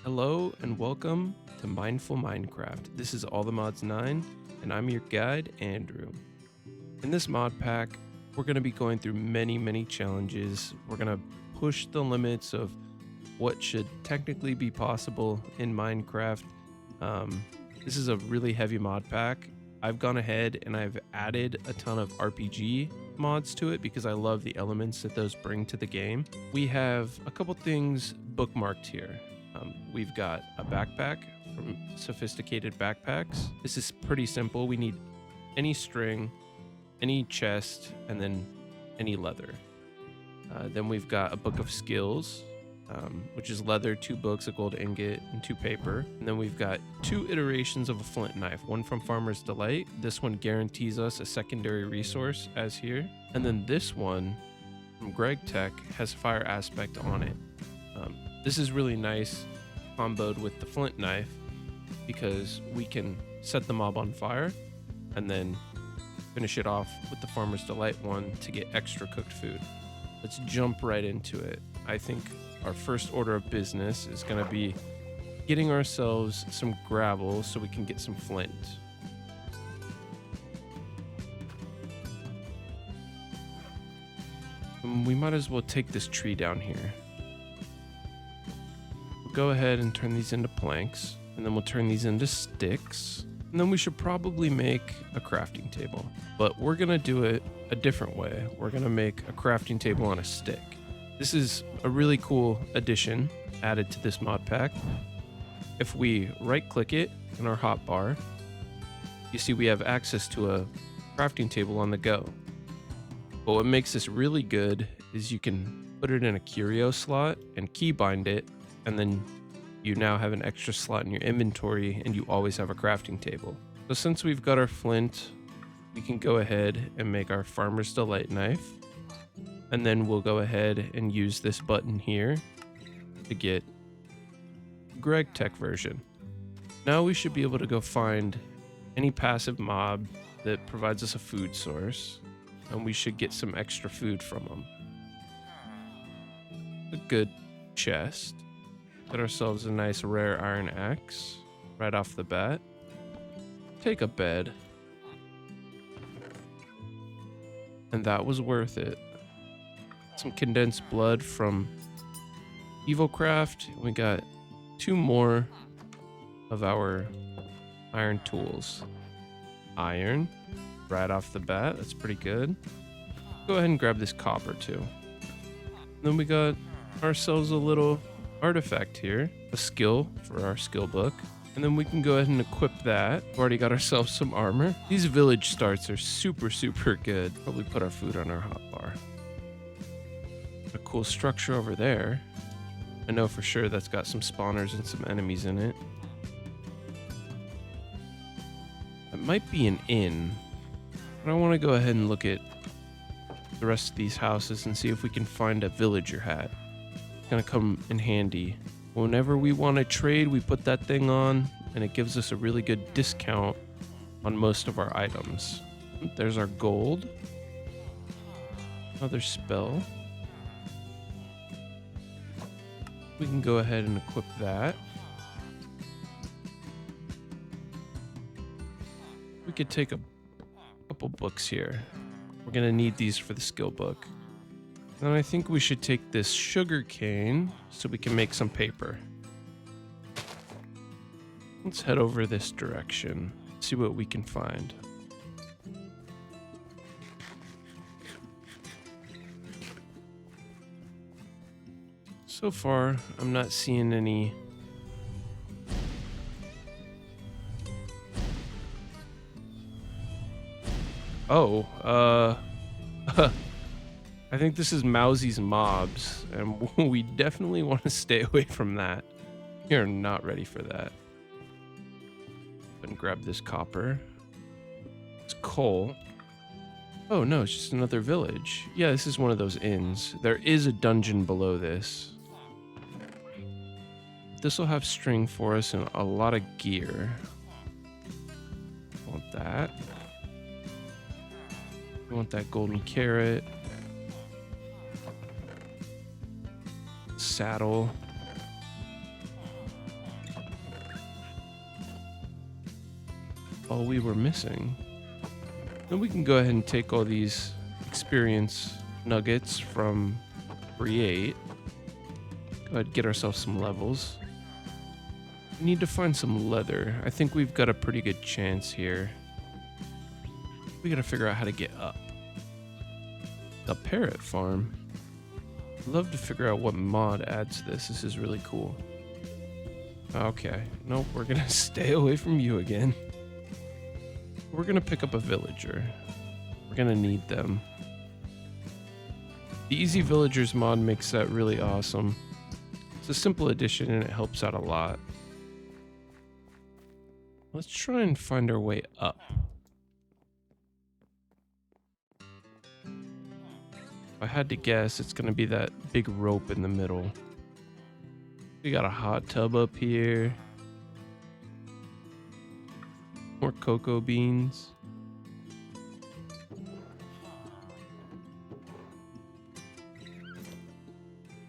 Hello and welcome to Mindful Minecraft. This is Allthemodium, and I'm your guide, Andrew. In this mod pack, we're going to be going through many challenges. We're going to push the limits of what should technically be possible in Minecraft. This is a really heavy mod pack. I've gone ahead and I've added a ton of RPG mods to it because I love the elements that those bring to the game. We have a couple things bookmarked here. We've got a backpack from Sophisticated Backpacks. This is pretty simple. We need any string, any chest, and then any leather. Then we've got a book of skills, which is leather, 2 books, a gold ingot, and 2 paper. And then we've got 2 iterations of a flint knife, one from Farmer's Delight. This one guarantees us a secondary resource, as here. And then this one from Gregtech has fire aspect on it. This is really nice comboed with the flint knife because we can set the mob on fire and then finish it off with the Farmer's Delight one to get extra cooked food. Let's jump right into it. I think our first order of business is going to be getting ourselves some gravel so we can get some flint. We might as well take this tree down here. Go ahead and turn these into planks, and then we'll turn these into sticks, and then we should probably make a crafting table, but we're gonna do it a different way. We're gonna make a crafting table on a stick. This is a really cool addition added to this mod pack. If we right click it in our hotbar, you see we have access to a crafting table on the go. But what makes this really good is you can put it in a curio slot and keybind it, and then you now have an extra slot in your inventory and you always have a crafting table. So since we've got our flint, we can go ahead and make our Farmer's Delight knife. And then we'll go ahead and use this button here to get Gregtech version. Now we should be able to go find any passive mob that provides us a food source, and we should get some extra food from them. A good chest. Get ourselves a nice rare iron axe right off the bat. Take a bed. And that was worth it. Some condensed blood from EvilCraft. We got 2 more of our iron tools. Iron right off the bat. That's pretty good. Go ahead and grab this copper too. Then we got ourselves a little artifact here, a skill for our skill book, and then we can go ahead and equip that. We've already got ourselves some armor. These village starts are super good. Probably put our food on our hotbar. A cool structure over there. I know for sure that's got some spawners and some enemies in it. It might be an inn, but I want to go ahead and look at the rest of these houses and see if we can find a villager hat. Gonna come in handy. Whenever we want to trade, we put that thing on and it gives us a really good discount on most of our items. There's our gold. Another spell. We can go ahead and equip that. We could take a couple books here. We're gonna need these for the skill book. Then I think we should take this sugar cane so we can make some paper. Let's head over this direction, see what we can find. So far, I'm not seeing any I think this is Mousy's mobs, and we definitely want to stay away from that. We are not ready for that. And grab this copper. It's coal. Oh no, it's just another village. Yeah, this is one of those inns. There is a dungeon below this. This will have string for us and a lot of gear. Want that. We want that golden carrot. Saddle. all we were missing. Then we can go ahead and take all these experience nuggets from create. Go ahead and get ourselves some levels. We need to find some leather. I think we've got a pretty good chance here. We gotta figure out how to get up. The parrot farm. I'd love to figure out what mod adds this. This is really cool. Okay, nope, we're gonna stay away from you again. We're gonna pick up a villager. We're gonna need them. The Easy Villagers mod makes that really awesome. It's a simple addition and it helps out a lot. Let's try and find our way up. If I had to guess, it's gonna be that big rope in the middle. We got a hot tub up here. More cocoa beans.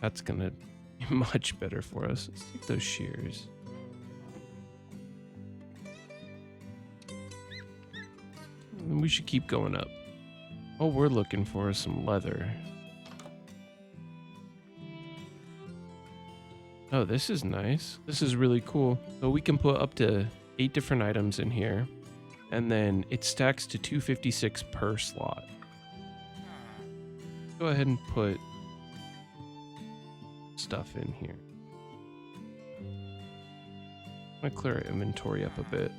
That's gonna be much better for us. Let's take those shears. And we should keep going up. All we're looking for is some leather. Oh, this is nice. This is really cool. So we can put up to 8 different items in here, and then it stacks to 256 per slot. Go ahead and put stuff in here. I'm gonna clear our inventory up a bit.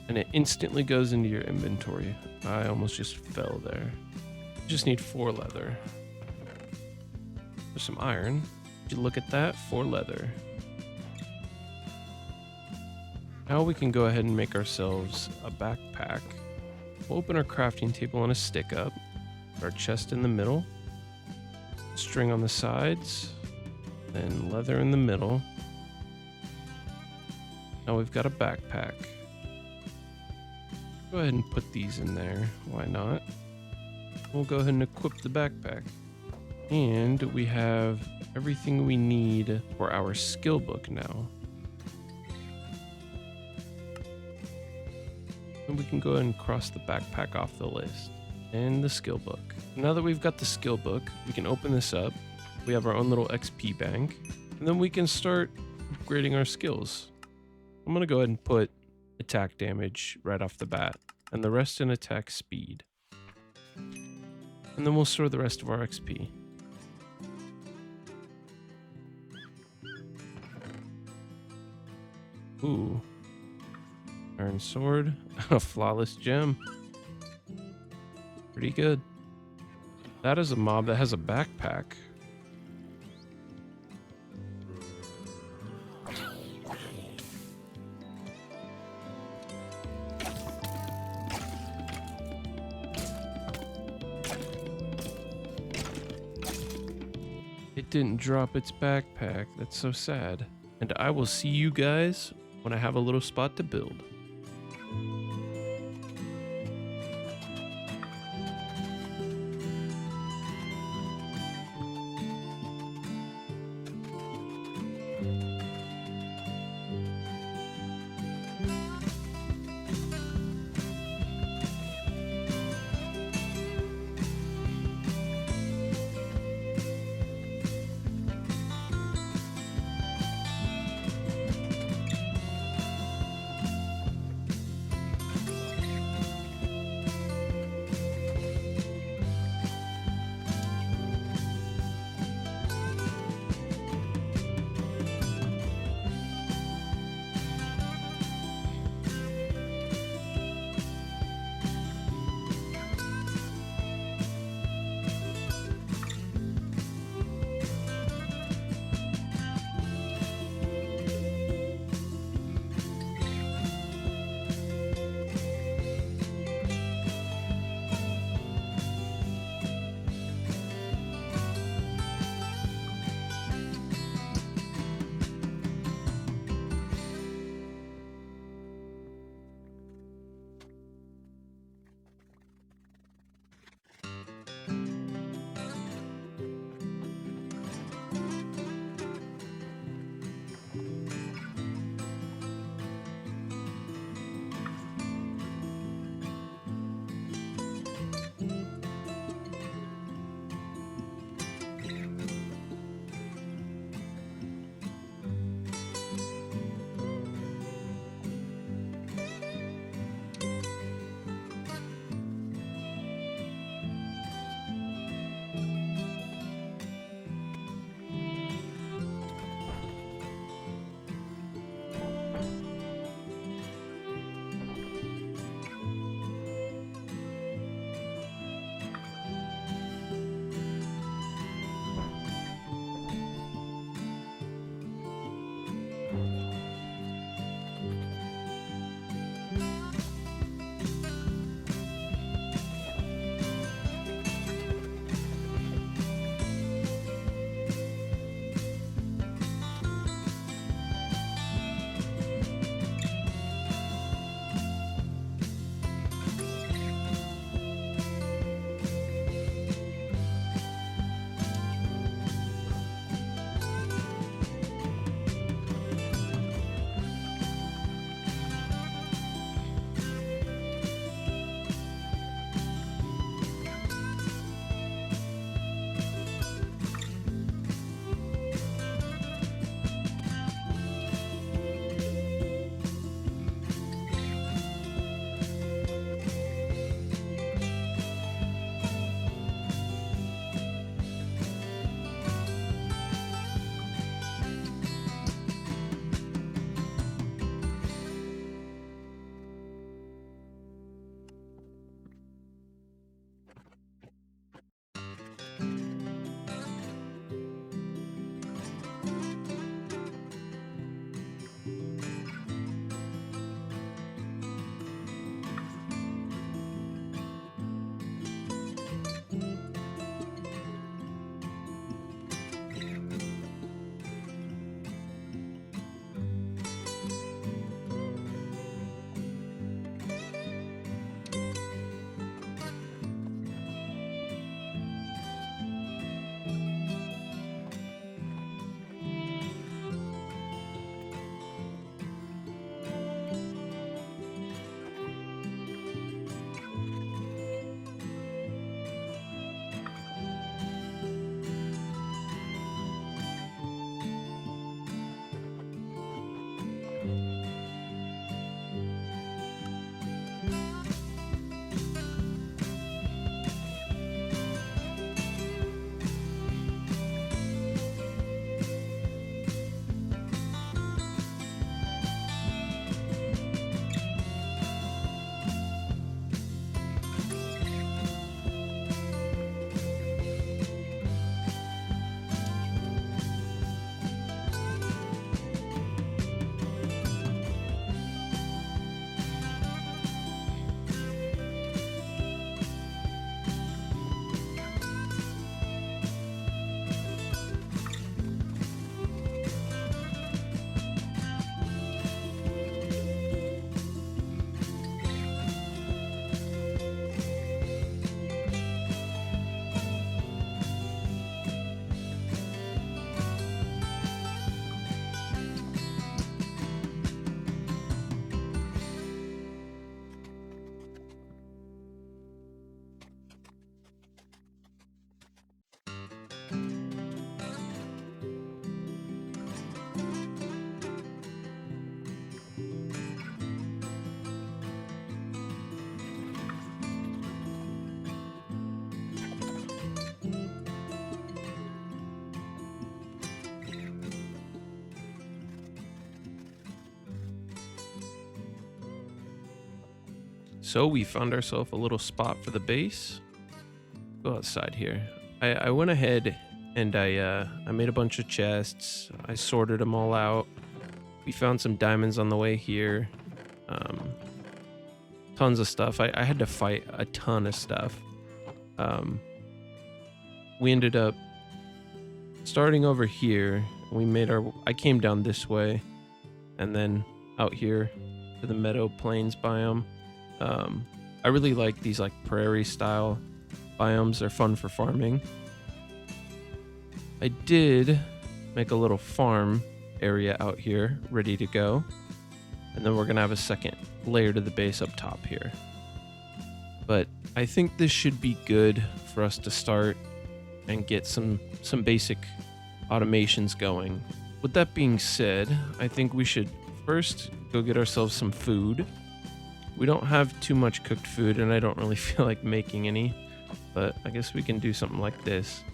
And it instantly goes into your inventory. I almost just fell there. Just need 4 leather. There's some iron. Did you look at that? 4 leather. Now we can go ahead and make ourselves a backpack. We'll open our crafting table on a stick up. Our chest in the middle. String on the sides. Then leather in the middle. Now we've got a backpack. Go ahead and put these in there. Why not? We'll go ahead and equip the backpack. And we have everything we need for our skill book now. And we can go ahead and cross the backpack off the list. And the skill book. Now that we've got the skill book, we can open this up. We have our own little XP bank. And then we can start upgrading our skills. I'm going to go ahead and put attack damage right off the bat, and the rest in attack speed. And then we'll store the rest of our XP. Ooh. Iron sword, a flawless gem. Pretty good. That is a mob that has a backpack. It didn't drop its backpack. That's so sad. And I will see you guys when I have a little spot to build. So we found ourselves a little spot for the base. Go outside here. I went ahead and I made a bunch of chests. I sorted them all out. We found some diamonds on the way here. Tons of stuff. I had to fight a ton of stuff. We ended up starting over here. I came down this way and then out here to the meadow plains biome. I really like these like prairie style biomes. They're fun for farming. I did make a little farm area out here ready to go. And then we're going to have a second layer to the base up top here. But I think this should be good for us to start and get some basic automations going. With that being said, I think we should first go get ourselves some food. We don't have too much cooked food and I don't really feel like making any, but I guess we can do something like this.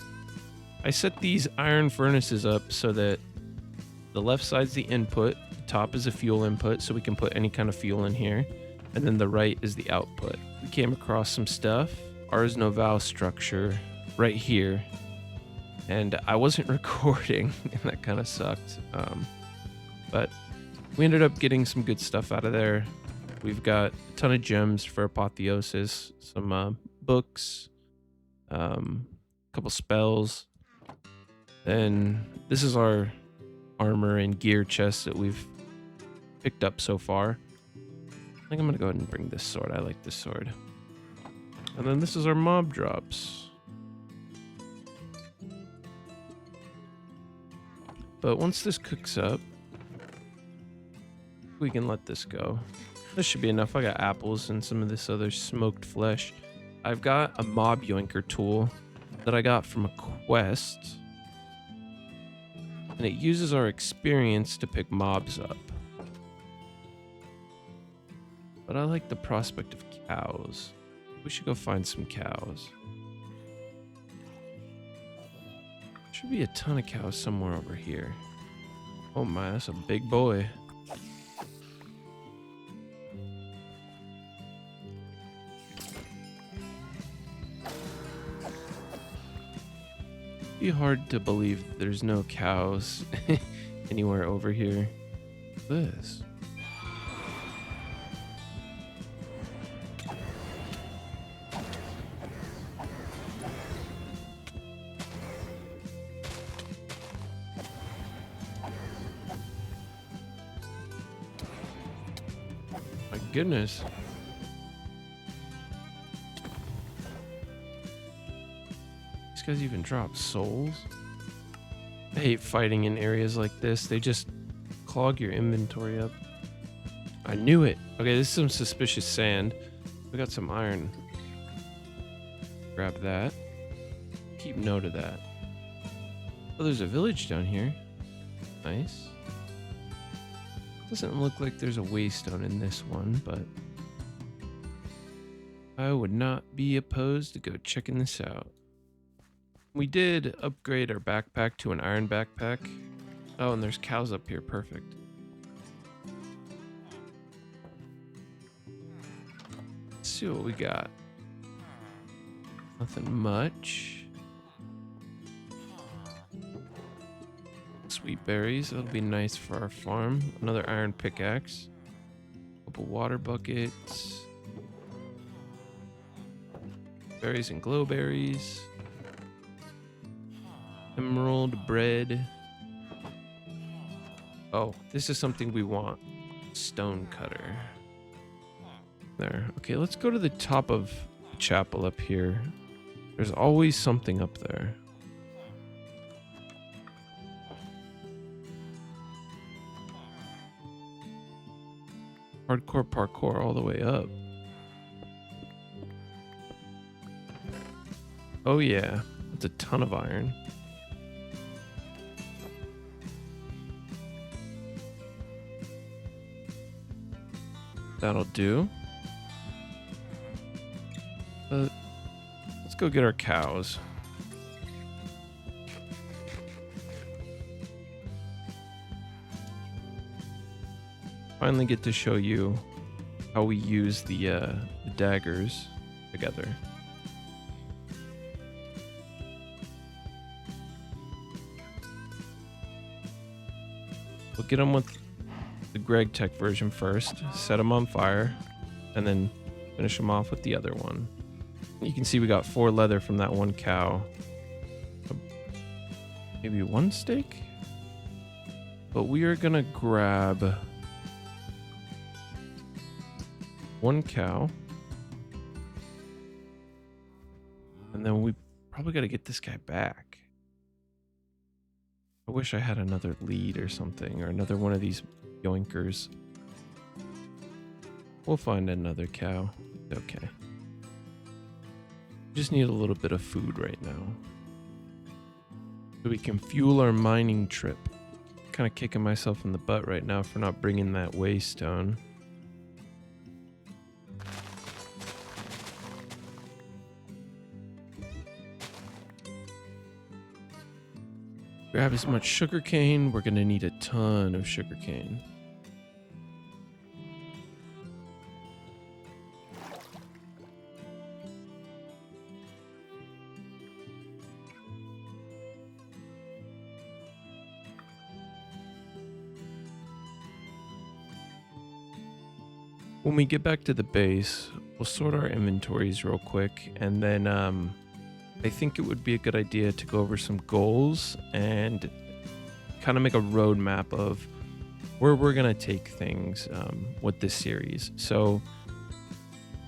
I set these iron furnaces up so that the left side's the input, the top is a fuel input, so we can put any kind of fuel in here, and then the right is the output. We came across some stuff. Ars Nova structure right here, and I wasn't recording, and that kind of sucked. But we ended up getting some good stuff out of there. We've got a ton of gems for Apotheosis, some books, a couple spells, and this is our armor and gear chest that we've picked up so far. I think I'm gonna go ahead and bring this sword. I like this sword. And then this is our mob drops. But once this cooks up, we can let this go. This should be enough. I got apples and some of this other smoked flesh. I've got a mob yoinker tool that I got from a quest. And it uses our experience to pick mobs up. But I like the prospect of cows. We should go find some cows. Should be a ton of cows somewhere over here. Oh my, that's a big boy. Be hard to believe that there's no cows anywhere over here. This. My goodness. These guys even drop souls? I hate fighting in areas like this. They just clog your inventory up. I knew it. Okay, this is some suspicious sand. We got some iron. Grab that. Keep note of that. Oh, there's a village down here. Nice. Doesn't look like there's a waystone in this one, but I would not be opposed to go checking this out. We did upgrade our backpack to an iron backpack. Oh, and there's cows up here. Perfect. Let's see what we got. Nothing much. Sweet berries. That'll be nice for our farm. Another iron pickaxe. Couple water buckets. Berries and glowberries. Emerald bread. Oh, this is something we want. Stone cutter. There. Okay, let's go to the top of the chapel up here. There's always something up there. Hardcore parkour all the way up. Oh yeah, that's a ton of iron. That'll do. Let's go get our cows. Finally get to show you how we use the daggers together. We'll get them with the Gregtech version first, set them on fire, and then finish them off with the other one. You can see we got 4 leather from that one cow. Maybe 1 steak? But we are gonna grab 1 cow. And then we probably gotta get this guy back. I wish I had another lead or something, or another one of these yoinkers. We'll find another cow. Okay. Just need a little bit of food right now, so we can fuel our mining trip. Kind of kicking myself in the butt right now for not bringing that waystone. Grab as much sugarcane. We're gonna need a ton of sugarcane. When we get back to the base, we'll sort our inventories real quick, and then I think it would be a good idea to go over some goals and kind of make a roadmap of where we're going to take things with this series. So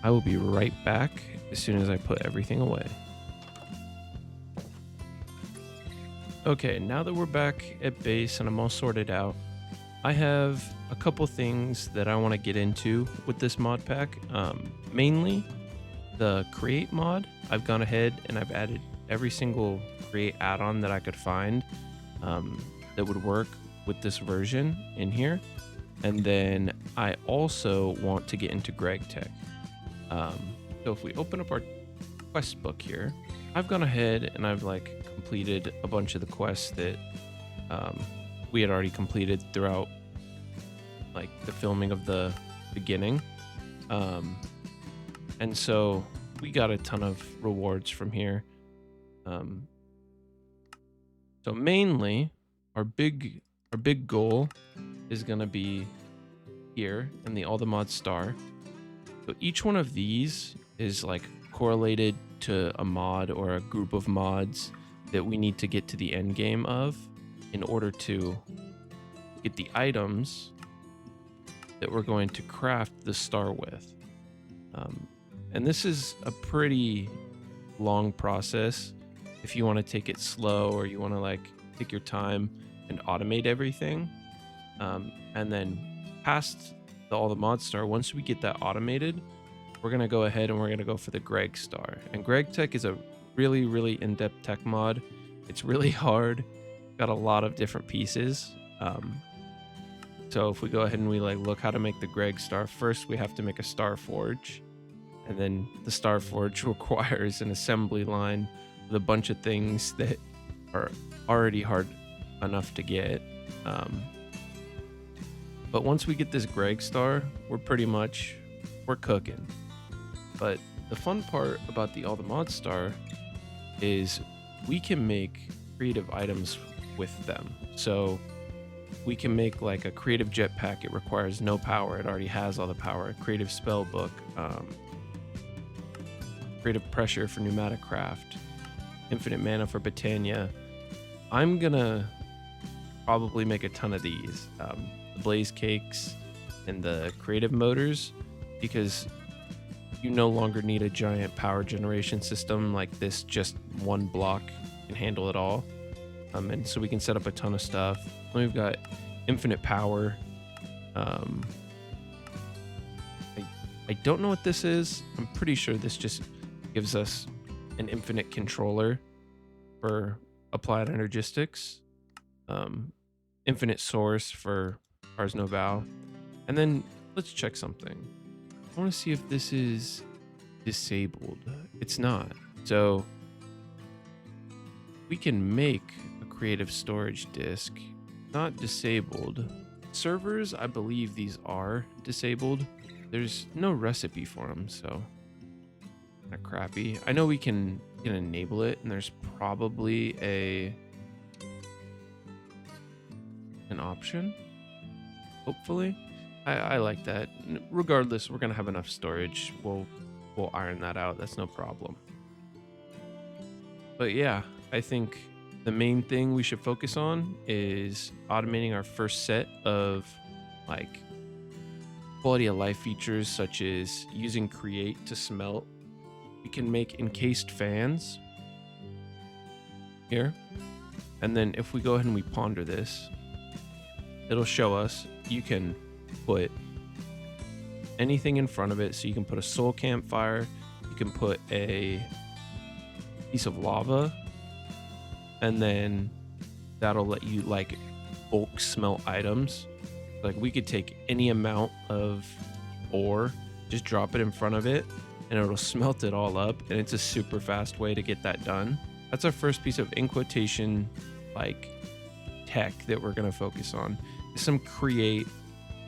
I will be right back as soon as I put everything away. Okay, now that we're back at base and I'm all sorted out, I have a couple things that I want to get into with this mod pack. Mainly the create mod. I've gone ahead and I've added every single create add-on that I could find that would work with this version in here. And then I also want to get into Gregtech. So if we open up our quest book here, I've gone ahead and I've completed a bunch of the quests that we had already completed throughout the filming of the beginning. And so we got a ton of rewards from here. So mainly our big goal is gonna be here in the Allthemodium star. So each one of these is correlated to a mod or a group of mods that we need to get to the end game of in order to get the items that we're going to craft the star with. And this is a pretty long process if you want to take it slow, or you want to take your time and automate everything. And then past all the mod star, once we get that automated, we're going to go ahead and we're going to go for the Greg star. And Gregtech is a really, really in-depth tech mod. It's really hard. Got a lot of different pieces. So if we go ahead and we look how to make the Greg star, first we have to make a star forge. And then the star forge requires an assembly line with a bunch of things that are already hard enough to get. But once we get this Greg star, we're cooking. But the fun part about the Allthemodium star is we can make creative items with them. So we can make a creative jetpack. It requires no power. It already has all the power. A creative spell book, creative pressure for pneumatic craft, infinite mana for Britannia. I'm gonna probably make a ton of these, the blaze cakes and the creative motors, because you no longer need a giant power generation system like this. Just one block can handle it all. And so we can set up a ton of stuff. We've got infinite power. I don't know what this is. I'm pretty sure this just gives us an infinite controller for applied energistics. Infinite source for Ars Noval. And then let's check something. I want to see if this is disabled. It's not. So we can make a creative storage disk, not disabled. Servers, I believe these are disabled. there's no recipe for them, so kind of crappy. I know we can enable it, and there's probably an option. Hopefully, I like that. Regardless, we're gonna have enough storage. We'll iron that out. That's no problem. But yeah, I think the main thing we should focus on is automating our first set of like quality of life features, such as using create to smelt. We can make encased fans here. And then if we go ahead and we ponder this, it'll show us you can put anything in front of it. So you can put a soul campfire, you can put a piece of lava, and then that'll let you like bulk smelt items. Like we could take any amount of ore, just drop it in front of it, and it'll smelt it all up. And it's a super fast way to get that done. That's our first piece of, in quotation, like tech that we're gonna focus on, is some create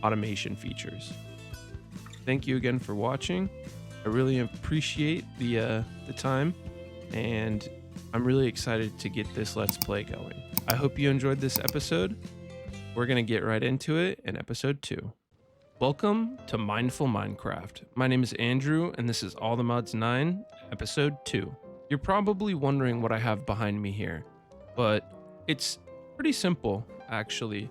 automation features. Thank you again for watching. I really appreciate the time, and I'm really excited to get this Let's Play going. I hope you enjoyed this episode. We're gonna get right into it in episode 2. Welcome to Mindful Minecraft. My name is Andrew, and this is Allthemodium 9, episode 2. You're probably wondering what I have behind me here, but it's pretty simple, actually.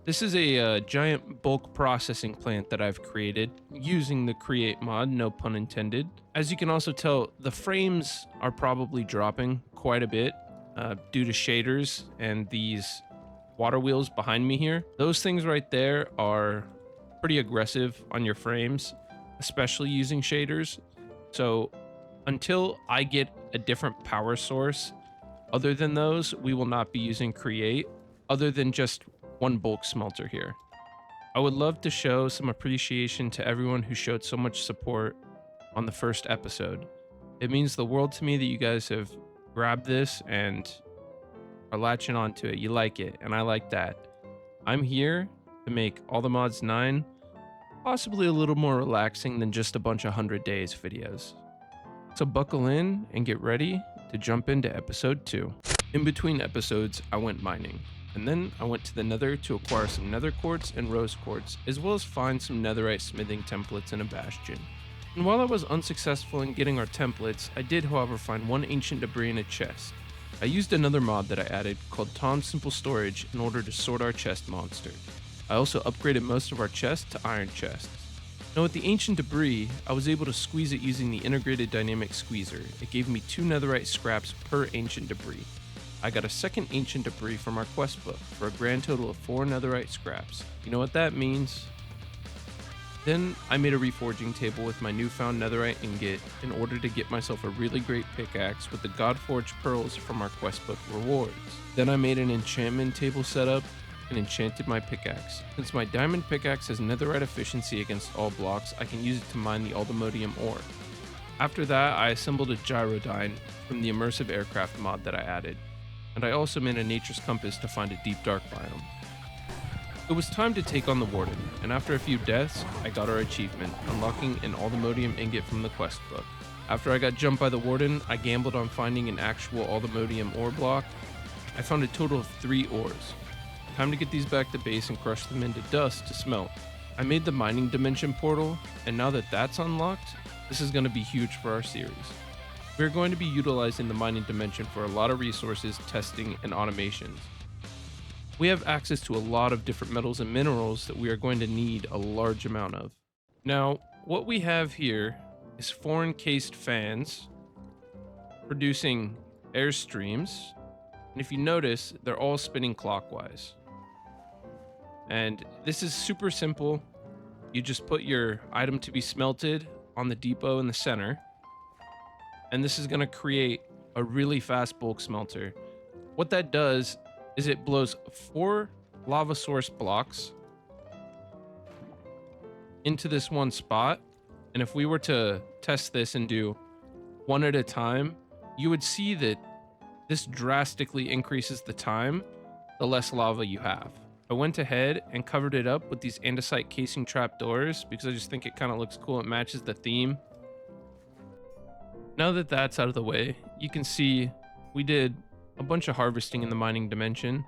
This is a giant bulk processing plant that I've created using the create mod, no pun intended. As you can also tell, the frames are probably dropping quite a bit due to shaders and these water wheels behind me here. Those things right there are pretty aggressive on your frames, especially using shaders. So until I get a different power source other than those, we will not be using create other than just one bulk smelter here. I would love to show some appreciation to everyone who showed so much support on the first episode. It means the world to me that you guys have grabbed this and are latching onto it. You like it, and I like that. I'm here to make Allthemodium 9 possibly a little more relaxing than just a bunch of 100 days videos. So buckle in and get ready to jump into episode 2. In between episodes, I went mining. And then I went to the nether to acquire some nether quartz and rose quartz, as well as find some netherite smithing templates in a bastion. And while I was unsuccessful in getting our templates, I did however find one ancient debris in a chest. I used another mod that I added called Tom's Simple Storage in order to sort our chest monster. I also upgraded most of our chests to iron chests. Now with the ancient debris, I was able to squeeze it using the integrated dynamic squeezer. It gave me 2 netherite scraps per ancient debris. I got a second ancient debris from our quest book for a grand total of 4 netherite scraps. You know what that means? Then I made a reforging table with my newfound netherite ingot in order to get myself a really great pickaxe with the Godforged pearls from our quest book rewards. Then I made an enchantment table setup and enchanted my pickaxe. Since my diamond pickaxe has netherite efficiency against all blocks, I can use it to mine the Allthemodium ore. After that, I assembled a gyrodyne from the immersive aircraft mod that I added. And I also made a nature's compass to find a deep dark biome. It was time to take on the warden, and after a few deaths, I got our achievement, unlocking an Allthemodium ingot from the quest book. After I got jumped by the warden, I gambled on finding an actual Allthemodium ore block. I found a total of 3 ores. Time to get these back to base and crush them into dust to smelt. I made the mining dimension portal, and now that that's unlocked, this is going to be huge for our series. We're going to be utilizing the mining dimension for a lot of resources, testing, and automations. We have access to a lot of different metals and minerals that we are going to need a large amount of. Now, what we have here is 4 encased fans producing airstreams, and if you notice, they're all spinning clockwise. And this is super simple. You just put your item to be smelted on the depot in the center, and this is going to create a really fast bulk smelter. What that does is it blows 4 lava source blocks into this one spot. And if we were to test this and do one at a time, you would see that this drastically increases the time the less lava you have. I went ahead and covered it up with these andesite casing trapdoors because I just think it kind of looks cool. It matches the theme. Now that that's out of the way, you can see we did a bunch of harvesting in the mining dimension.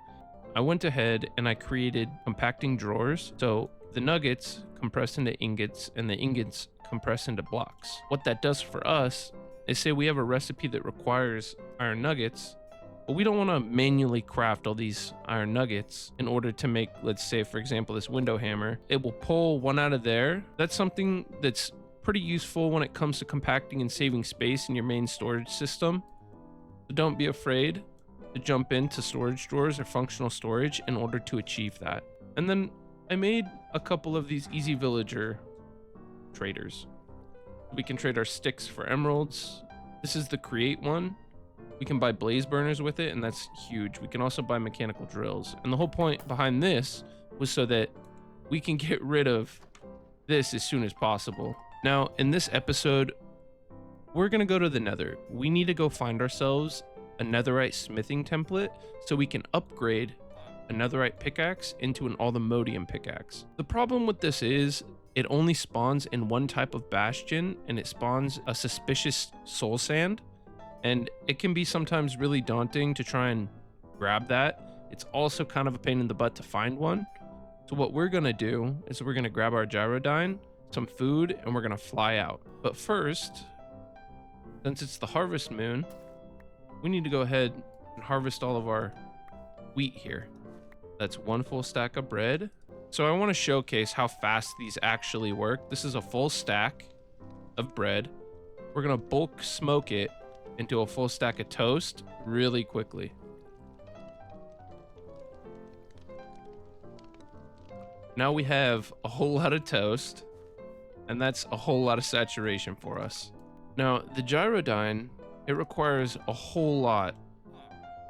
I went ahead and I created compacting drawers. So the nuggets compress into ingots and the ingots compress into blocks. What that does for us is, say we have a recipe that requires iron nuggets, but we don't want to manually craft all these iron nuggets in order to make, let's say, for example, this window hammer. It will pull one out of there. That's something that's pretty useful when it comes to compacting and saving space in your main storage system. So don't be afraid to jump into storage drawers or functional storage in order to achieve that. And then I made a couple of these easy villager traders. We can trade our sticks for emeralds. This is the create one. We can buy blaze burners with it, and that's huge. We can also buy mechanical drills. And the whole point behind this was so that we can get rid of this as soon as possible. Now, in this episode, we're going to go to the nether. We need to go find ourselves a netherite smithing template so we can upgrade a netherite pickaxe into an Allthemodium pickaxe. The problem with this is it only spawns in one type of bastion, and it spawns a suspicious soul sand. And it can be sometimes really daunting to try and grab that. It's also kind of a pain in the butt to find one. So what we're gonna do is we're gonna grab our gyrodyne, some food, and we're gonna fly out. But first, since it's the harvest moon, we need to go ahead and harvest all of our wheat here. That's one full stack of bread. So I want to showcase how fast these actually work. This is a full stack of bread. We're gonna bulk smoke it into a full stack of toast really quickly. Now we have a whole lot of toast, and that's a whole lot of saturation for us. Now the gyrodyne, it requires a whole lot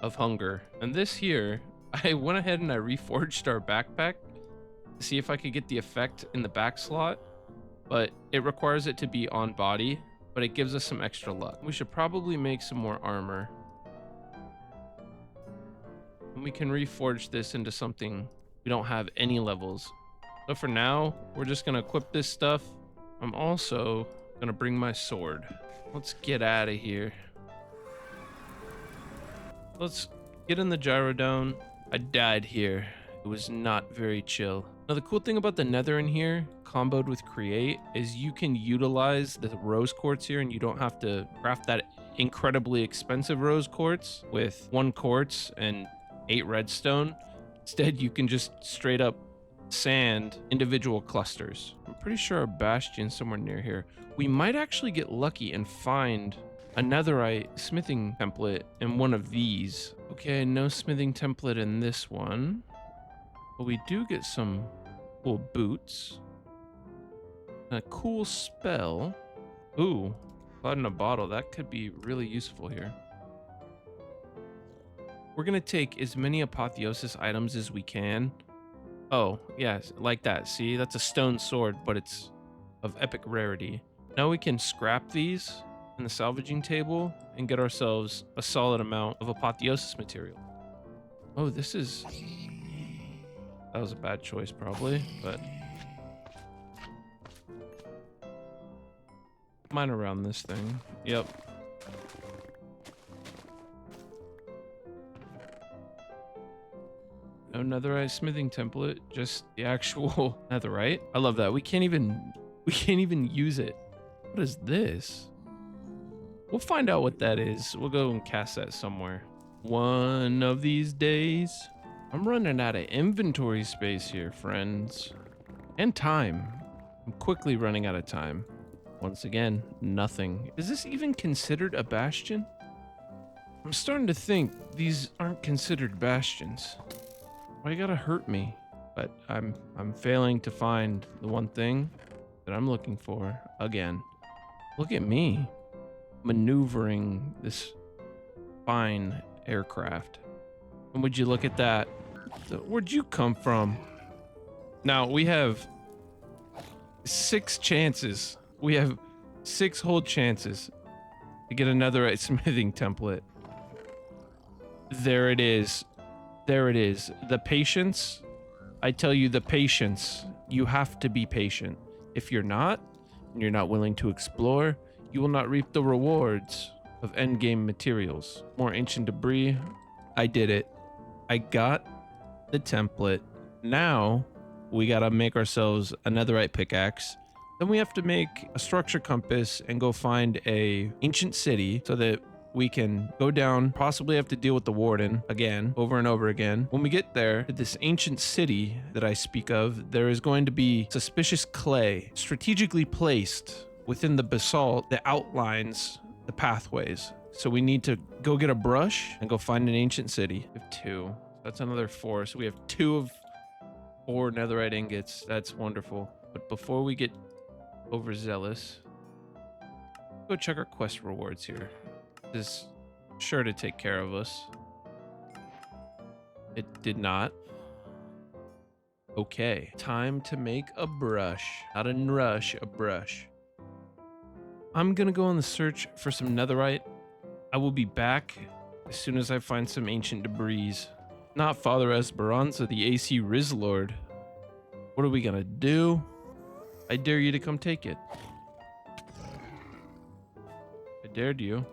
of hunger, and this here, I went ahead and I reforged our backpack to see if I could get the effect in the back slot, but it requires it to be on body, but it gives us some extra luck. We should probably make some more armor. And we can reforge this into something we don't have any levels. So for now, we're just gonna equip this stuff. I'm also gonna bring my sword. Let's get out of here. Let's get in the gyrodome. I died here. It was not very chill. Now the cool thing about the nether in here, comboed with create, is you can utilize the rose quartz here and you don't have to craft that incredibly expensive rose quartz with 1 quartz and 8 redstone. Instead, you can just straight up sand individual clusters. I'm pretty sure our bastion's somewhere near here. We might actually get lucky and find a netherite smithing template in one of these. Okay, no smithing template in this one. But we do get some cool boots. And a cool spell. Ooh, cloud in a bottle. That could be really useful here. We're going to take as many apotheosis items as we can. Oh, yes, like that. See, that's a stone sword, but it's of epic rarity. Now we can scrap these in the salvaging table and get ourselves a solid amount of apotheosis material. Oh, this is... That was a bad choice, probably, but... Mine around this thing. Yep. No netherite smithing template, just the actual netherite. I love that. We can't even use it. What is this? We'll find out what that is. We'll go and cast that somewhere. One of these days. I'm running out of inventory space here, friends. And time. I'm quickly running out of time. Once again, nothing. Is this even considered a bastion? I'm starting to think these aren't considered bastions. Why you gotta hurt me? But I'm failing to find the one thing that I'm looking for again. Look at me maneuvering this fine aircraft. And would you look at that? Where'd you come from? Now we have 6 chances. We have 6 whole chances to get another smithing template. There it is. There it is. The patience I tell you, the patience. You have to be patient. If you're not, and you're not willing to explore, you will not reap the rewards of endgame materials. More ancient debris. I did it. I got the template. Now we gotta make ourselves a netherite pickaxe. Then we have to make a structure compass and go find a ancient city so that we can go down, possibly have to deal with the warden again, over and over again. When we get there to this ancient city that I speak of, there is going to be suspicious clay strategically placed within the basalt that outlines the pathways. So we need to go get a brush and go find an ancient city. We have 2. That's another 4. So we have 2 of 4 netherite ingots. That's wonderful. But before we get overzealous, go check our quest rewards here. Is sure to take care of us. It did not. Okay, time to make a brush. Not a rush, a brush. I'm gonna go on the search for some netherite. I will be back as soon as I find some ancient debris. Not Father Esperanza, the AC Rizlord. What are we gonna do? I dare you to come take it. I dared you.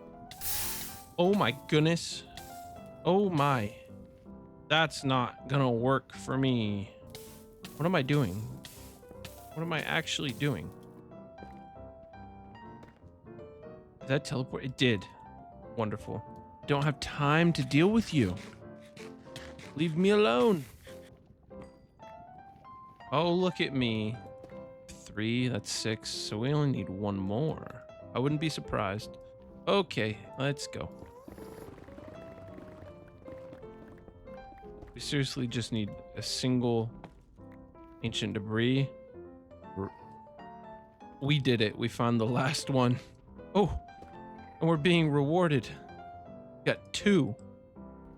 Oh my goodness. Oh my. That's not gonna work for me. What am I doing? What am I actually doing? Did that teleport? It did. Wonderful. Don't have time to deal with you. Leave me alone. Oh, look at me. 3, that's 6. So we only need 1 more. I wouldn't be surprised. Okay, let's go. We seriously just need a single ancient debris. We did it. We found the last one. Oh, and we're being rewarded. Got 2.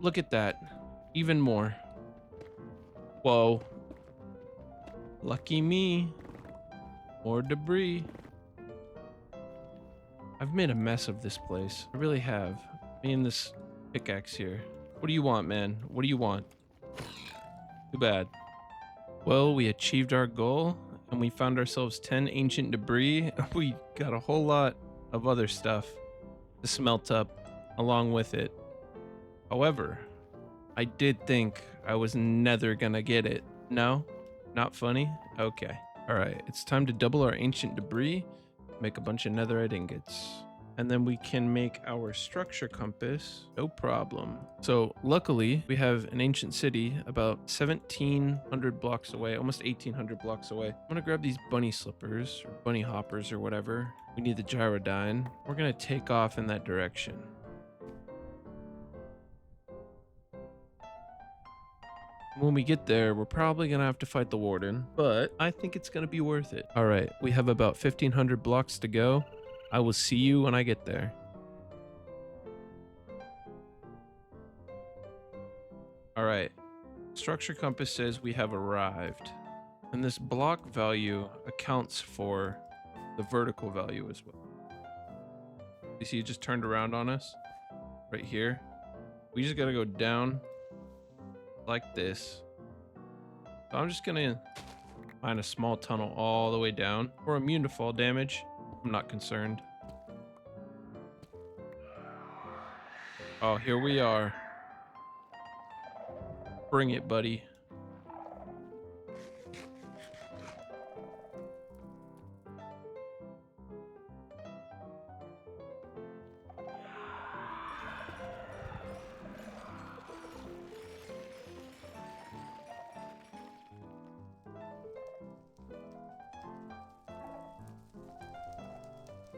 Look at that. Even more. Whoa. Lucky me. More debris. I've made a mess of this place. I really have. Me and this pickaxe here. What do you want, man? What do you want? Too bad. Well, we achieved our goal and we found ourselves 10 ancient debris. We got a whole lot of other stuff to smelt up along with it. However, I did think I was never gonna get it. No? Not funny? Okay. All right, it's time to double our ancient debris, make a bunch of netherite ingots. And then we can make our structure compass, no problem. So luckily we have an ancient city about 1,700 blocks away, almost 1,800 blocks away. I'm gonna grab these bunny slippers or bunny hoppers or whatever. We need the gyrodyne. We're gonna take off in that direction. When we get there, we're probably gonna have to fight the warden, but I think it's gonna be worth it. All right, we have about 1,500 blocks to go. I will see you when I get there. All right, structure compass says we have arrived. And this block value accounts for the vertical value as well. You see it just turned around on us right here. We just gotta go down like this. So I'm just gonna find a small tunnel all the way down. We're immune to fall damage. I'm not concerned. Oh, here we are. Bring it, buddy.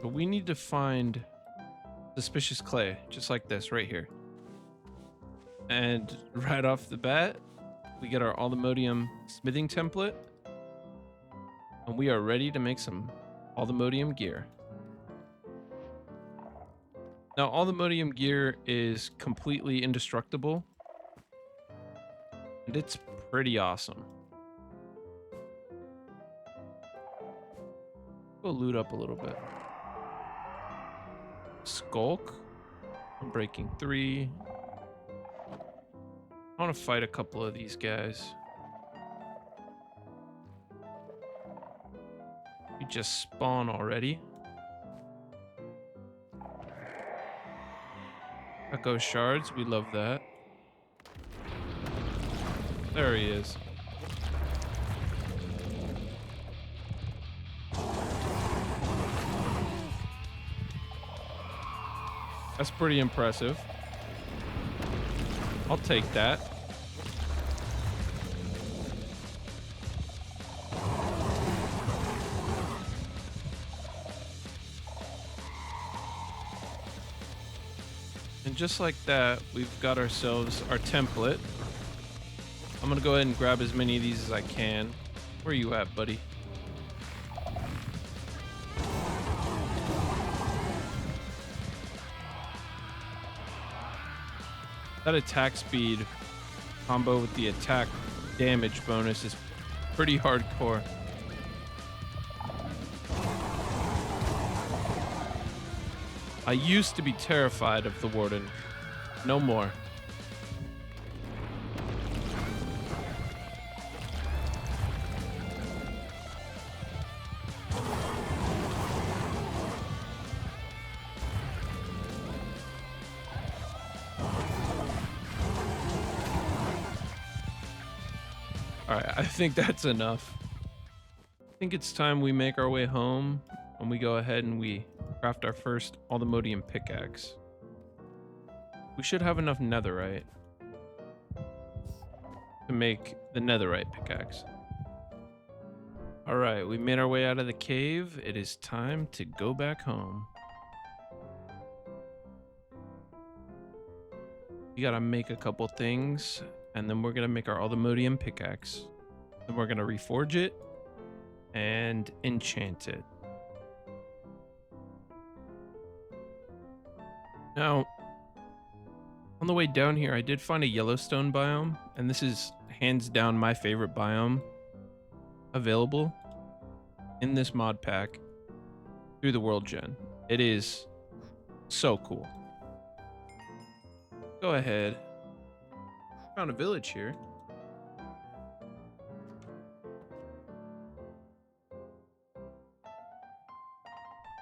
But we need to find suspicious clay, just like this right here. And right off the bat, we get our Allthemodium smithing template. And we are ready to make some Allthemodium gear. Now, Allthemodium gear is completely indestructible. And it's pretty awesome. Go loot up a little bit. Skulk. I'm breaking 3. I want to fight a couple of these guys. You just spawn already. Echo shards, we love that. There he is. That's pretty impressive. I'll take that. And just like that, we've got ourselves our template. I'm gonna go ahead and grab as many of these as I can. Where are you at, buddy? That attack speed combo with the attack damage bonus is pretty hardcore. I used to be terrified of the Warden. No more. Alright, I think that's enough. I think it's time we make our way home and we go ahead and we craft our first Allthemodium pickaxe. We should have enough netherite to make the netherite pickaxe. Alright, we made our way out of the cave. It is time to go back home. We gotta make a couple things, and then we're gonna make our Allthemodium pickaxe. Then we're gonna reforge it and enchant it. Now, on the way down here, I did find a Yellowstone biome, and this is hands down my favorite biome available in this mod pack through the world gen. It is so cool. Go ahead. Found a village here.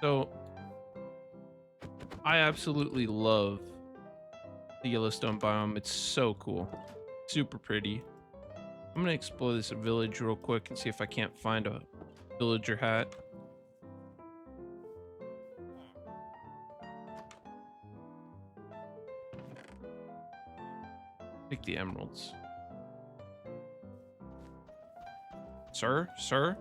So, I absolutely love the Yellowstone biome. It's so cool. Super pretty. I'm gonna explore this village real quick and see if I can't find a villager hat. Take the emeralds. Sir? Sir?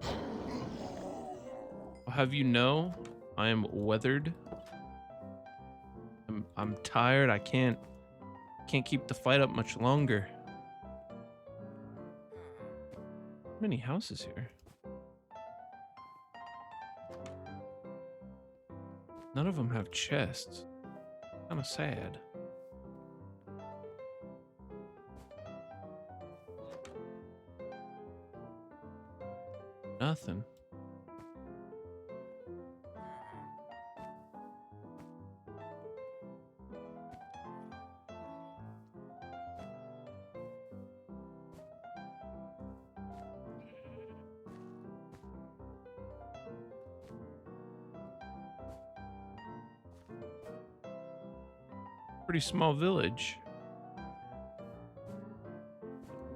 I'll have you know, I am weathered. I'm tired. I can't keep the fight up much longer. How many houses here? None of them have chests. Kind of sad. Nothing. Pretty small village.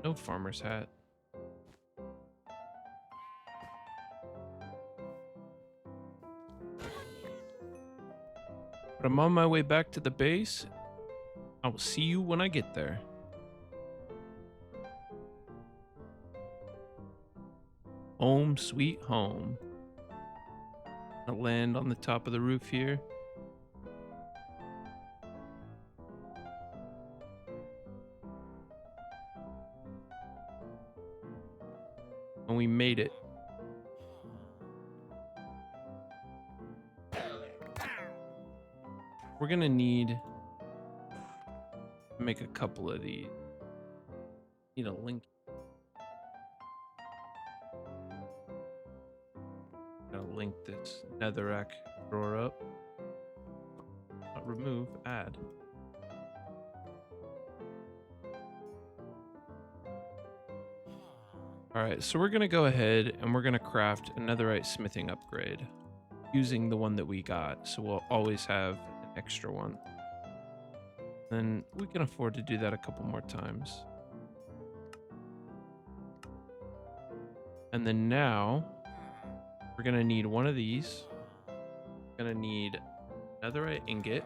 No farmer's hat. But I'm on my way back to the base. I will see you when I get there. Home sweet home. I'll land on the top of the roof here. And we made it. We're gonna need to make a couple of these. Need a link. Gotta link this netherrack drawer up. Not remove, add. All right, so we're gonna go ahead and we're gonna craft a netherite smithing upgrade using the one that we got. So we'll always have an extra one. And we can afford to do that a couple more times. And then now we're gonna need one of these. We're gonna need netherite ingot.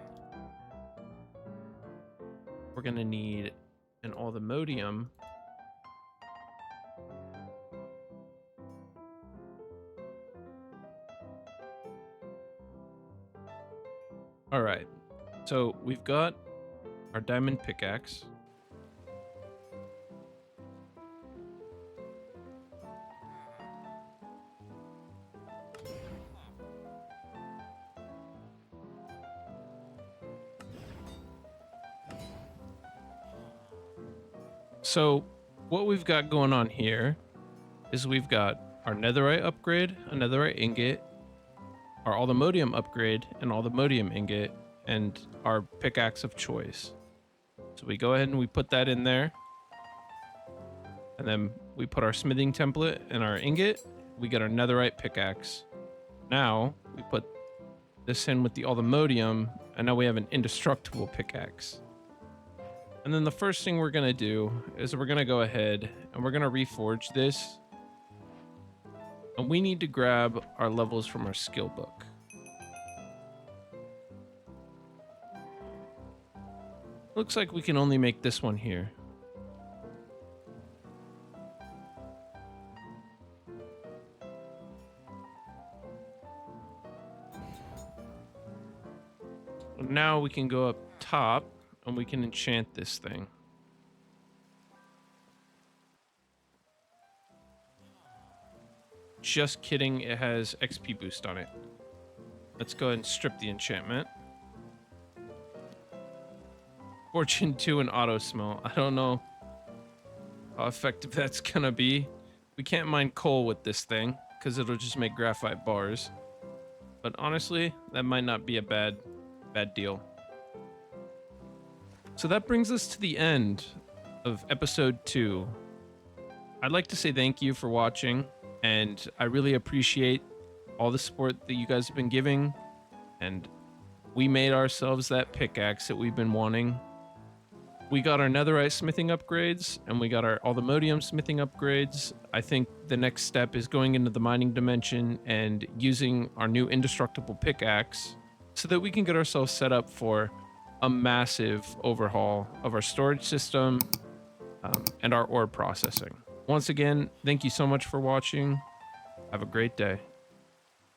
We're gonna need an Allthemodium. All right, so we've got our diamond pickaxe. So what we've got going on here is we've got our netherite upgrade, a netherite ingot, our Allthemodium upgrade, an Allthemodium ingot, and our pickaxe of choice. So we go ahead and we put that in there. And then we put our smithing template and our ingot. We get our netherite pickaxe. Now we put this in with the Allthemodium, and now we have an indestructible pickaxe. And then the first thing we're going to do is we're going to go ahead and we're going to reforge this. And we need to grab our levels from our skill book. Looks like we can only make this one here. Now we can go up top and we can enchant this thing. Just kidding, it has XP boost on it. Let's go ahead and strip the enchantment. Fortune 2 and auto smell. I don't know how effective that's gonna be. We can't mine coal with this thing because it'll just make graphite bars. But honestly, that might not be a bad deal. So that brings us to the end of episode 2. I'd like to say thank you for watching, and I really appreciate all the support that you guys have been giving. And we made ourselves that pickaxe that we've been wanting. We got our netherite smithing upgrades, and we got our Allthemodium smithing upgrades. I think the next step is going into the mining dimension and using our new indestructible pickaxe so that we can get ourselves set up for a massive overhaul of our storage system and our ore processing. Once again, thank you so much for watching. Have a great day.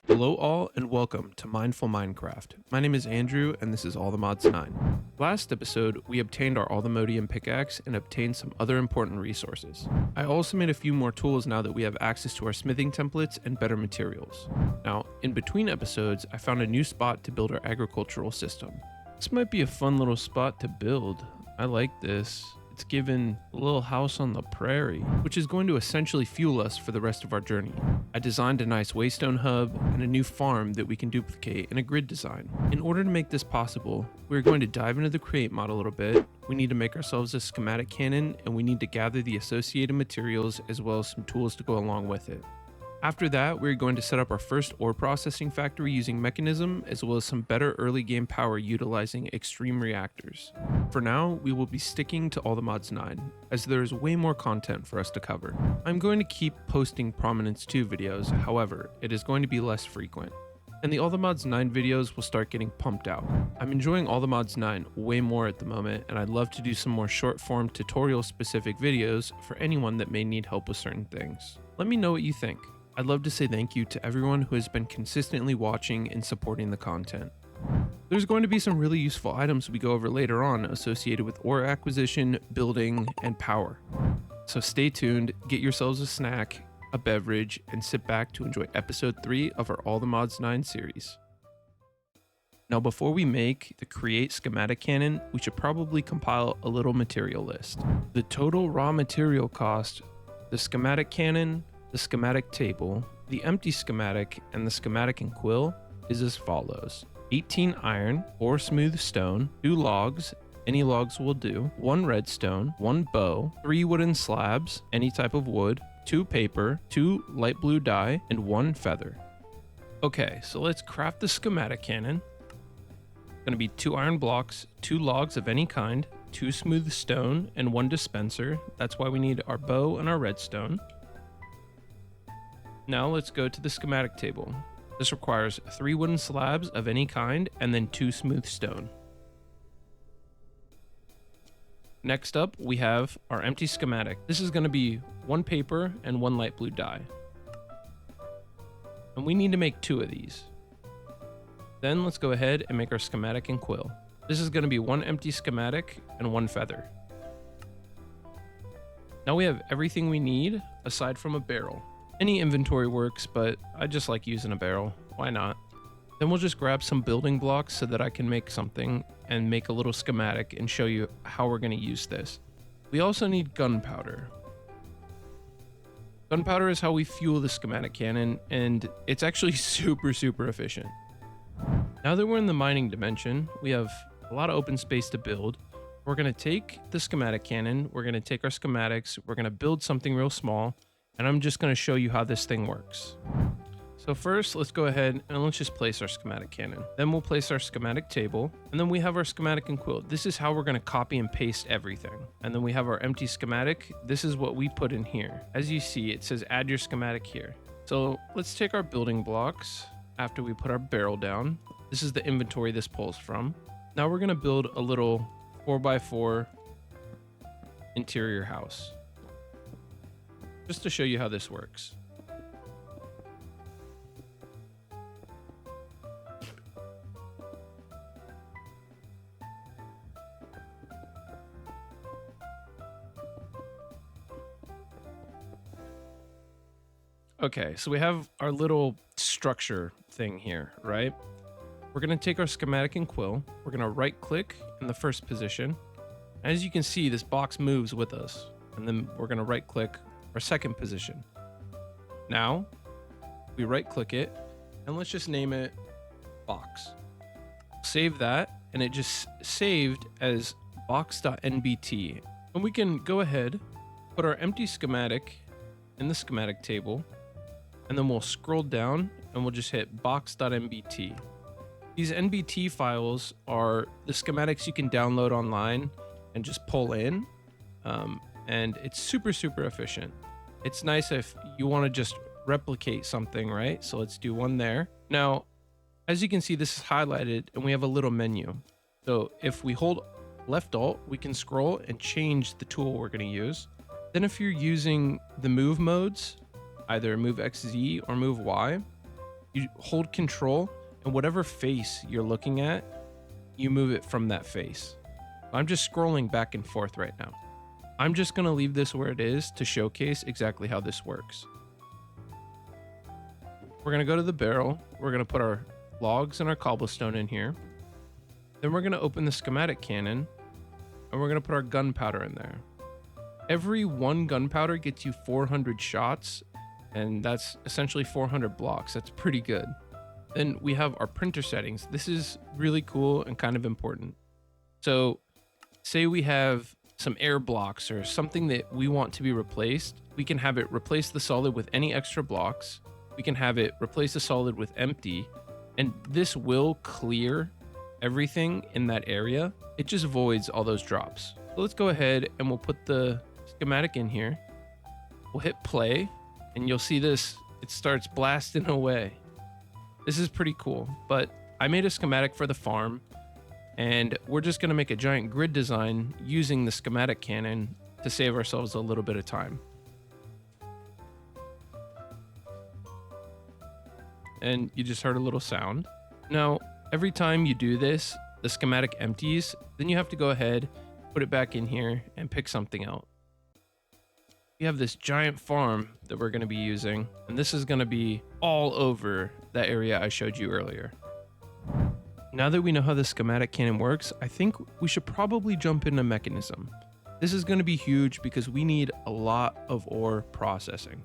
Hello all and welcome to Mindful Minecraft. My name is Andrew and this is Allthemods9. Last episode, we obtained our Allthemodium pickaxe and obtained some other important resources. I also made a few more tools now that we have access to our smithing templates and better materials. Now, in between episodes, I found a new spot to build our agricultural system. This might be a fun little spot to build. I like this. It's given a little house on the prairie, which is going to essentially fuel us for the rest of our journey. I designed a nice waystone hub and a new farm that we can duplicate in a grid design. In order to make this possible, we're going to dive into the create mod a little bit. We need to make ourselves a schematic cannon, and we need to gather the associated materials as well as some tools to go along with it. After that, we're going to set up our first ore processing factory using Mekanism, as well as some better early game power utilizing extreme reactors. For now, we will be sticking to Allthemods9, as there is way more content for us to cover. I'm going to keep posting Prominence 2 videos, however, it is going to be less frequent. And the Allthemods9 videos will start getting pumped out. I'm enjoying Allthemods9 way more at the moment, and I'd love to do some more short form tutorial specific videos for anyone that may need help with certain things. Let me know what you think. I'd love to say thank you to everyone who has been consistently watching and supporting the content. There's going to be some really useful items we go over later on associated with ore acquisition, building, and power. So stay tuned, get yourselves a snack, a beverage, and sit back to enjoy episode 3 of our Allthemods9 series. Now before we make the create schematic cannon, we should probably compile a little material list. The total raw material cost, the schematic cannon, the schematic table, the empty schematic, and the schematic and quill is as follows. 18 iron, 4 smooth stone, 2 logs, any logs will do, 1 redstone, 1 bow, 3 wooden slabs, any type of wood, 2 paper, 2 light blue dye, and 1 feather. Okay, so let's craft the schematic cannon. Going to be 2 iron blocks, 2 logs of any kind, 2 smooth stone, and 1 dispenser. That's why we need our bow and our redstone. Now let's go to the schematic table. This requires 3 wooden slabs of any kind and then 2 smooth stone. Next up, we have our empty schematic. This is going to be 1 paper and 1 light blue dye. And we need to make 2 of these. Then let's go ahead and make our schematic and quill. This is going to be 1 empty schematic and 1 feather. Now we have everything we need aside from a barrel. Any inventory works, but I just like using a barrel. Why not? Then we'll just grab some building blocks so that I can make something and make a little schematic and show you how we're going to use this. We also need gunpowder. Gunpowder is how we fuel the schematic cannon, and it's actually super efficient. Now that we're in the mining dimension, we have a lot of open space to build. We're going to take the schematic cannon, we're going to take our schematics, we're going to build something real small, and I'm just going to show you how this thing works. So first, let's go ahead and let's just place our schematic cannon. Then we'll place our schematic table, and then we have our schematic and quill. This is how we're going to copy and paste everything. And then we have our empty schematic. This is what we put in here. As you see, it says add your schematic here. So let's take our building blocks after we put our barrel down. This is the inventory this pulls from. Now we're going to build a little 4x4 interior house. Just to show you how this works. Okay, so we have our little structure thing here, right? We're going to take our schematic and quill. We're going to right click in the first position. As you can see, this box moves with us. And then we're going to right click our second position. Now, we right click it and let's just name it box. Save that, and it just saved as box.nbt. And we can go ahead, put our empty schematic in the schematic table, and then we'll scroll down and we'll just hit box.nbt. These NBT files are the schematics you can download online and just pull in. And it's super efficient. It's nice if you want to just replicate something, right? So let's do one there. Now, as you can see, this is highlighted and we have a little menu. So if we hold left alt, we can scroll and change the tool we're going to use. Then if you're using the move modes, either move XZ or move Y, you hold control, and whatever face you're looking at, you move it from that face. I'm just scrolling back and forth right now. I'm just going to leave this where it is to showcase exactly how this works. We're going to go to the barrel. We're going to put our logs and our cobblestone in here. Then we're going to open the schematic cannon, and we're going to put our gunpowder in there. Every 1 gunpowder gets you 400 shots, and that's essentially 400 blocks. That's pretty good. Then we have our printer settings. This is really cool and kind of important. So say we have some air blocks or something that we want to be replaced. We can have it replace the solid with any extra blocks. We can have it replace the solid with empty, and this will clear everything in that area. It just voids all those drops. So let's go ahead and we'll put the schematic in here. We'll hit play, and you'll see this, it starts blasting away. This is pretty cool, but I made a schematic for the farm, and we're just going to make a giant grid design using the schematic cannon to save ourselves a little bit of time. And you just heard a little sound. Now, every time you do this, the schematic empties, then you have to go ahead, put it back in here, and pick something out. We have this giant farm that we're going to be using, and this is going to be all over that area I showed you earlier. Now that we know how the schematic cannon works, I think we should probably jump into Mekanism. This is going to be huge because we need a lot of ore processing.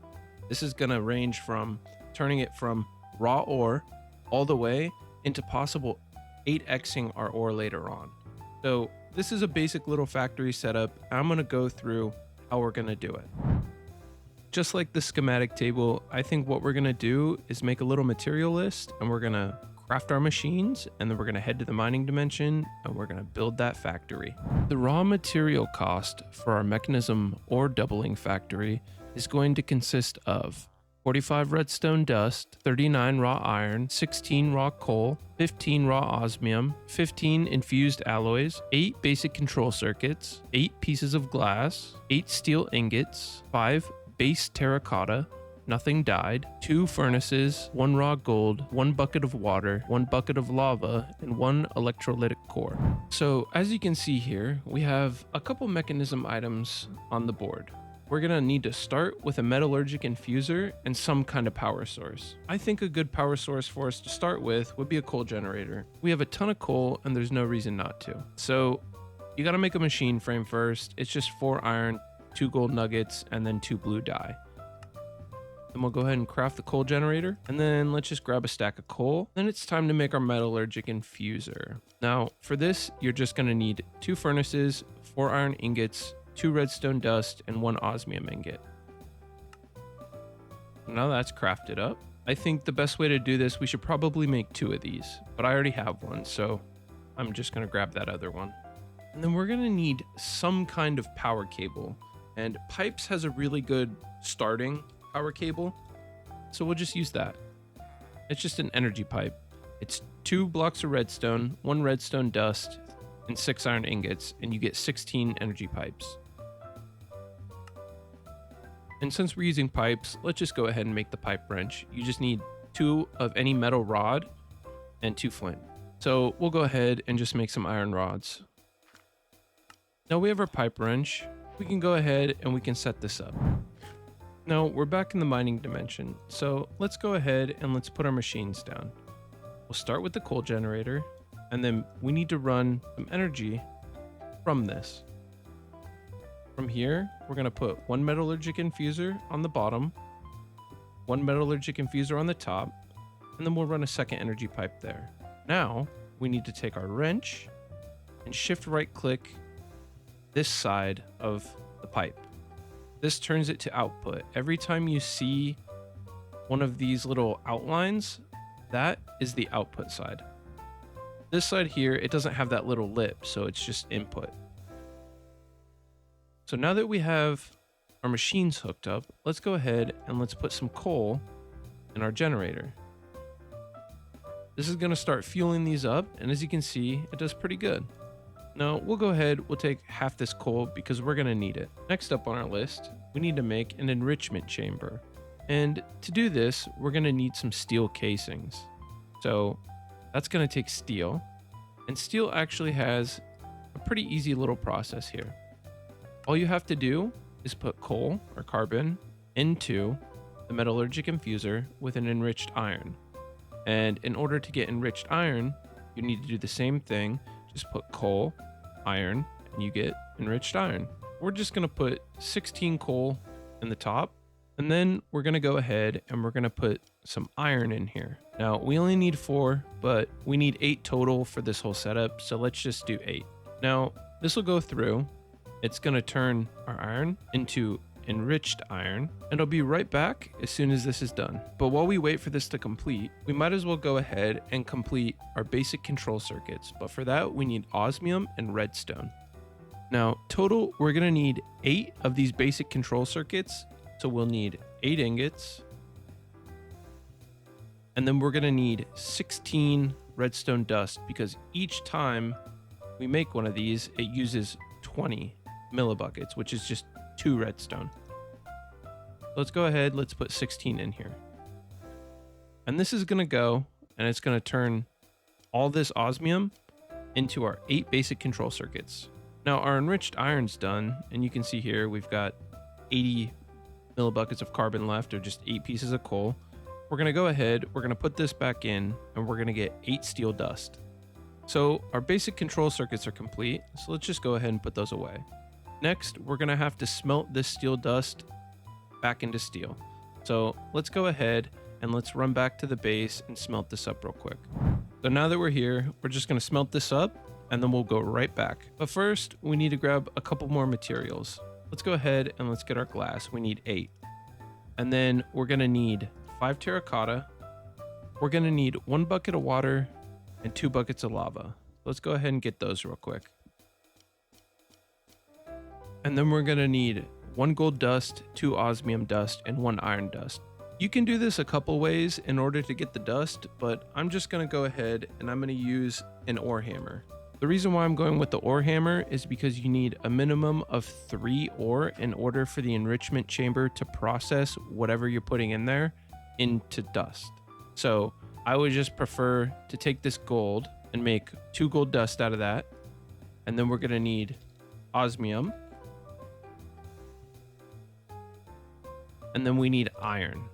This is going to range from turning it from raw ore all the way into possible 8xing our ore later on. So this is a basic little factory setup. I'm going to go through how we're going to do it. just like the schematic table, I think what we're gonna do is make a little material list, and we're gonna craft our machines, and then we're gonna head to the mining dimension, and we're gonna build that factory. The raw material cost for our mechanism or doubling factory is going to consist of 45 redstone dust, 39 raw iron, 16 raw coal, 15 raw osmium, 15 infused alloys, 8 basic control circuits, 8 pieces of glass, 8 steel ingots, 5 base terracotta, nothing dyed, 2 furnaces, 1 raw gold, 1 bucket of water, 1 bucket of lava, and 1 electrolytic core. So as you can see here, we have a couple mechanism items on the board. We're gonna need to start with a metallurgic infuser and some kind of power source. I think a good power source for us to start with would be a coal generator. We have a ton of coal and there's no reason not to. So you gotta make a machine frame first. It's just 4 iron, 2 gold nuggets, and then 2 blue dye. Then we'll go ahead and craft the coal generator, and then let's just grab a stack of coal. Then it's time to make our metallurgic infuser. Now for this, you're just gonna need 2 furnaces, 4 iron ingots, 2 redstone dust, and 1 osmium ingot. Now that's crafted up. I think the best way to do this, we should probably make 2 of these, but I already have one, so I'm just gonna grab that other one. And then we're gonna need some kind of power cable, and pipes has a really good starting power cable, so we'll just use that. It's just an energy pipe. It's 2 blocks of redstone, 1 redstone dust, and 6 iron ingots, and you get 16 energy pipes. And since we're using pipes, let's just go ahead and make the pipe wrench. You just need 2 of any metal rod and 2 flint. So we'll go ahead and just make some iron rods. Now we have our pipe wrench. We can go ahead and we can set this up. Now we're back in the mining dimension. So let's go ahead and let's put our machines down. We'll start with the coal generator, and then we need to run some energy from this. From here, we're gonna put 1 metallurgic infuser on the bottom, 1 metallurgic infuser on the top, and then we'll run a second energy pipe there. Now, we need to take our wrench and shift right click this side of the pipe. This turns it to output. Every time you see one of these little outlines, that is the output side. This side here, it doesn't have that little lip, so it's just input. So now that we have our machines hooked up, let's go ahead and let's put some coal in our generator. This is gonna start fueling these up, and as you can see, it does pretty good. Now we'll go ahead, we'll take half this coal because we're gonna need it. Next up on our list, we need to make an enrichment chamber. And to do this, we're gonna need some steel casings. So that's gonna take steel, and steel actually has a pretty easy little process here. All you have to do is put coal or carbon into the metallurgic infuser with an enriched iron. And in order to get enriched iron, you need to do the same thing. Just put coal, iron, and you get enriched iron. We're just gonna put 16 coal in the top, and then we're gonna go ahead and we're gonna put some iron in here. Now we only need 4, but we need 8 total for this whole setup, so let's just do 8. Now this will go through. It's gonna turn our iron into enriched iron, and I'll be right back as soon as this is done. But while we wait for this to complete, we might as well go ahead and complete our basic control circuits. But for that, we need osmium and redstone. Now, total, we're gonna need 8 of these basic control circuits. So we'll need 8 ingots, and then we're gonna need 16 redstone dust, because each time we make one of these, it uses 20 millibuckets, which is just 2 redstone. Let's go ahead, let's put 16 in here. And this is gonna go, and it's gonna turn all this osmium into our 8 basic control circuits. Now our enriched iron's done, and you can see here we've got 80 millibuckets of carbon left, or just 8 pieces of coal. We're gonna go ahead, we're gonna put this back in, and we're gonna get 8 steel dust. So our basic control circuits are complete, so let's just go ahead and put those away. Next, we're gonna have to smelt this steel dust back into steel. So let's go ahead and let's run back to the base and smelt this up real quick. So now that we're here, we're just gonna smelt this up, and then we'll go right back. But first, we need to grab a couple more materials. Let's go ahead and let's get our glass. We need 8. And then we're gonna need 5 terracotta. We're gonna need 1 bucket of water and 2 buckets of lava. Let's go ahead and get those real quick. And then we're gonna need 1 gold dust, 2 osmium dust, and 1 iron dust. You can do this a couple ways in order to get the dust, but I'm just gonna go ahead and I'm gonna use an ore hammer. The reason why I'm going with the ore hammer is because you need a minimum of 3 ore in order for the enrichment chamber to process whatever you're putting in there into dust. So I would just prefer to take this gold and make 2 gold dust out of that. And then we're gonna need osmium. And then we need iron.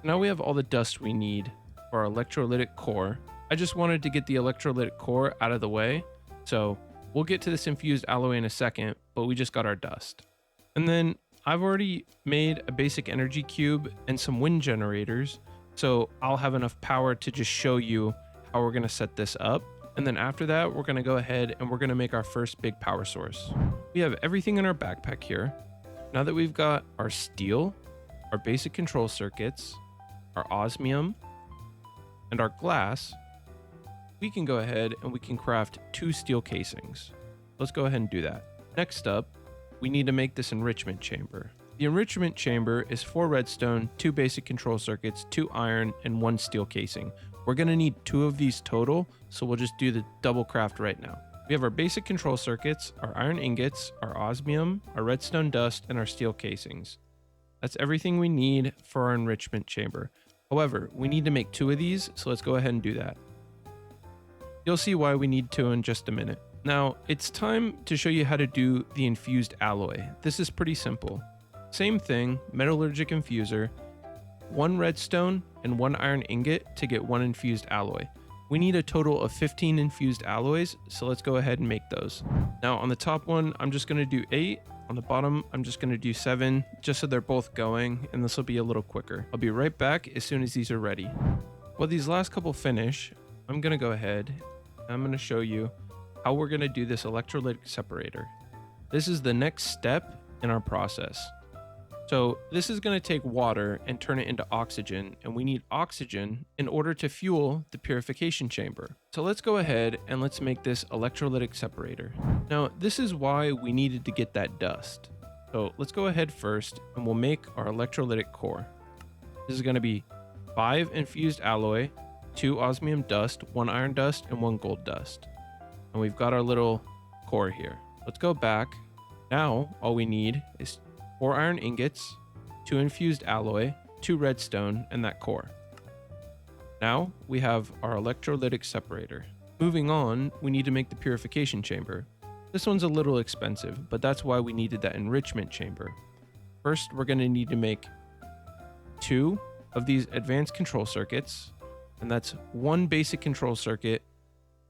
Now we have all the dust we need for our electrolytic core. I just wanted to get the electrolytic core out of the way. So we'll get to this infused alloy in a second, but we just got our dust. And then I've already made a basic energy cube and some wind generators. So I'll have enough power to just show you how we're gonna set this up. And then after that, we're gonna go ahead and we're gonna make our first big power source. We have everything in our backpack here. Now that we've got our steel, our basic control circuits, our osmium, and our glass, we can go ahead and we can craft 2 steel casings. Let's go ahead and do that. Next up, we need to make this enrichment chamber. The enrichment chamber is 4 redstone, 2 basic control circuits, 2 iron, and 1 steel casing. We're gonna need 2 of these total, so we'll just do the double craft right now. We have our basic control circuits, our iron ingots, our osmium, our redstone dust, and our steel casings. That's everything we need for our enrichment chamber. However, we need to make 2 of these, so let's go ahead and do that. You'll see why we need 2 in just a minute. Now, it's time to show you how to do the infused alloy. This is pretty simple. Same thing, metallurgic infuser, 1 redstone and 1 iron ingot to get 1 infused alloy. We need a total of 15 infused alloys, so let's go ahead and make those. Now on the top one, I'm just gonna do 8. On the bottom, I'm just gonna do 7, just so they're both going, and this will be a little quicker. I'll be right back as soon as these are ready. While these last couple finish, I'm gonna go ahead, and I'm gonna show you how we're gonna do this electrolytic separator. This is the next step in our process. So this is going to take water and turn it into oxygen, and we need oxygen in order to fuel the purification chamber. So let's go ahead and let's make this electrolytic separator. Now this is why we needed to get that dust. So let's go ahead first and we'll make our electrolytic core. This is going to be 5 infused alloy, 2 osmium dust, 1 iron dust, and 1 gold dust. And we've got our little core here. Let's go back. Now all we need is 4 iron ingots, 2 infused alloy, 2 redstone, and that core. Now we have our electrolytic separator. Moving on, we need to make the purification chamber. This one's a little expensive, but that's why we needed that enrichment chamber. First, we're going to need to make 2 of these advanced control circuits, and that's 1 basic control circuit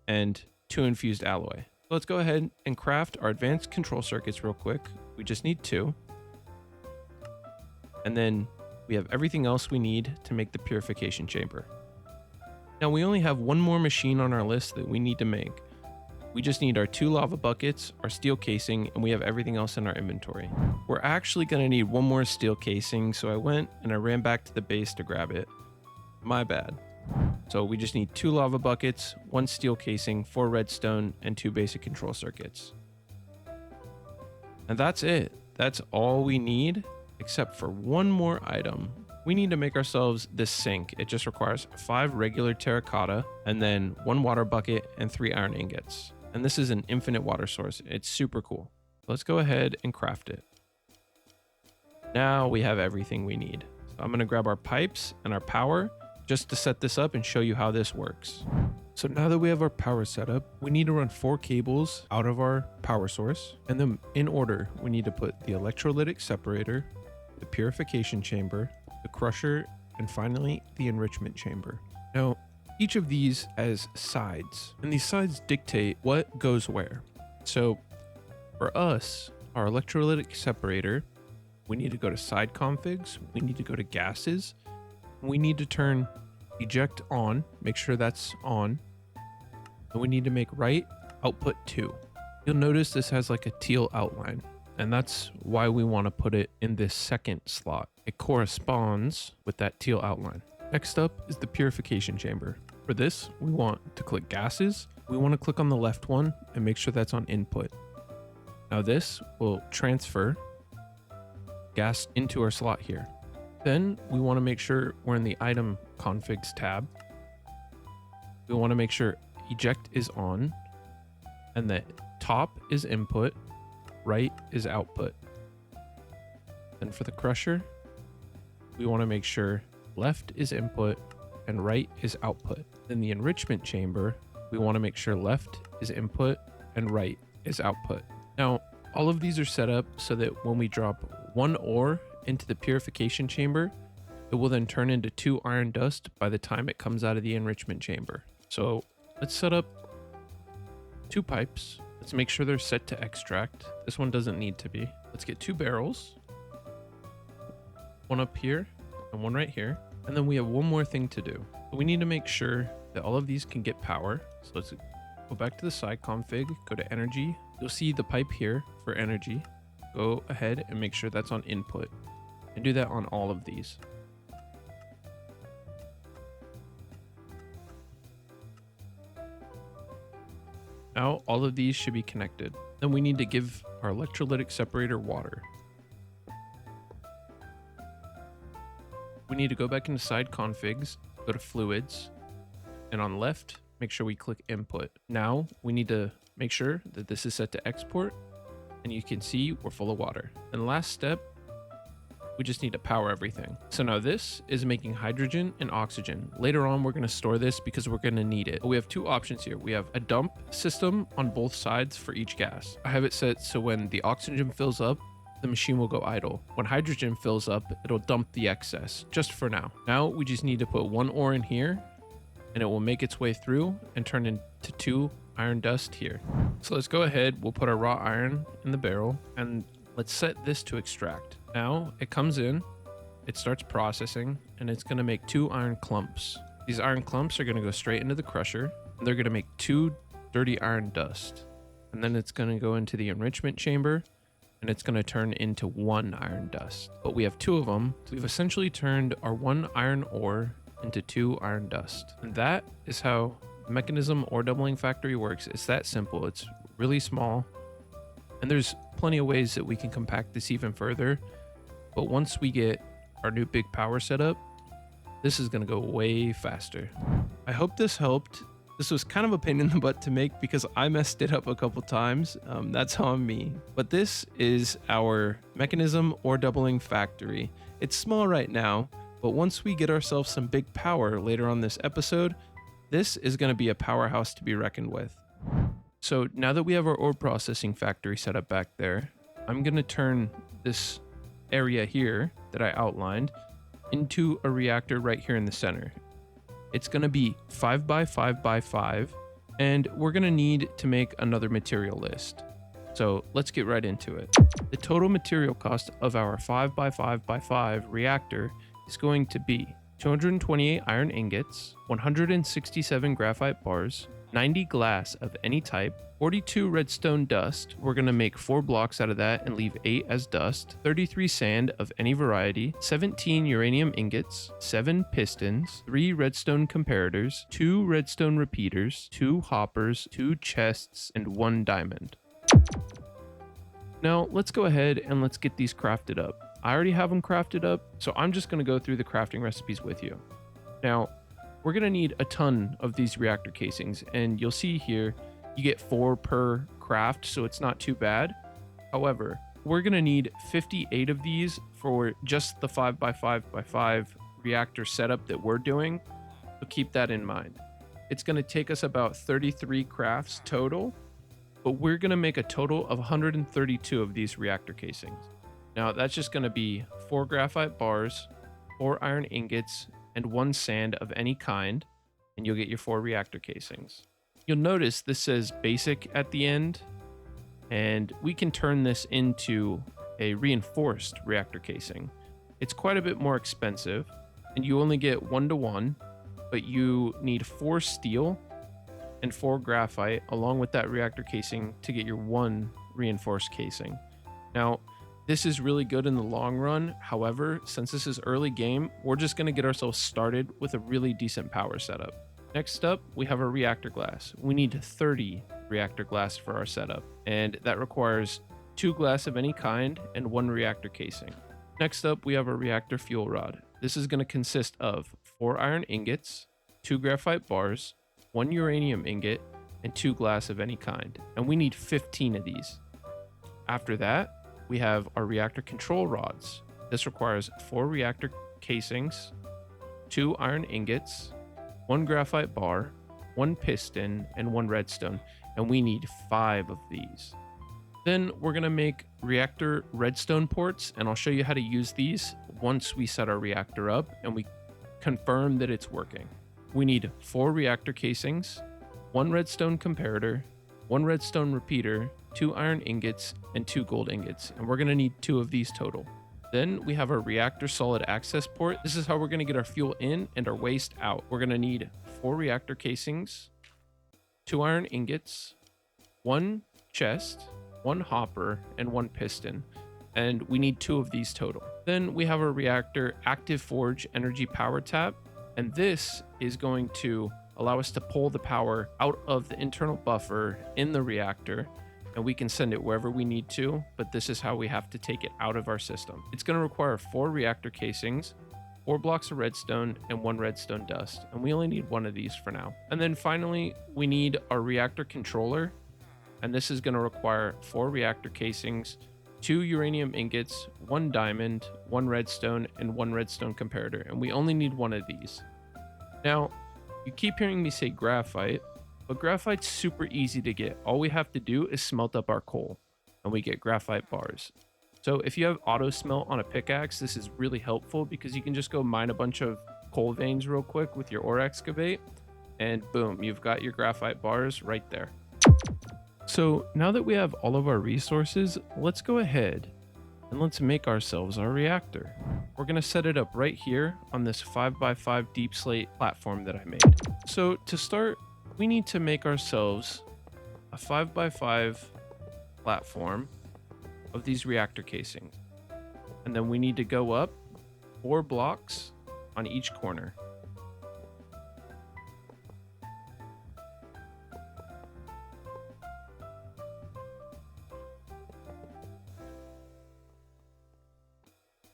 and 2 infused alloy. So let's go ahead and craft our advanced control circuits real quick. We just need 2. And then we have everything else we need to make the purification chamber. Now we only have 1 more machine on our list that we need to make. We just need our 2 lava buckets, our steel casing, and we have everything else in our inventory. We're actually going to need 1 more steel casing, so I went and I ran back to the base to grab it. My bad. So we just need 2 lava buckets, 1 steel casing, 4 redstone, and 2 basic control circuits. And that's it. That's all we need. Except for 1 more item. We need to make ourselves this sink. It just requires 5 regular terracotta and then 1 water bucket and 3 iron ingots. And this is an infinite water source. It's super cool. Let's go ahead and craft it. Now we have everything we need. So I'm gonna grab our pipes and our power just to set this up and show you how this works. So now that we have our power set up, we need to run 4 cables out of our power source. And then in order, we need to put the electrolytic separator, the purification chamber, the crusher, and finally the enrichment chamber. Now, each of these has sides, and these sides dictate what goes where. So for us, our electrolytic separator, we need to go to side configs, we need to go to gases, we need to turn eject on, make sure that's on, and we need to make write output 2. You'll notice this has like a teal outline, and that's why we want to put it in this second slot. it corresponds with that teal outline. Next up is the purification chamber. For this, we want to click gases. We want to click on the left one and make sure that's on input. Now this will transfer gas into our slot here. Then we want to make sure we're in the item configs tab. We want to make sure eject is on and that top is input, right is output. Then for the crusher, we want to make sure left is input and right is output. In the enrichment chamber, we want to make sure left is input and right is output. Now, all of these are set up so that when we drop one ore into the purification chamber, it will then turn into 2 iron dust by the time it comes out of the enrichment chamber. So let's set up 2 pipes. Let's make sure they're set to extract. This one doesn't need to be. Let's get 2 barrels. One up here and one right here. And then we have one more thing to do. We need to make sure that all of these can get power. So let's go back to the side config, go to energy. You'll see the pipe here for energy. Go ahead and make sure that's on input and do that on all of these. Now all of these should be connected. Then we need to give our electrolytic separator water. We need to go back into side configs, go to fluids, and on left, make sure we click input. Now we need to make sure that this is set to export, and you can see we're full of water. And last step, we just need to power everything. So now this is making hydrogen and oxygen. Later on, we're going to store this because we're going to need it. But we have 2 options here. We have a dump system on both sides for each gas. I have it set so when the oxygen fills up, the machine will go idle. When hydrogen fills up, it'll dump the excess, just for now. Now we just need to put 1 ore in here, and it will make its way through and turn into 2 iron dust here. So let's go ahead, we'll put our raw iron in the barrel, and let's set this to extract. Now it comes in, it starts processing, and it's gonna make 2 iron clumps. These iron clumps are gonna go straight into the crusher, and they're gonna make 2 dirty iron dust. And then it's gonna go into the enrichment chamber, and it's going to turn into 1 iron dust. But we have 2 of them. So we've essentially turned our 1 iron ore into 2 iron dust. And that is how Mekanism ore doubling factory works. It's that simple. It's really small. And there's plenty of ways that we can compact this even further. But once we get our new big power setup, this is going to go way faster. I hope this helped. This was kind of a pain in the butt to make because I messed it up a couple times. That's on me. But this is our Mekanism ore doubling factory. It's small right now, but once we get ourselves some big power later on this episode, this is going to be a powerhouse to be reckoned with. So now that we have our ore processing factory set up back there, I'm going to turn this area here that I outlined into a reactor right here in the center. It's going to be 5 by 5 by 5, and we're going to need to make another material list. So let's get right into it. The total material cost of our 5 by 5 by 5 reactor is going to be 228 iron ingots, 167 graphite bars, 90 glass of any type, 42 redstone dust. We're going to make 4 blocks out of that and leave 8 as dust, 33 sand of any variety, 17 uranium ingots, 7 pistons, 3 redstone comparators, 2 redstone repeaters, 2 hoppers, 2 chests, and 1 diamond. Now let's go ahead and let's get these crafted up. I already have them crafted up, so I'm just going to go through the crafting recipes with you. Now, we're going to need a ton of these reactor casings, and you'll see here you get 4 per craft, so it's not too bad. However, we're going to need 58 of these for just the 5 by 5 by 5 reactor setup that we're doing, so keep that in mind. It's going to take us about 33 crafts total, but we're going to make a total of 132 of these reactor casings. Now, that's just going to be 4 graphite bars, 4 iron ingots, and 1 sand of any kind, and you'll get your 4 reactor casings. You'll notice this says basic at the end, and we can turn this into a reinforced reactor casing. It's quite a bit more expensive, and you only get 1 to 1, but you need 4 steel and 4 graphite along with that reactor casing to get your 1 reinforced casing. Now, This is really good in the long run. However, since this is early game, we're just going to get ourselves started with a really decent power setup. Next up, we have our reactor glass. We need 30 reactor glass for our setup, and that requires 2 glass of any kind and 1 reactor casing. Next up, we have our reactor fuel rod. This is going to consist of 4 iron ingots, 2 graphite bars, 1 uranium ingot, and 2 glass of any kind, and we need 15 of these. After that, we have our reactor control rods. This requires 4 reactor casings, 2 iron ingots, 1 graphite bar, 1 piston, and 1 redstone, and we need 5 of these. Then we're going to make reactor redstone ports, and I'll show you how to use these once we set our reactor up and we confirm that it's working. We need 4 reactor casings, 1 redstone comparator, 1 redstone repeater, 2 iron ingots, and 2 gold ingots, and we're going to need 2 of these total. Then we have our reactor solid access port. This is how we're going to get our fuel in and our waste out. We're going to need 4 reactor casings, 2 iron ingots, 1 chest, 1 hopper, and 1 piston, and we need 2 of these total. Then we have our reactor active forge energy power tap, and this is going to allow us to pull the power out of the internal buffer in the reactor, and we can send it wherever we need to, but this is how we have to take it out of our system. It's going to require 4 reactor casings, 4 blocks of redstone, and 1 redstone dust, and we only need 1 of these for now. And then finally, we need our reactor controller, and this is going to require 4 reactor casings, 2 uranium ingots, 1 diamond, 1 redstone, and 1 redstone comparator, and we only need 1 of these. Now, you keep hearing me say graphite, but graphite's super easy to get. All we have to do is smelt up our coal, and we get graphite bars. So if you have auto smelt on a pickaxe, this is really helpful because you can just go mine a bunch of coal veins real quick with your ore excavate, and boom, you've got your graphite bars right there. So now that we have all of our resources, let's go ahead and let's make ourselves our reactor. We're going to set it up right here on this 5x5 deep slate platform that I made. So to start, we need to make ourselves a 5x5 platform of these reactor casings. And then we need to go up 4 blocks on each corner.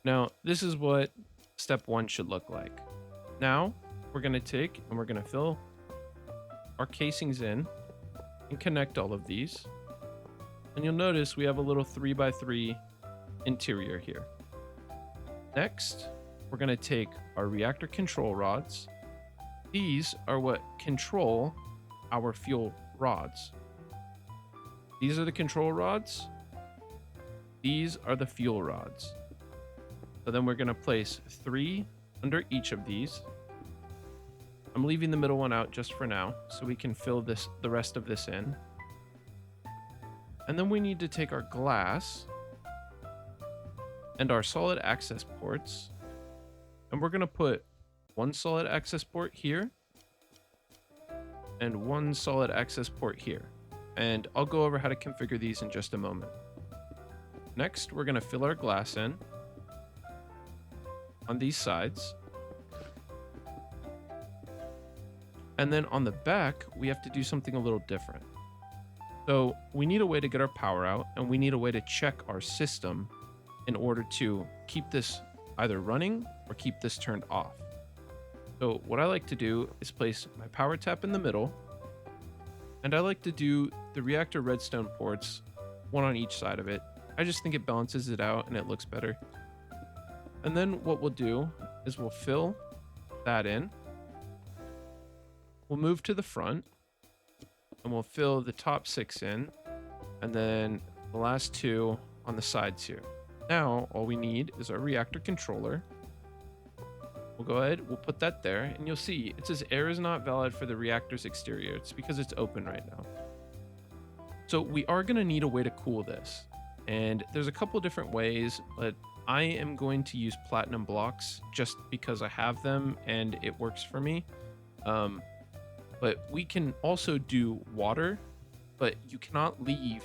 Now, this is what step 1 should look like. Now, we're going to take and we're going to fill our casings in and connect all of these. And you'll notice we have a little 3x3 interior here. Next, we're going to take our reactor control rods. These are what control our fuel rods. These are the control rods. These are the fuel rods. So then we're going to place 3 under each of these. I'm leaving the middle one out just for now so we can fill the rest of this in. And then we need to take our glass and our solid access ports, and we're going to put 1 solid access port here and 1 solid access port here. And I'll go over how to configure these in just a moment. Next, we're going to fill our glass in on these sides. And then on the back, we have to do something a little different. So we need a way to get our power out, and we need a way to check our system in order to keep this either running or keep this turned off. So what I like to do is place my power tap in the middle, and I like to do the reactor redstone ports, 1 on each side of it. I just think it balances it out and it looks better. And then what we'll do is we'll fill that in. We'll move to the front and we'll fill the top 6 in, and then the last 2 on the sides here. Now all we need is our reactor controller. We'll go ahead, we'll put that there, and you'll see it says air is not valid for the reactor's exterior. It's because it's open right now. So we are going to need a way to cool this, and there's a couple different ways, but I am going to use platinum blocks just because I have them and it works for me. But we can also do water, but you cannot leave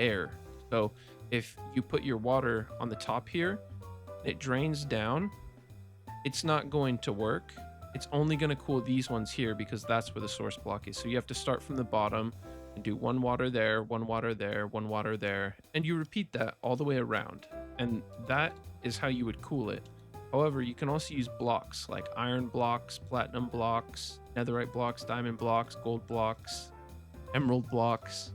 air. So if you put your water on the top here, it drains down, it's not going to work. It's only going to cool these ones here because that's where the source block is. So you have to start from the bottom and do one water there, one water there, one water there, and you repeat that all the way around. And that is how you would cool it. However, you can also use blocks like iron blocks, platinum blocks, netherite blocks, diamond blocks, gold blocks, emerald blocks.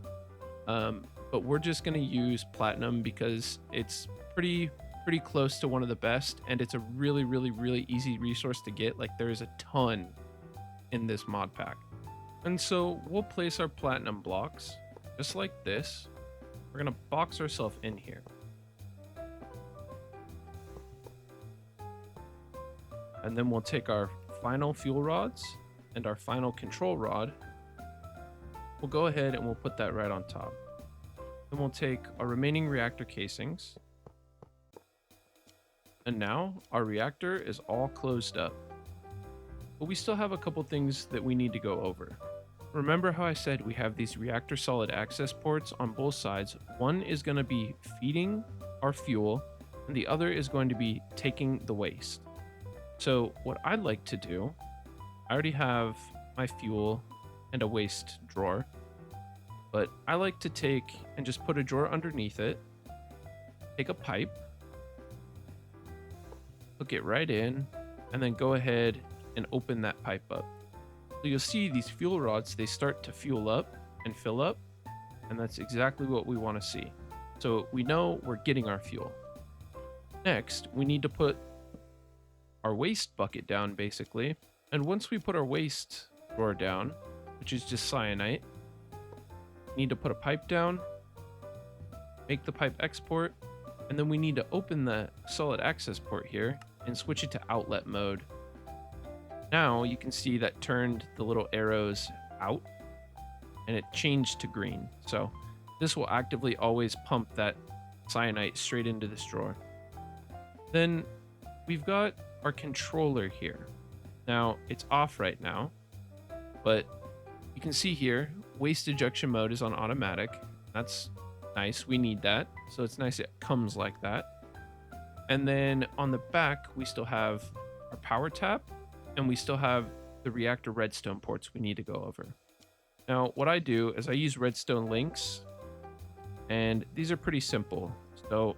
But we're just going to use platinum because it's pretty close to one of the best, and it's a really easy resource to get. Like, there is a ton in this mod pack. And so we'll place our platinum blocks just like this. We're going to box ourselves in here. And then we'll take our final fuel rods and our final control rod. We'll go ahead and we'll put that right on top. Then we'll take our remaining reactor casings. And now our reactor is all closed up. But we still have a couple things that we need to go over. Remember how I said we have these reactor solid access ports on both sides? One is going to be feeding our fuel, and the other is going to be taking the waste. So what I'd like to do, I already have my fuel and a waste drawer, but I like to take and just put a drawer underneath it, take a pipe, hook it right in, and then go ahead and open that pipe up. So you'll see these fuel rods, they start to fuel up and fill up, and that's exactly what we want to see. So we know we're getting our fuel. Next, we need to put our waste bucket down, basically. And once we put our waste drawer down, which is just cyanite, we need to put a pipe down, make the pipe export, and then we need to open the solid access port here and switch it to outlet mode. Now you can see that turned the little arrows out and it changed to green. So this will actively always pump that cyanite straight into this drawer. Then we've got our controller here. Now it's off right now, but you can see here, waste ejection mode is on automatic. That's nice, we need that. So it's nice it comes like that. And then on the back, we still have our power tap, and we still have the reactor redstone ports we need to go over. Now, what I do is I use redstone links, and these are pretty simple. So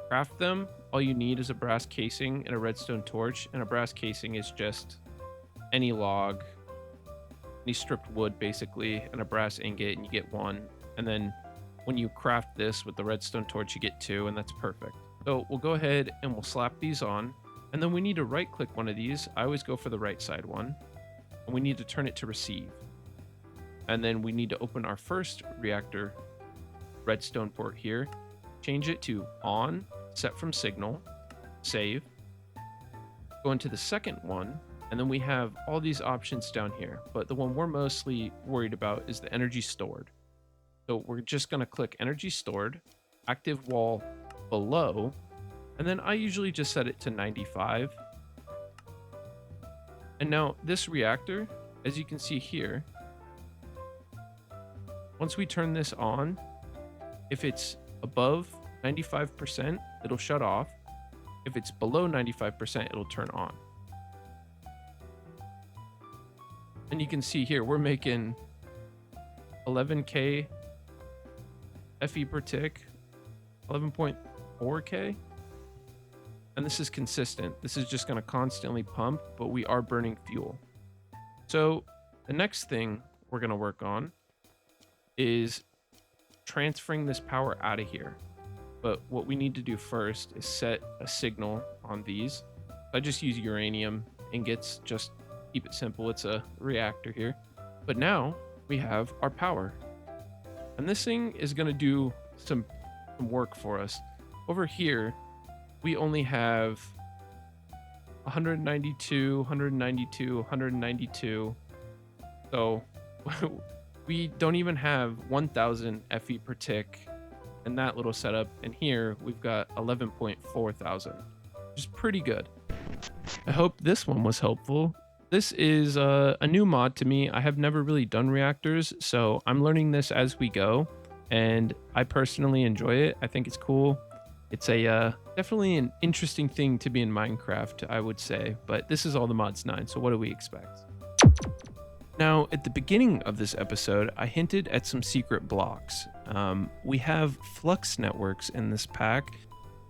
craft them. All you need is a brass casing and a redstone torch, and a brass casing is just any log, any stripped wood basically, and a brass ingot, and you get one. And then when you craft this with the redstone torch, you get two, and that's perfect. So we'll go ahead and we'll slap these on, and then we need to right click one of these. I always go for the right side one, and we need to turn it to receive. And then we need to open our first reactor redstone port here, change it to on, set from signal, save, go into the second one, and then we have all these options down here, but the one we're mostly worried about is the energy stored. So we're just going to click energy stored, active wall below, and then I usually just set it to 95. And now this reactor, as you can see here, once we turn this on, if it's above 95%, it'll shut off. If it's below 95%, it'll turn on. And you can see here, we're making 11K FE per tick, 11.4K. And this is consistent. This is just going to constantly pump, but we are burning fuel. So the next thing we're going to work on is transferring this power out of here. But what we need to do first is set a signal on these. I just use uranium ingots, just keep it simple. It's a reactor here. But now we have our power. And this thing is going to do some work for us. Over here, we only have 192, 192, 192. So we don't even have 1000 FE per tick in that little setup. And here we've got 11.4 thousand, which is pretty good. I hope this one was helpful. This is a new mod to me. I have never really done reactors, so I'm learning this as we go. and I personally enjoy it. I think it's cool. It's a definitely an interesting thing to be in Minecraft, I would say, but this is All the Mods 9, so what do we expect? Now, at the beginning of this episode, I hinted at some secret blocks. We have flux networks in this pack,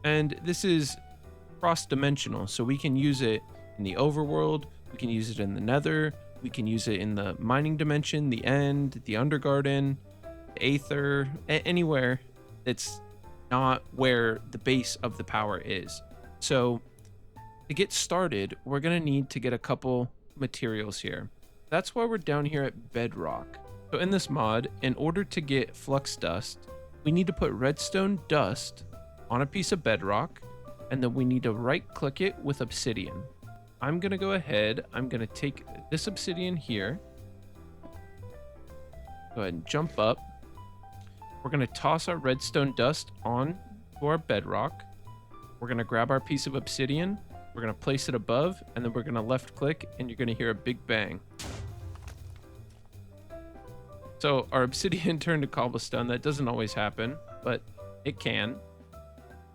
and this is cross-dimensional, so we can use it in the overworld, we can use it in the nether, we can use it in the mining dimension, the end, the undergarden, the aether, anywhere that's not where the base of the power is. So to get started, we're going to need to get a couple materials here. That's why we're down here at bedrock. So in this mod, in order to get flux dust, we need to put redstone dust on a piece of bedrock, and then we need to right click it with obsidian. I'm going to go ahead, I'm going to take this obsidian here, go ahead and jump up. We're going to toss our redstone dust on to our bedrock. We're going to grab our piece of obsidian. We're going to place it above, and then we're going to left click, and you're going to hear a big bang. So our obsidian turned to cobblestone. That doesn't always happen, but it can.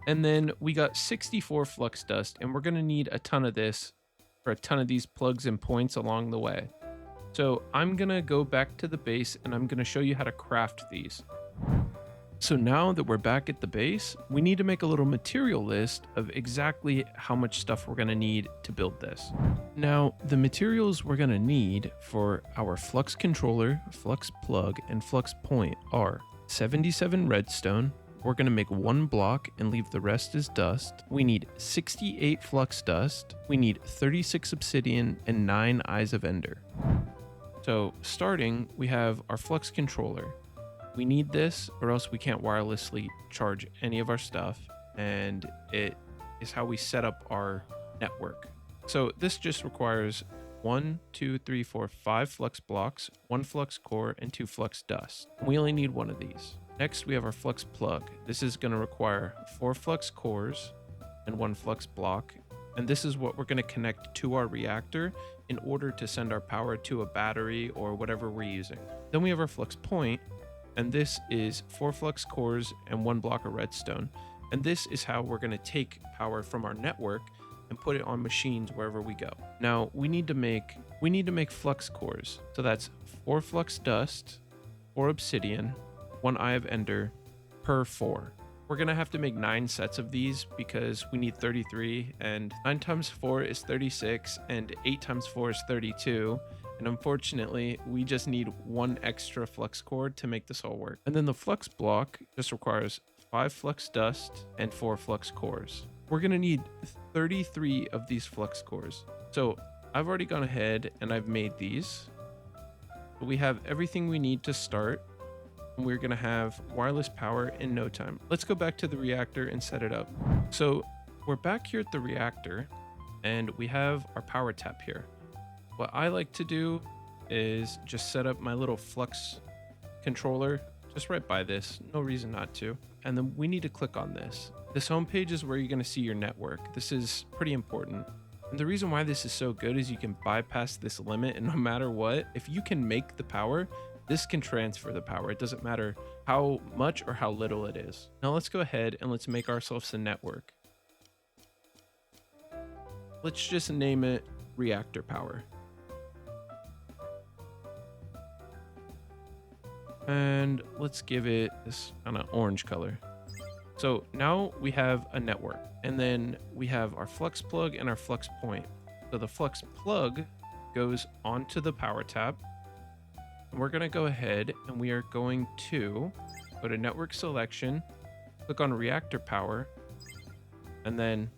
And then we got 64 flux dust, and we're going to need a ton of this for a ton of these plugs and points along the way. So I'm going to go back to the base, and I'm going to show you how to craft these. So now that we're back at the base, we need to make a little material list of exactly how much stuff we're going to need to build this. Now, the materials we're going to need for our flux controller, flux plug, and flux point are 77 redstone. We're going to make 1 block and leave the rest as dust. We need 68 flux dust. We need 36 obsidian and 9 eyes of ender. So starting, we have our flux controller. We need this or else we can't wirelessly charge any of our stuff, and it is how we set up our network. So this just requires 1, 2, 3, 4, 5 flux blocks, 1 flux core, and 2 flux dust. We only need 1 of these. Next, we have our flux plug. This is going to require 4 flux cores and 1 flux block, and this is what we're going to connect to our reactor in order to send our power to a battery or whatever we're using. Then we have our flux point, and this is 4 flux cores and 1 block of redstone. And this is how we're going to take power from our network and put it on machines wherever we go. Now we need to make flux cores. So that's 4 flux dust, 4 obsidian, 1 eye of ender per 4. We're going to have to make 9 sets of these because we need 33, and 9 times 4 is 36, and 8 times 4 is 32. And unfortunately, we just need 1 extra flux core to make this all work. And then the flux block just requires 5 flux dust and 4 flux cores. We're going to need 33 of these flux cores. So I've already gone ahead and I've made these. We have everything we need to start. And we're going to have wireless power in no time. Let's go back to the reactor and set it up. So we're back here at the reactor, and we have our power tap here. What I like to do is just set up my little flux controller just right by this. No reason not to. And then we need to click on this. This home page is where you're going to see your network. This is pretty important. And the reason why this is so good is you can bypass this limit, and no matter what, if you can make the power, this can transfer the power. It doesn't matter how much or how little it is. Now let's go ahead and let's make ourselves a network. Let's just name it reactor power. And let's give it this kind of orange color. So now we have a network, and then we have our flux plug and our flux point. So the flux plug goes onto the power tap, and we're going to go ahead and we are going to go to network selection, click on reactor power, and then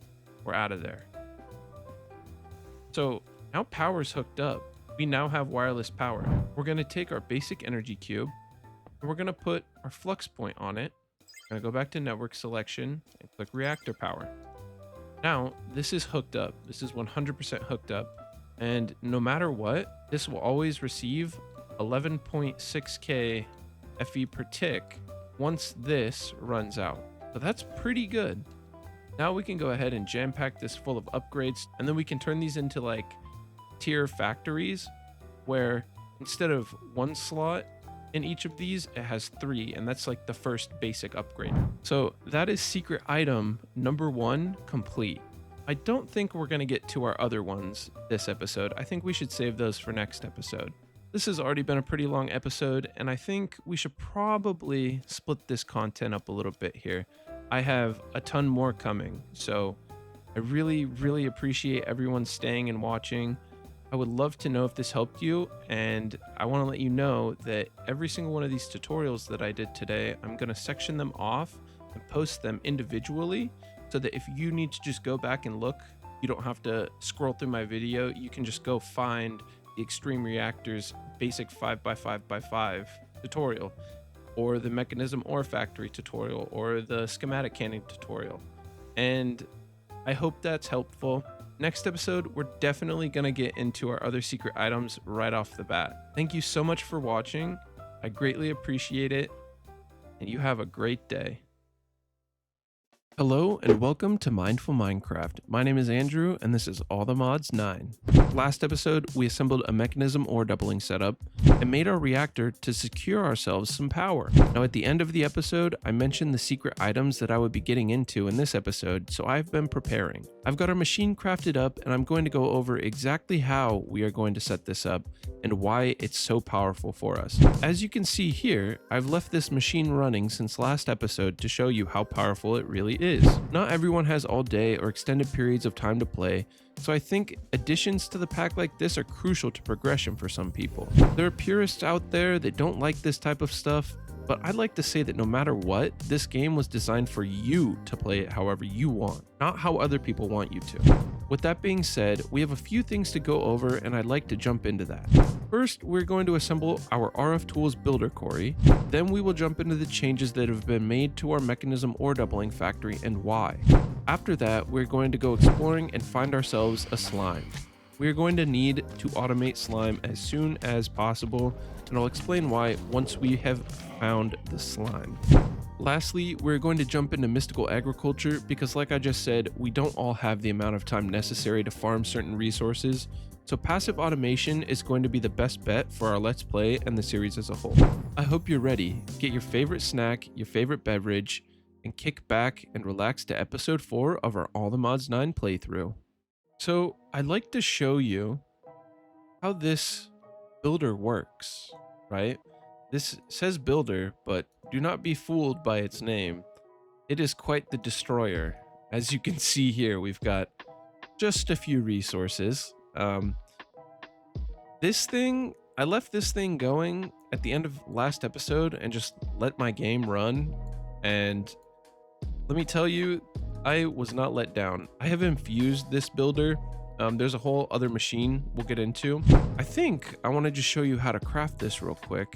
we're out of there. So now power's hooked up. We now have wireless power. We're going to take our basic energy cube, and we're going to put our flux point on it. We're going to go back to network selection and click reactor power. Now, this is hooked up. This is 100% hooked up. And no matter what, this will always receive 11.6k FE per tick once this runs out. So that's pretty good. Now we can go ahead and jam pack this full of upgrades, and then we can turn these into like tier factories where instead of 1 slot In each of these, it has 3, and that's like the first basic upgrade. So that is secret item number 1 complete. I don't think we're going to get to our other ones this episode. I think we should save those for next episode. This has already been a pretty long episode, and I think we should probably split this content up a little bit here. I have a ton more coming, so I really appreciate everyone staying and watching. I would love to know if this helped you, and I want to let you know that every single one of these tutorials that I did today, I'm going to section them off and post them individually so that if you need to just go back and look, you don't have to scroll through my video. You can just go find the Extreme Reactors basic 5x5x5 tutorial, or the Mekanism ore factory tutorial, or the Schematic canning tutorial. And I hope that's helpful. Next episode, we're definitely going to get into our other secret items right off the bat. Thank you so much for watching. I greatly appreciate it, and you have a great day. Hello and welcome to Mindful Minecraft. My name is Andrew and this is Allthemods 9. Last episode, we assembled a Mekanism ore doubling setup and made our reactor to secure ourselves some power. Now at the end of the episode, I mentioned the secret items that I would be getting into in this episode, so I've been preparing. I've got our machine crafted up and I'm going to go over exactly how we are going to set this up and why it's so powerful for us. As you can see here, I've left this machine running since last episode to show you how powerful it really is. Not everyone has all day or extended periods of time to play, so I think additions to the pack like this are crucial to progression for some people. There are purists out there that don't like this type of stuff, but I'd like to say that no matter what, this game was designed for you to play it however you want, not how other people want you to. With that being said, we have a few things to go over and I'd like to jump into that. First, we're going to assemble our RFTools builder quarry. Then we will jump into the changes that have been made to our Mekanism ore doubling factory and why. After that, we're going to go exploring and find ourselves a slime. We are going to need to automate slime as soon as possible, and I'll explain why once we have found the slime. Lastly, we're going to jump into mystical agriculture because like I just said, we don't all have the amount of time necessary to farm certain resources, so passive automation is going to be the best bet for our Let's Play and the series as a whole. I hope you're ready. Get your favorite snack, your favorite beverage, and kick back and relax to episode 4 of our Allthemods 9 playthrough. So I'd like to show you how this builder works, right? This says builder, but do not be fooled by its name. It is quite the destroyer. As you can see here, we've got just a few resources. This thing, I left this thing going at the end of last episode and just let my game run. And let me tell you, I was not let down. I have infused this builder. There's a whole other machine we'll get into. I think I want to just show you how to craft this real quick.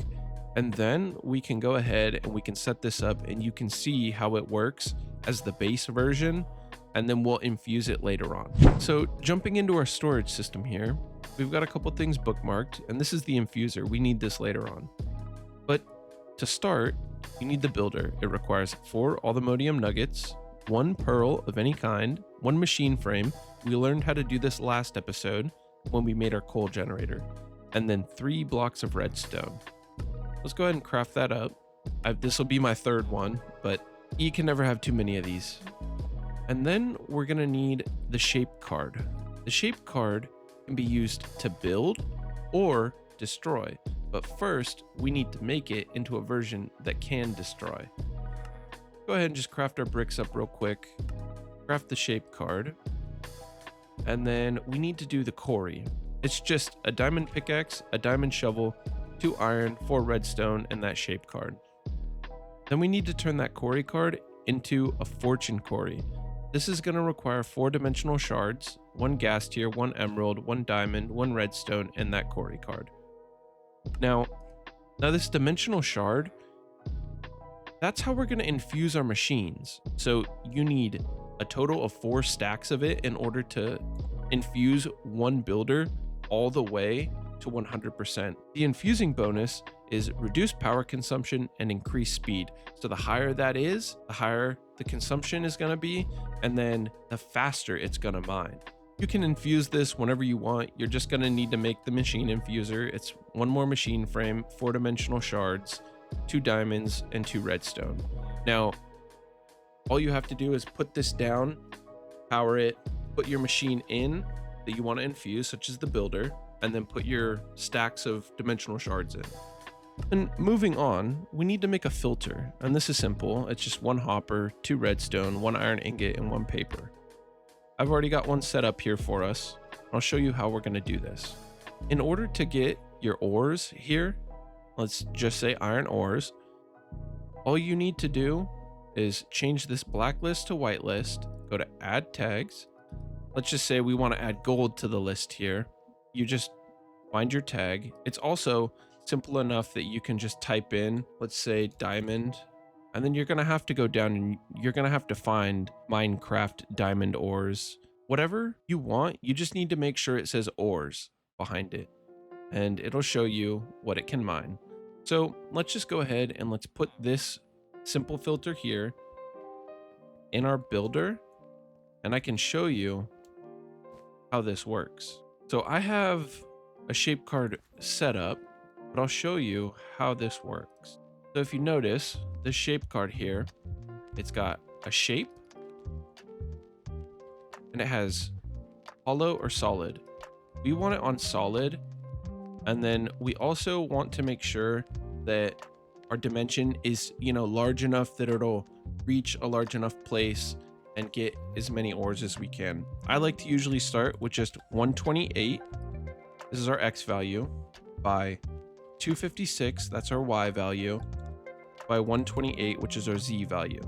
And then we can go ahead and we can set this up and you can see how it works as the base version. And then we'll infuse it later on. So jumping into our storage system here, we've got a couple things bookmarked, and this is the infuser. We need this later on. But to start, you need the builder. It requires 4 Allthemodium nuggets, 1 pearl of any kind, 1 machine frame. We learned how to do this last episode when we made our coal generator, and then 3 blocks of redstone. Let's go ahead and craft that up. This will be my 3rd one, but you can never have too many of these. And then we're gonna need the shape card. The shape card can be used to build or destroy, but first we need to make it into a version that can destroy. Go ahead and just craft our bricks up real quick. Craft the shape card. And then we need to do the quarry. It's just a diamond pickaxe, a diamond shovel, 2 iron, 4 redstone, and that shape card. Then we need to turn that quarry card into a fortune quarry. This is going to require 4-dimensional shards, 1 gas tier, 1 emerald, 1 diamond, 1 redstone, and that quarry card. Now this dimensional shard, that's how we're going to infuse our machines. So you need a total of 4 stacks of it in order to infuse 1 builder all the way to 100%. The infusing bonus is reduced power consumption and increased speed. So the higher that is, the higher the consumption is going to be, and then the faster it's going to mine. You can infuse this whenever you want. You're just going to need to make the machine infuser. It's one more machine frame, 4-dimensional shards, 2 diamonds, and 2 redstone. Now, all you have to do is put this down, power it, put your machine in that you want to infuse, such as the builder, and then put your stacks of dimensional shards in. And moving on, we need to make a filter, and this is simple. It's just 1 hopper, 2 redstone, 1 iron ingot, and 1 paper. I've already got one set up here for us. I'll show you how we're going to do this. In order to get your ores here, let's just say iron ores, all you need to do is change this blacklist to whitelist, go to add tags. Let's just say we want to add gold to the list here. You just find your tag. It's also simple enough that you can just type in, let's say diamond, and then you're going to have to go down and you're going to have to find Minecraft diamond ores. Whatever you want, you just need to make sure it says ores behind it, and it'll show you what it can mine. So let's just go ahead and let's put this simple filter here in our builder, and I can show you how this works. So I have a shape card set up, but I'll show you how this works. So if you notice this shape card here, it's got a shape and it has hollow or solid. We want it on solid, and then we also want to make sure that our dimension is, large enough that it'll reach a large enough place and get as many ores as we can. I like to usually start with just 128. This is our X value, by 256, that's our Y value, by 128, which is our Z value.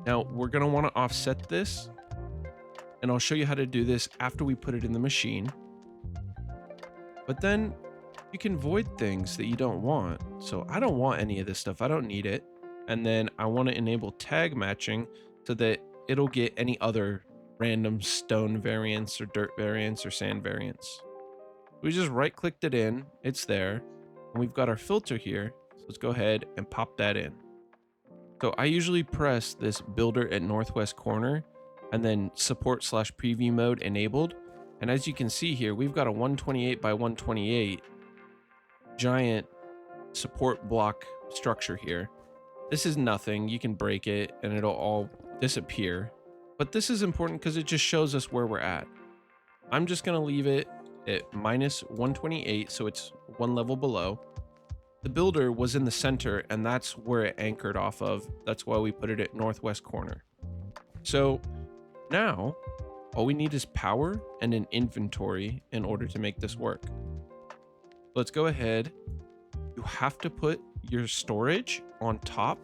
Now we're going to want to offset this, and I'll show you how to do this after we put it in the machine. But then you can void things that you don't want. So I don't want any of this stuff. I don't need it. And then I want to enable tag matching so that it'll get any other random stone variants or dirt variants or sand variants. We just right clicked it in, it's there, and we've got our filter here. So let's go ahead and pop that in. So I usually press this builder at northwest corner and then support/preview mode enabled. And as you can see here, we've got a 128 by 128 giant support block structure here. This is nothing. You can break it and it'll all disappear. But this is important because it just shows us where we're at. I'm just going to leave it at -128, so it's 1 level below. The builder was in the center, and that's where it anchored off of. That's why we put it at northwest corner. So now all we need is power and an inventory in order to make this work. Let's go ahead. You have to put your storage on top,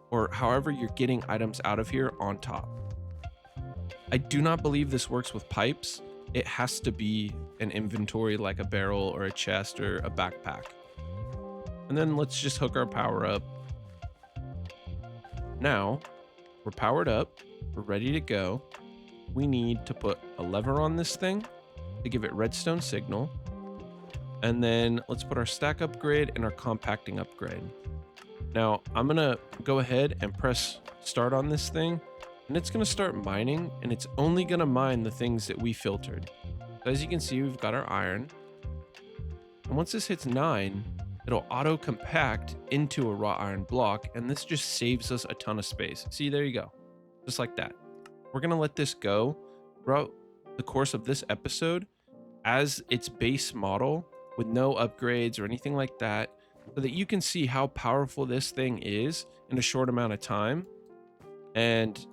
or however you're getting items out of here on top. I do not believe this works with pipes. It has to be an inventory like a barrel or a chest or a backpack. And then let's just hook our power up. Now we're powered up, we're ready to go. We need to put a lever on this thing to give it redstone signal. And then let's put our stack upgrade and our compacting upgrade. Now I'm gonna go ahead and press start on this thing, and it's gonna start mining, and it's only gonna mine the things that we filtered. So as you can see, we've got our iron. And once this hits 9, it'll auto compact into a wrought iron block, and this just saves us a ton of space. See, there you go. Just like that. We're gonna let this go throughout the course of this episode as its base model with no upgrades or anything like that, so that you can see how powerful this thing is in a short amount of time. And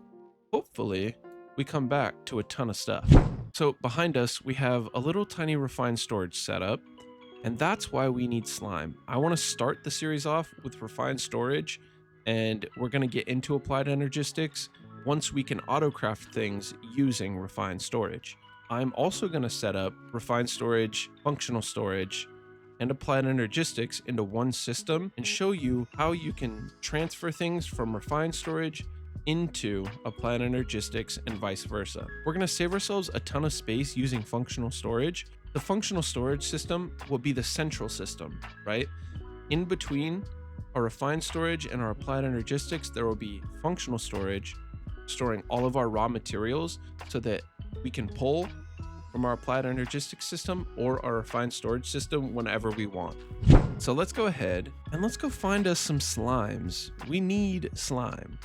hopefully we come back to a ton of stuff. So behind us, we have a little tiny refined storage setup, and that's why we need slime. I want to start the series off with refined storage, and we're going to get into applied energistics once we can autocraft things using refined storage. I'm also going to set up refined storage, functional storage, and applied energistics into one system and show you how you can transfer things from refined storage into applied energistics and vice versa. We're going to save ourselves a ton of space using functional storage. The functional storage system will be the central system, right? In between our refined storage and our applied energistics, there will be functional storage storing all of our raw materials so that we can pull from our applied energistic system or our refined storage system whenever we want. So let's go ahead and let's go find us some slimes. We need slime.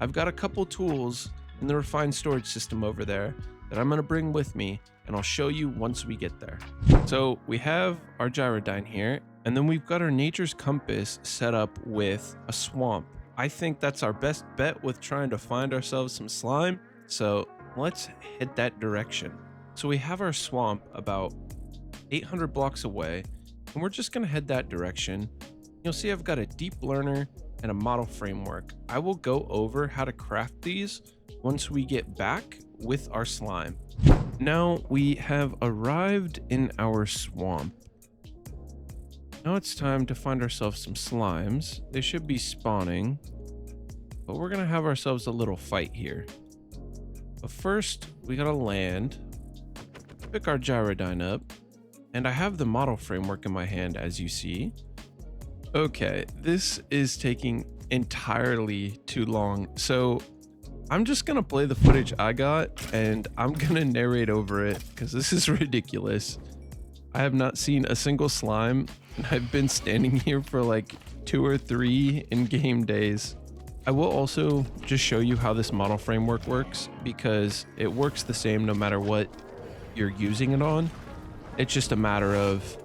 I've got a couple tools in the refined storage system over there that I'm gonna bring with me, and I'll show you once we get there. So we have our gyrodyne here, and then we've got our nature's compass set up with a swamp. I think that's our best bet with trying to find ourselves some slime. So let's head that direction. So we have our swamp about 800 blocks away, and we're just gonna head that direction. You'll see I've got a deep learner and a model framework. I will go over how to craft these once we get back with our slime. Now we have arrived in our swamp. Now it's time to find ourselves some slimes. They should be spawning, but we're gonna have ourselves a little fight here. But first we gotta land, pick our gyrodyne up, and I have the model framework in my hand, as you see. Okay, this is taking entirely too long. So I'm just gonna play the footage I got and I'm gonna narrate over it because this is ridiculous. I have not seen a single slime and I've been standing here for like 2 or 3 in-game days. I will also just show you how this model framework works because it works the same no matter what you're using it on. It's just a matter of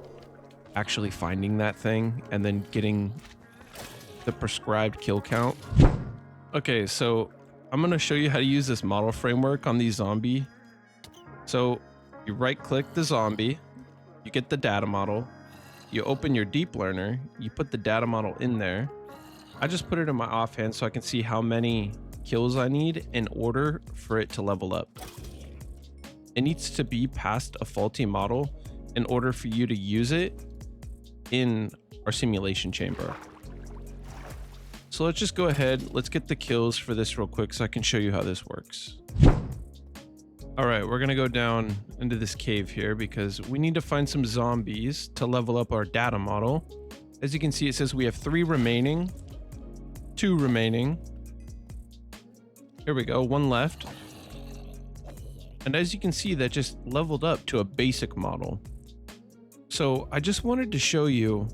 actually finding that thing and then getting the prescribed kill count. Okay, so I'm gonna show you how to use this model framework on these zombie. So you right click the zombie, you get the data model, you open your deep learner, you put the data model in there. I just put it in my offhand so I can see how many kills I need in order for it to level up. It needs to be past a faulty model in order for you to use it in our simulation chamber. So let's just go ahead, let's get the kills for this real quick so I can show you how this works. All right, we're gonna go down into this cave here because we need to find some zombies to level up our data model. As you can see, it says we have 3 remaining, 2 remaining. Here we go, 1 left. And as you can see, that just leveled up to a basic model. So I just wanted to show you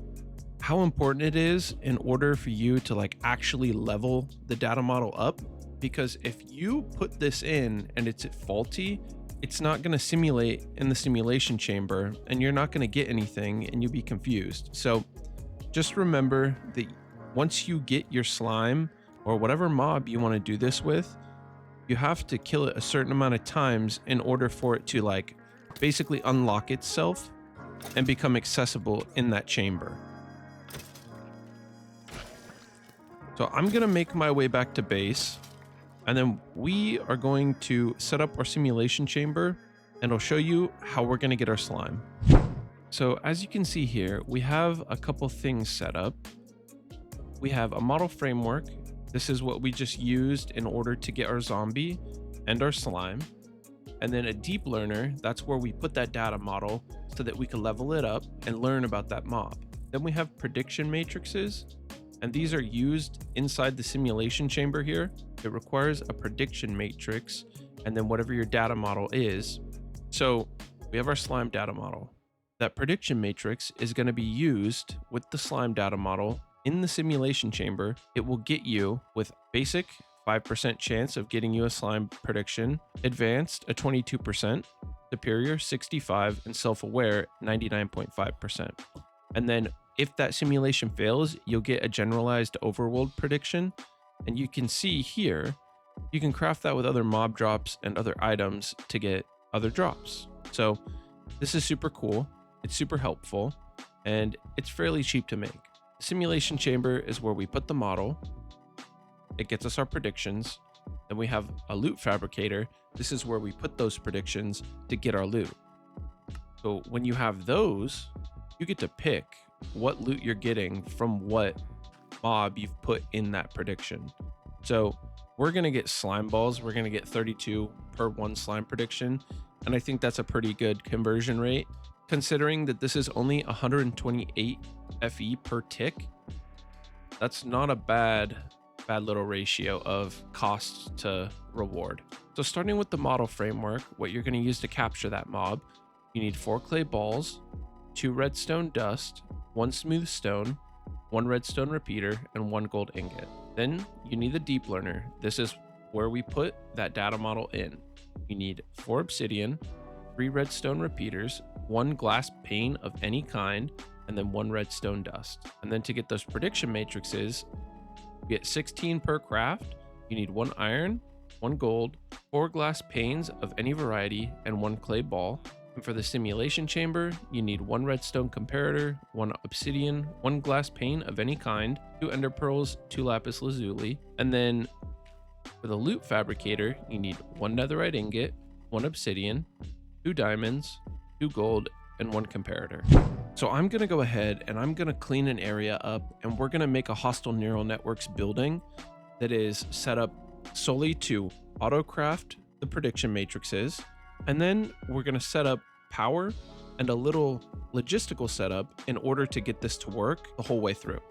how important it is in order for you to like actually level the data model up, because if you put this in and it's faulty, it's not going to simulate in the simulation chamber and you're not going to get anything and you'll be confused. So just remember that once you get your slime or whatever mob you want to do this with, you have to kill it a certain amount of times in order for it to like basically unlock itself and become accessible in that chamber. So I'm gonna make my way back to base, and then we are going to set up our simulation chamber and I'll show you how we're gonna get our slime. So as you can see here, we have a couple things set up. We have a model framework. This is what we just used in order to get our zombie and our slime. And then a deep learner, that's where we put that data model so that we can level it up and learn about that mob. Then we have prediction matrices, and these are used inside the simulation chamber here. It requires a prediction matrix and then whatever your data model is. So we have our slime data model. That prediction matrix is going to be used with the slime data model in the simulation chamber. It will get you with basic 5% chance of getting you a slime prediction, advanced a 22%, superior 65%, and self-aware 99.5%. And then if that simulation fails, you'll get a generalized overworld prediction. And you can see here, you can craft that with other mob drops and other items to get other drops. So this is super cool. It's super helpful and it's fairly cheap to make. The simulation chamber is where we put the model. It gets us our predictions. Then we have a loot fabricator. This is where we put those predictions to get our loot. So when you have those, you get to pick what loot you're getting from what mob you've put in that prediction. So we're going to get slime balls. We're going to get 32 per 1 slime prediction. And I think that's a pretty good conversion rate, considering that this is only 128 FE per tick. That's not a bad bad little ratio of cost to reward. So starting with the model framework, what you're going to use to capture that mob, you need 4 clay balls, 2 redstone dust, 1 smooth stone, 1 redstone repeater, and 1 gold ingot. Then you need the deep learner. This is where we put that data model in. You need 4 obsidian, 3 redstone repeaters, 1 glass pane of any kind, and then 1 redstone dust. And then to get those prediction matrices, you get 16 per craft. You need 1 iron, 1 gold, 4 glass panes of any variety, and 1 clay ball. And for the simulation chamber, you need 1 redstone comparator, 1 obsidian, 1 glass pane of any kind, 2 ender pearls, 2 lapis lazuli. And then for the loot fabricator, you need 1 netherite ingot, 1 obsidian, 2 diamonds, 2 gold, and 1 comparator. So I'm going to go ahead and I'm going to clean an area up, and we're going to make a hostile neural networks building that is set up solely to autocraft the prediction matrices. And then we're going to set up power and a little logistical setup in order to get this to work the whole way through.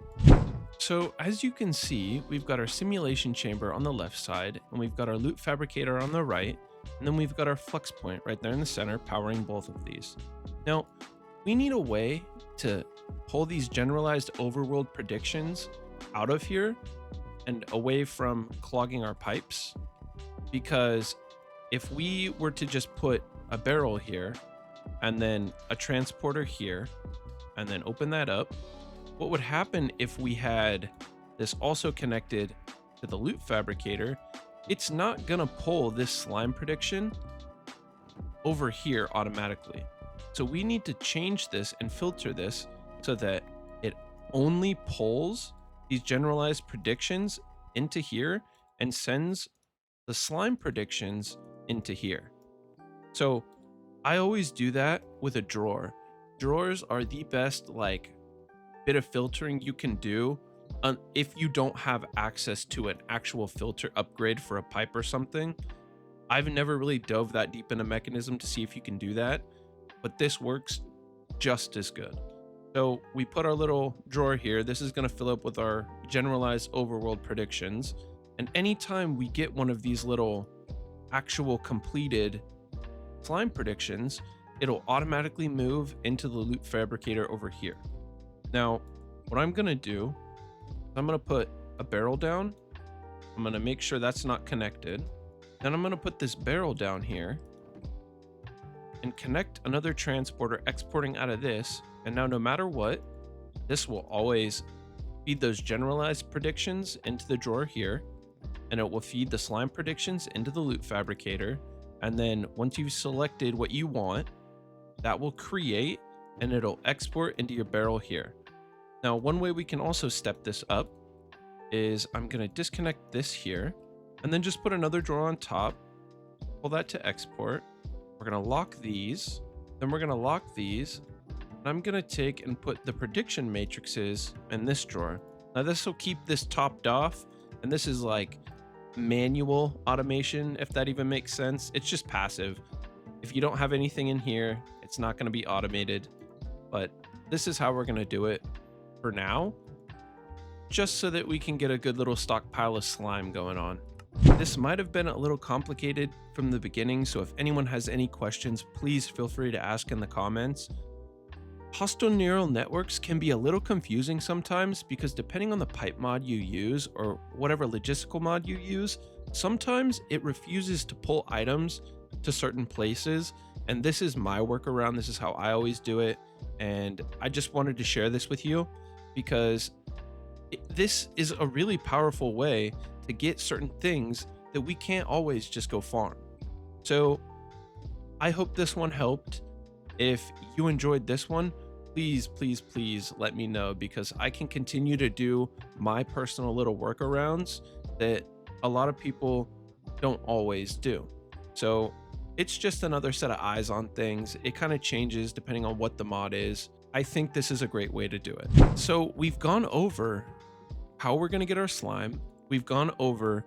So as you can see, we've got our simulation chamber on the left side, and we've got our loot fabricator on the right, and then we've got our flux point right there in the center powering both of these. Now, we need a way to pull these generalized overworld predictions out of here and away from clogging our pipes, because if we were to just put a barrel here and then a transporter here and then open that up, what would happen if we had this also connected to the loot fabricator? It's not gonna pull this slime prediction over here automatically. So we need to change this and filter this so that it only pulls these generalized predictions into here and sends the slime predictions into here. So I always do that with a drawer. Drawers are the best like bit of filtering you can do if you don't have access to an actual filter upgrade for a pipe or something. I've never really dove that deep into Mekanism to see if you can do that, but this works just as good. So we put our little drawer here. This is going to fill up with our generalized overworld predictions. And anytime we get one of these little actual completed slime predictions, it'll automatically move into the loot fabricator over here. Now, what I'm going to do, I'm going to put a barrel down. I'm going to make sure that's not connected. Then I'm going to put this barrel down here and connect another transporter exporting out of this. And now no matter what, this will always feed those generalized predictions into the drawer here, and it will feed the slime predictions into the loot fabricator. And then once you've selected what you want, that will create and it'll export into your barrel here. Now, one way we can also step this up is I'm going to disconnect this here and then just put another drawer on top, pull that to export. We're going to lock these, then we're going to lock these. And I'm going to take and put the prediction matrices in this drawer. Now this will keep this topped off, and this is like manual automation, if that even makes sense. It's just passive. If you don't have anything in here, it's not going to be automated, but this is how we're going to do it for now, just so that we can get a good little stockpile of slime going on. This might have been a little complicated from the beginning, so if anyone has any questions, please feel free to ask in the comments. Hostile neural networks can be a little confusing sometimes because depending on the pipe mod you use or whatever logistical mod you use, sometimes it refuses to pull items to certain places. And this is my workaround. This is how I always do it. And I just wanted to share this with you because this is a really powerful way to get certain things that we can't always just go farm. So I hope this one helped. If you enjoyed this one, please let me know, because I can continue to do my personal little workarounds that a lot of people don't always do. So it's just another set of eyes on things. It kind of changes depending on what the mod is. I think this is a great way to do it. So we've gone over how we're going to get our slime. We've gone over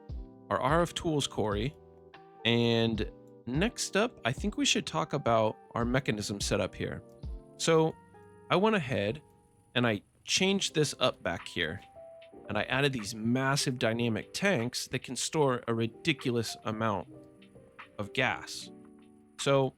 our RFTools quarry, and next up, I think we should talk about our Mekanism setup here. So I went ahead and I changed this up back here. And I added these massive dynamic tanks that can store a ridiculous amount of gas. So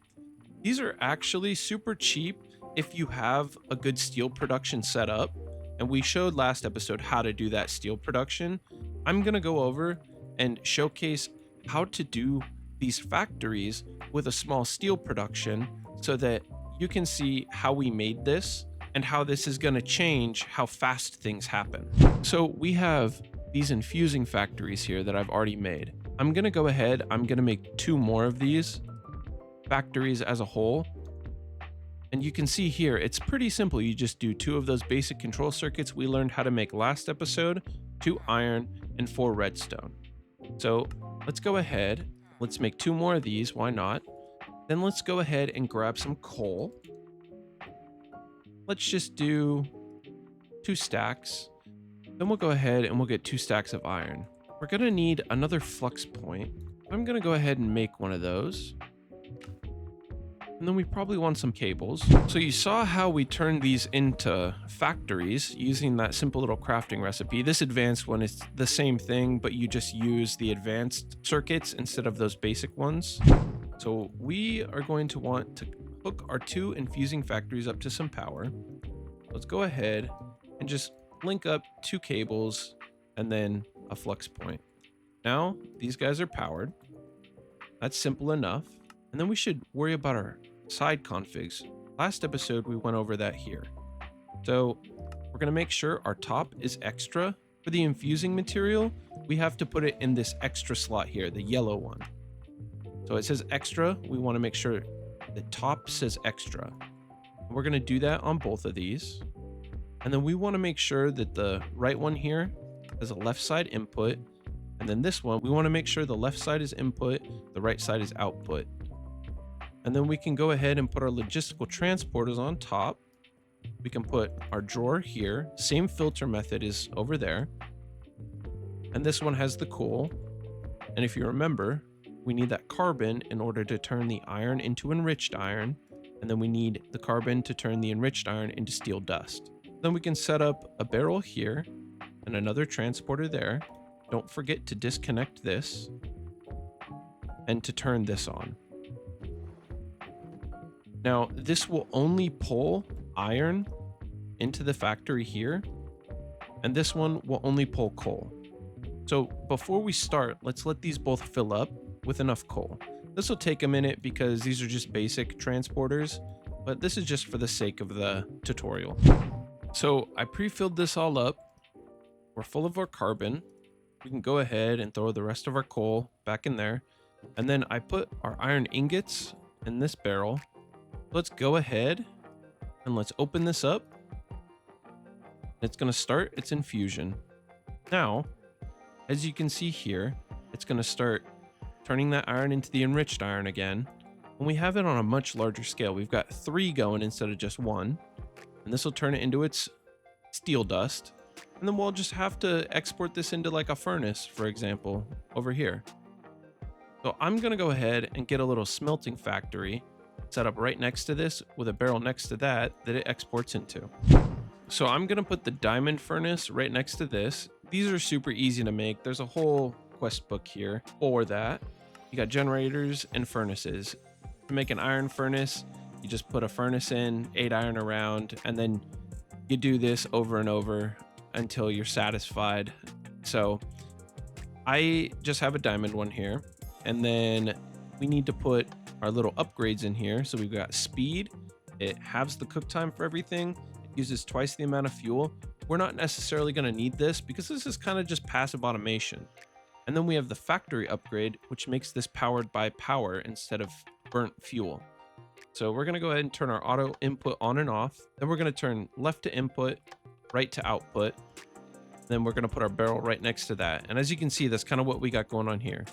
these are actually super cheap if you have a good steel production set up. And we showed last episode how to do that steel production. I'm going to go over and showcase how to do these factories with a small steel production so that you can see how we made this and how this is going to change how fast things happen. So we have these infusing factories here that I've already made. I'm going to go ahead, I'm going to make 2 more of these factories as a whole. And you can see here, it's pretty simple. You just do 2 of those basic control circuits we learned how to make last episode, 2 iron and 4 redstone. So let's go ahead, let's make 2 more of these, why not? Then let's go ahead and grab some coal. Let's just do 2 stacks. Then we'll go ahead and we'll get 2 stacks of iron. We're gonna need another flux point. I'm gonna go ahead and make one of those. And then we probably want some cables. So you saw how we turned these into factories using that simple little crafting recipe. This advanced one is the same thing, but you just use the advanced circuits instead of those basic ones. So we are going to want to hook our 2 infusing factories up to some power. Let's go ahead and just link up 2 cables and then a flux point. Now these guys are powered. That's simple enough. And then we should worry about our side configs. Last episode we went over that here. So we're going to make sure our top is extra. For the infusing material, we have to put it in this extra slot here, the yellow one. So it says extra. We want to make sure the top says extra. We're going to do that on both of these. And then we want to make sure that the right one here has a left side input. And then this one, we want to make sure the left side is input, the right side is output. And then we can go ahead and put our logistical transporters on top. We can put our drawer here. Same filter method is over there. And this one has the coal. And if you remember, we need that carbon in order to turn the iron into enriched iron. And then we need the carbon to turn the enriched iron into steel dust. Then we can set up a barrel here and another transporter there. Don't forget to disconnect this and to turn this on. Now, this will only pull iron into the factory here, and this one will only pull coal. So before we start, let's let these both fill up with enough coal. This will take a minute because these are just basic transporters, but this is just for the sake of the tutorial. So I pre-filled this all up. We're full of our carbon. We can go ahead and throw the rest of our coal back in there. And then I put our iron ingots in this barrel. Let's go ahead and let's open this up. It's going to start its infusion. Now, as you can see here, it's going to start turning that iron into the enriched iron again. And we have it on a much larger scale. We've got 3 going instead of just 1. And this will turn it into its steel dust. And then we'll just have to export this into like a furnace, for example, over here. So I'm going to go ahead and get a little smelting factory set up right next to this with a barrel next to that it exports into. So I'm going to put the diamond furnace right next to this. These are super easy to make. There's a whole quest book here for that. You got generators and furnaces. To make an iron furnace, you just put a furnace in, 8 iron around, and then you do this over and over until you're satisfied. So I just have a diamond one here, and then we need to put our little upgrades in here. So we've got speed. It halves the cook time for everything. It uses twice the amount of fuel. We're not necessarily going to need this because this is kind of just passive automation. And then we have the factory upgrade, which makes this powered by power instead of burnt fuel. So we're going to go ahead and turn our auto input on and off. Then we're going to turn left to input, right to output. Then we're going to put our barrel right next to that. And as you can see, that's kind of what we got going on here.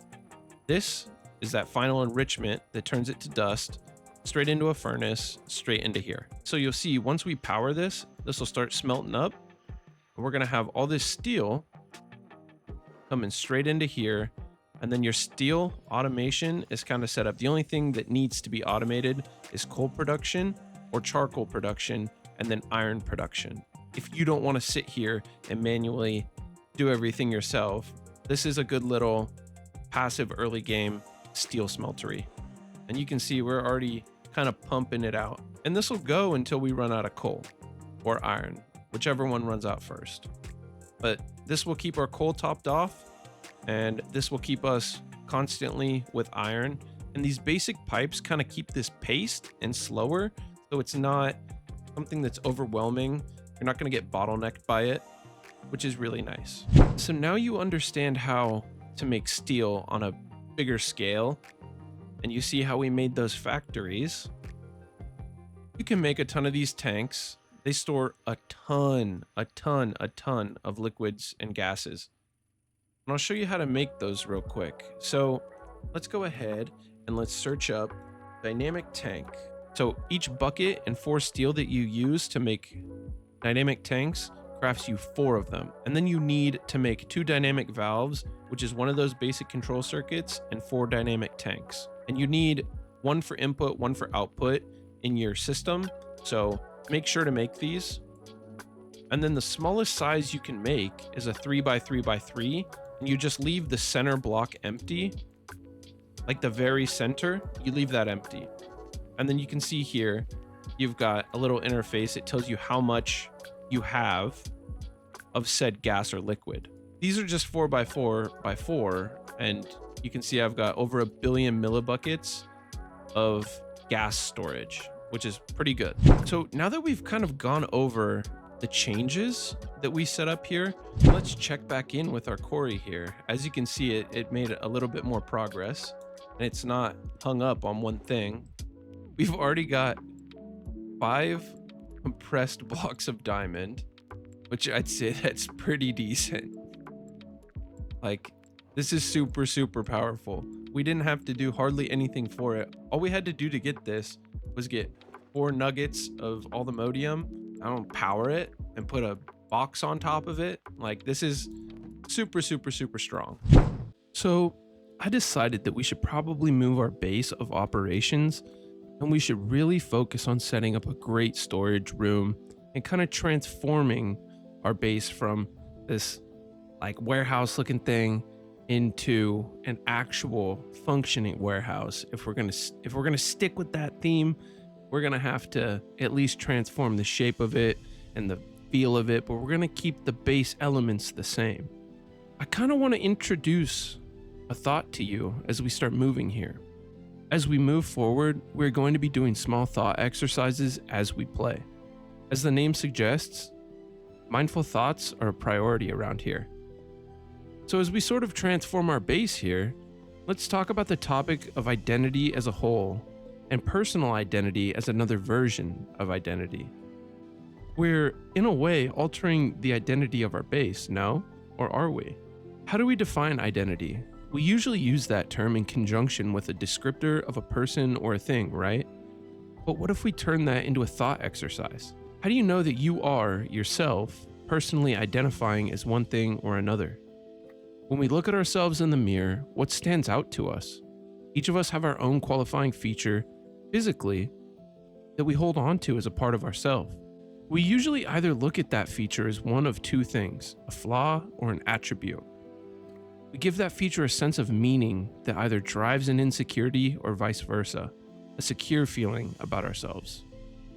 This is that final enrichment that turns it to dust, straight into a furnace, straight into here. So you'll see once we power this, this will start smelting up. And we're going to have all this steel coming straight into here. And then your steel automation is kind of set up. The only thing that needs to be automated is coal production or charcoal production, and then iron production. If you don't want to sit here and manually do everything yourself, this is a good little passive early game steel smeltery. And you can see we're already kind of pumping it out. And this will go until we run out of coal or iron, whichever one runs out first. But this will keep our coal topped off, and this will keep us constantly with iron. And these basic pipes kind of keep this paced and slower, so it's not something that's overwhelming. You're not going to get bottlenecked by it, which is really nice. So now you understand how to make steel on a bigger scale, and you see how we made those factories. You can make a ton of these tanks. They store a ton of liquids and gases. And I'll show you how to make those real quick. So let's go ahead and let's search up dynamic tank. So each bucket and 4 steel that you use to make dynamic tanks crafts you 4 of them. And then you need to make 2 dynamic valves, which is one of those basic control circuits, and 4 dynamic tanks. And you need 1 for input, 1 for output in your system. So make sure to make these. And then the smallest size you can make is a 3x3x3, and you just leave the center block empty. Like the very center, you leave that empty. And then you can see here, you've got a little interface. It tells you how much you have of said gas or liquid. These are just 4x4x4, and you can see I've got over 1 billion millibuckets of gas storage, which is pretty good. So now that we've kind of gone over the changes that we set up here, let's check back in with our quarry here. As you can see, it made a little bit more progress, and it's not hung up on one thing. We've already got 5 compressed blocks of diamond, which I'd say that's pretty decent. Like, this is super powerful. We didn't have to do hardly anything for it. All we had to do to get this was get 4 nuggets of Allthemodium, power it and put a box on top of it. Like, this is super strong. So I decided that we should probably move our base of operations, and we should really focus on setting up a great storage room and kind of transforming our base from this like warehouse looking thing into an actual functioning warehouse. If we're gonna stick with that theme, we're gonna have to at least transform the shape of it and the feel of it, but we're gonna keep the base elements the same. I kind of want to introduce a thought to you as we start moving here. As we move forward, we're going to be doing small thought exercises as we play. As the name suggests, mindful thoughts are a priority around here. So as we sort of transform our base here, let's talk about the topic of identity as a whole and personal identity as another version of identity. We're, in a way, altering the identity of our base, no? Or are we? How do we define identity? We usually use that term in conjunction with a descriptor of a person or a thing, right? But what if we turn that into a thought exercise? How do you know that you are, yourself, personally identifying as one thing or another? When we look at ourselves in the mirror, what stands out to us? Each of us have our own qualifying feature, physically, that we hold on to as a part of ourselves. We usually either look at that feature as one of 2 things, a flaw or an attribute. We give that feature a sense of meaning that either drives an insecurity or vice versa, a secure feeling about ourselves.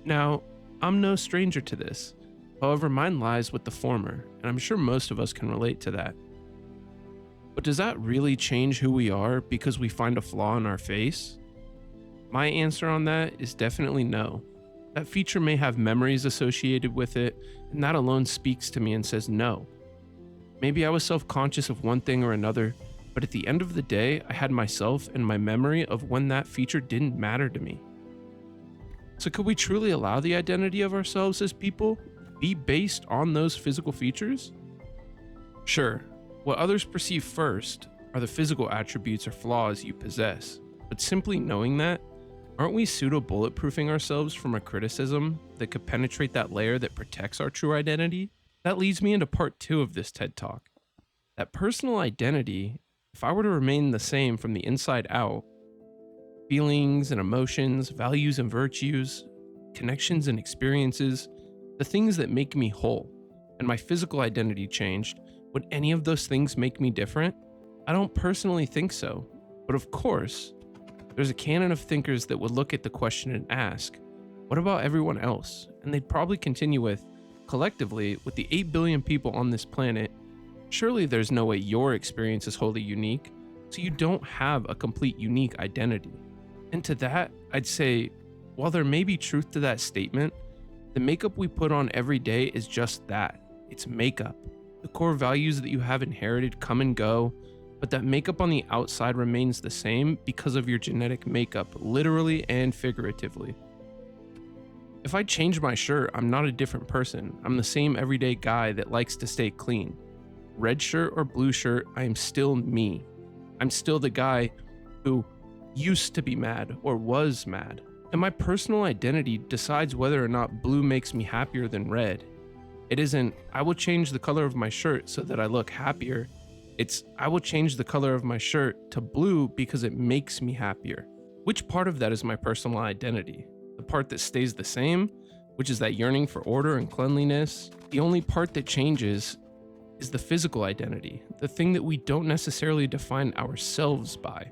Now, I'm no stranger to this. However, mine lies with the former, and I'm sure most of us can relate to that. But does that really change who we are because we find a flaw in our face? My answer on that is definitely no. That feature may have memories associated with it, and that alone speaks to me and says no. Maybe I was self-conscious of one thing or another, but at the end of the day, I had myself and my memory of when that feature didn't matter to me. So could we truly allow the identity of ourselves as people be based on those physical features? Sure, what others perceive first are the physical attributes or flaws you possess, but simply knowing that, aren't we pseudo-bulletproofing ourselves from a criticism that could penetrate that layer that protects our true identity? That leads me into part 2 of this TED Talk. That personal identity, if I were to remain the same from the inside out, feelings and emotions, values and virtues, connections and experiences, the things that make me whole, and my physical identity changed, Would any of those things make me different? I don't personally think so. But of course, there's a canon of thinkers that would look at the question and ask, what about everyone else? And they'd probably continue with, collectively, with the 8 billion people on this planet, surely there's no way your experience is wholly unique, so you don't have a complete unique identity. And to that, I'd say, while there may be truth to that statement, the makeup we put on every day is just that. It's makeup. The core values that you have inherited come and go, but that makeup on the outside remains the same because of your genetic makeup, literally and figuratively. If I change my shirt, I'm not a different person. I'm the same everyday guy that likes to stay clean. Red shirt or blue shirt, I am still me. I'm still the guy who used to be mad or was mad. And my personal identity decides whether or not blue makes me happier than red. It isn't, I will change the color of my shirt so that I look happier. It's, I will change the color of my shirt to blue because it makes me happier. Which part of that is my personal identity? The part that stays the same, which is that yearning for order and cleanliness. The only part that changes is the physical identity, the thing that we don't necessarily define ourselves by.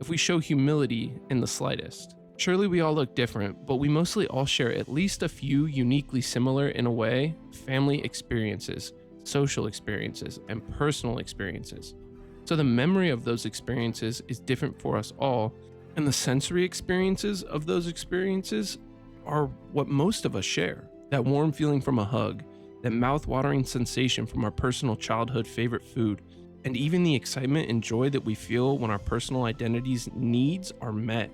If we show humility in the slightest. Surely we all look different, but we mostly all share at least a few uniquely similar in a way, family experiences, social experiences, and personal experiences. So the memory of those experiences is different for us all, and the sensory experiences of those experiences are what most of us share. That warm feeling from a hug, that mouth-watering sensation from our personal childhood favorite food, and even the excitement and joy that we feel when our personal identity's needs are met.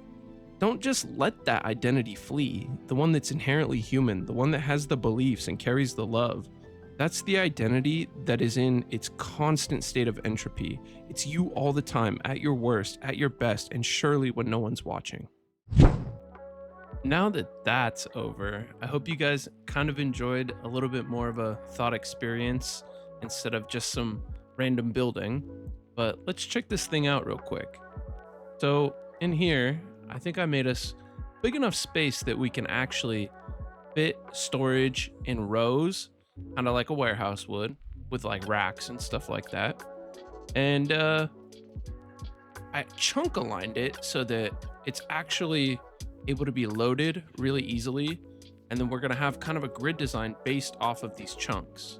Don't just let that identity flee, the one that's inherently human, the one that has the beliefs and carries the love. That's the identity that is in its constant state of entropy. It's you all the time, at your worst, at your best, and surely when no one's watching. Now that that's over, I hope you guys kind of enjoyed a little bit more of a thought experience instead of just some random building. But let's check this thing out real quick. So in here, I think I made us big enough space that we can actually fit storage in rows, kind of like a warehouse would, with like racks and stuff like that. And I chunk aligned it so that it's actually able to be loaded really easily. And then we're going to have kind of a grid design based off of these chunks.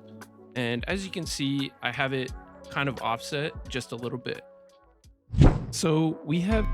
And as you can see, I have it kind of offset just a little bit. So we have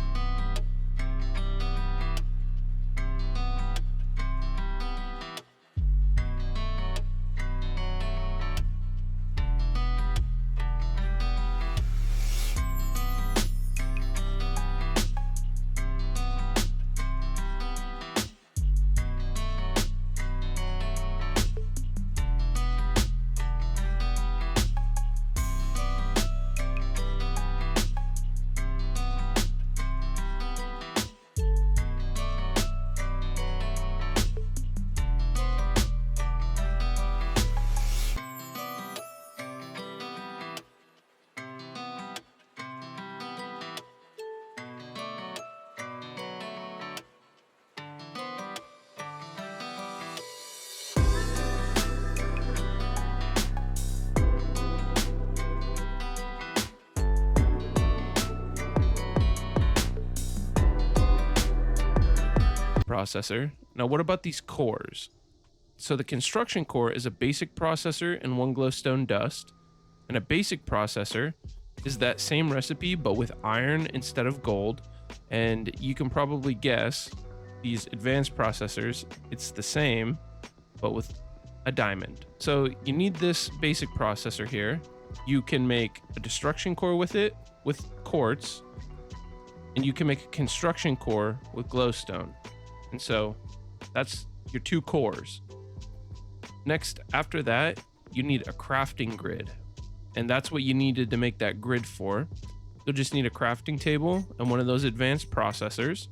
processor. Now, what about these cores? So the construction core is a basic processor and one glowstone dust, and a basic processor is that same recipe but with iron instead of gold. And you can probably guess these advanced processors, it's the same but with a diamond. So you need this basic processor here. You can make a destruction core with it with quartz, and you can make a construction core with glowstone. And so that's your two cores. Next, after that, you need a crafting grid. And that's what you needed to make that grid for. You'll just need a crafting table and one of those advanced processors.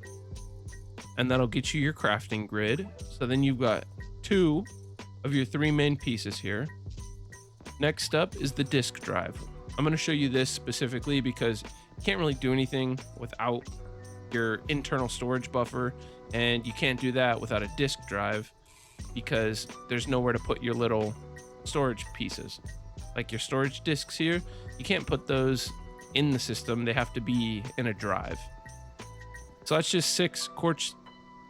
And that'll get you your crafting grid. So then you've got two of your three main pieces here. Next up is the disk drive. I'm going to show you this specifically because you can't really do anything without your internal storage buffer, and you can't do that without a disk drive because there's nowhere to put your little storage pieces. like your storage disks here, you can't put those in the system. They have to be in a drive. So that's just 6 quartz.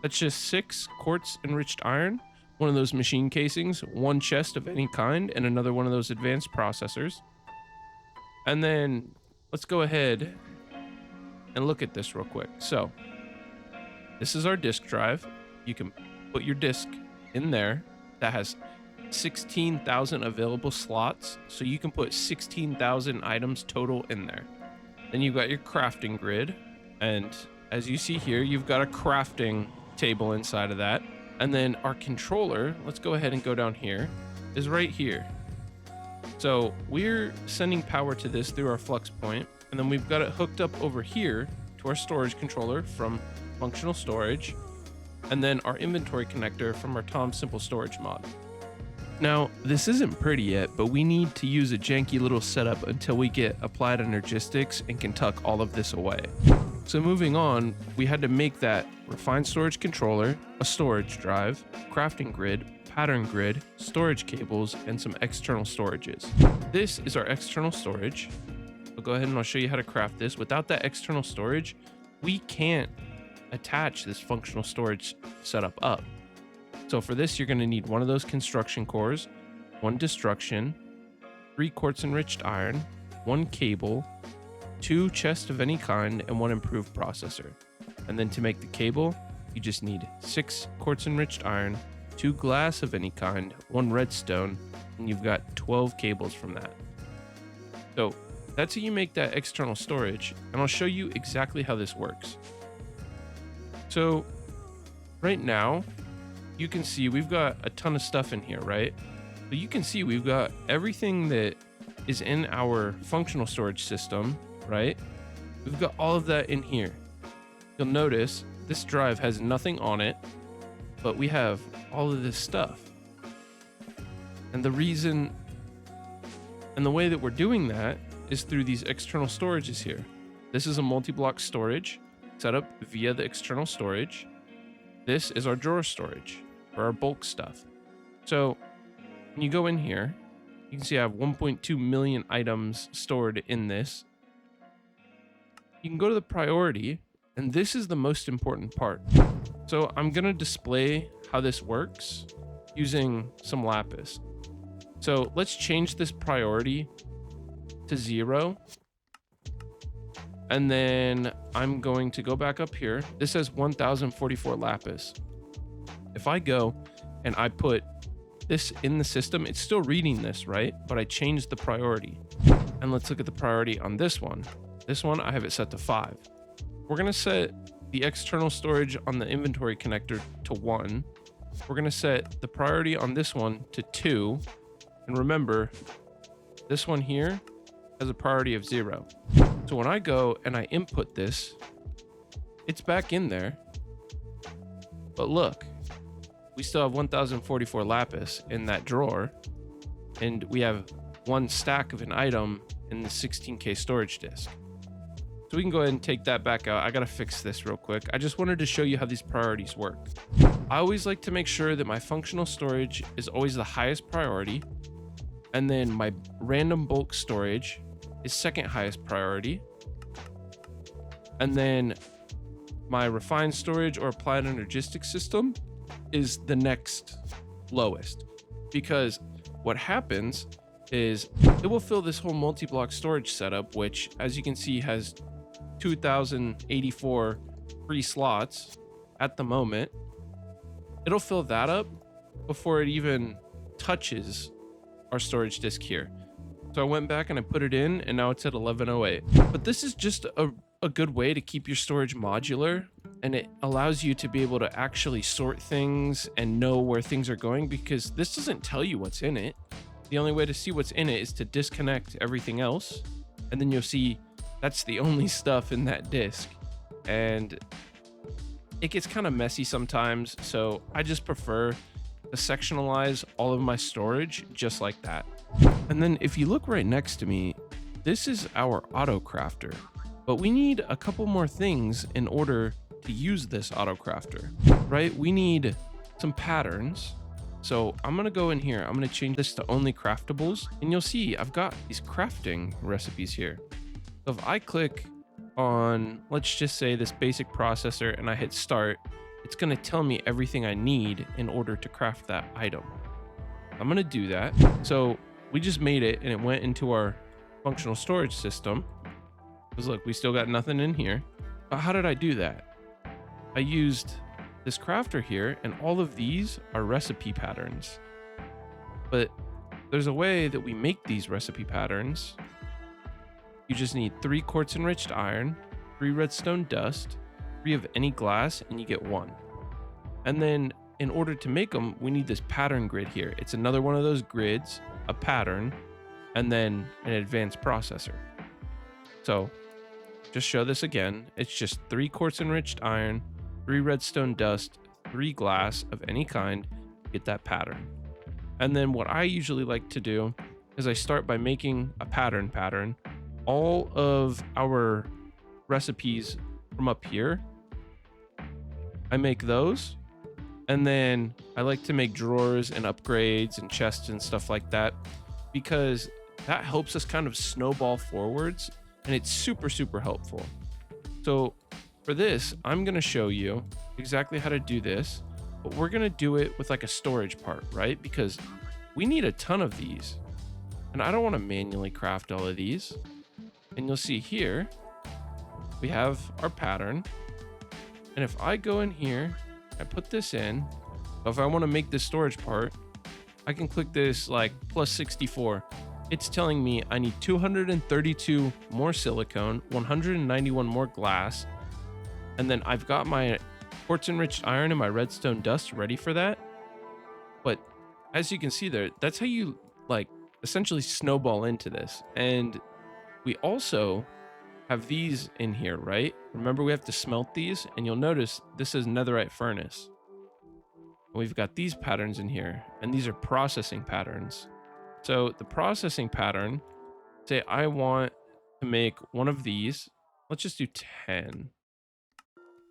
That's just 6 quartz enriched iron, one of those machine casings, 1 chest of any kind, and another one of those advanced processors. And then let's go ahead and look at this real quick. So this is our disk drive. You can put your disk in there. That has 16,000 available slots. So you can put 16,000 items total in there. Then you've got your crafting grid. And as you see here, you've got a crafting table inside of that. And then our controller, let's go ahead and go down here, is right here. So we're sending power to this through our flux point, and then we've got it hooked up over here to our storage controller from functional storage, and then our inventory connector from our Tom Simple Storage mod. Now, this isn't pretty yet, but we need to use a janky little setup until we get applied energistics and can tuck all of this away. So moving on, we had to make that refined storage controller, a storage drive, crafting grid, pattern grid, storage cables, and some external storages. This is our external storage. I'll go ahead and I'll show you how to craft this. Without that external storage, we can't attach this functional storage setup up. So for this, you're going to need one of those construction cores, 1 destruction, 3 quartz enriched iron, 1 cable, 2 chests of any kind, and 1 improved processor. And then to make the cable, you just need 6 quartz enriched iron, 2 glass of any kind, 1 redstone, and you've got 12 cables from that. So that's how you make that external storage, and I'll show you exactly how this works. So right now, you can see we've got a ton of stuff in here, right? So you can see we've got everything that is in our functional storage system, right? We've got all of that in here. You'll notice this drive has nothing on it, but we have all of this stuff. And the reason and the way that we're doing that is through these external storages here. This is a multi-block storage set up via the external storage. This is our drawer storage for our bulk stuff. So when you go in here, you can see I have 1.2 million items stored in this. You can go to the priority, and this is the most important part. So I'm going to display how this works using some lapis. So let's change this priority to 0. And then I'm going to go back up here. This says 1044 lapis. If I go and I put this in the system, it's still reading this, right? But I changed the priority. And let's look at the priority on this one. This one, I have it set to 5. We're going to set the external storage on the inventory connector to 1. We're going to set the priority on this one to 2. And remember, this one here has a priority of 0. So when I go and I input this, it's back in there. But look, we still have 1044 lapis in that drawer, and we have 1 stack of an item in the 16K storage disk. So we can go ahead and take that back out. I gotta fix this real quick. I just wanted to show you how these priorities work. I always like to make sure that my functional storage is always the highest priority, and then my random bulk storage is second highest priority, and then my refined storage or applied energistics system is the next lowest. Because what happens is it will fill this whole multi-block storage setup, which as you can see has 2,084 free slots at the moment. It'll fill that up before it even touches our storage disk here. So I went back and I put it in, and now it's at 1108. But this is just a good way to keep your storage modular, and it allows you to be able to actually sort things and know where things are going, because this doesn't tell you what's in it. The only way to see what's in it is to disconnect everything else, and then you'll see that's the only stuff in that disk. And it gets kind of messy sometimes, so I just prefer to sectionalize all of my storage just like that. And then if you look right next to me, this is our auto crafter, but we need a couple more things in order to use this auto crafter, right? We need some patterns, So I'm gonna go in here, I'm gonna change this to only craftables, and you'll see I've got these crafting recipes here. So if I click on, let's just say, this basic processor and I hit start, it's gonna tell me everything I need in order to craft that item. I'm gonna do that. So we just made it and it went into our functional storage system. Because look, we still got nothing in here. But how did I do that? I used this crafter here, and all of these are recipe patterns. But there's a way that we make these recipe patterns. You just need 3 quartz enriched iron, 3 redstone dust, 3 of any glass, and you get 1. And then in order to make them, we need this pattern grid here. It's another one of those grids, a pattern, and then an advanced processor. So just show this again. It's just 3 quartz enriched iron, 3 redstone dust, 3 glass of any kind, get that pattern. And then what I usually like to do is I start by making a pattern. All of our recipes from up here, I make those. And then I like to make drawers and upgrades and chests and stuff like that, because that helps us kind of snowball forwards, and it's super, super helpful. So for this, I'm going to show you exactly how to do this, but we're going to do it with like a storage part, right? Because we need a ton of these, and I don't want to manually craft all of these. And you'll see here, we have our pattern. And if I go in here, I put this in. So if I want to make this storage part, I can click this like plus 64. It's telling me I need 232 more silicone, 191 more glass, and then I've got my quartz enriched iron and my redstone dust ready for that. But as you can see there, that's how you like essentially snowball into this. And we also have these in here, right? Remember, we have to smelt these, and you'll notice this is netherite furnace. We've got these patterns in here, and these are processing patterns. So the processing pattern, say I want to make one of these. Let's just do 10,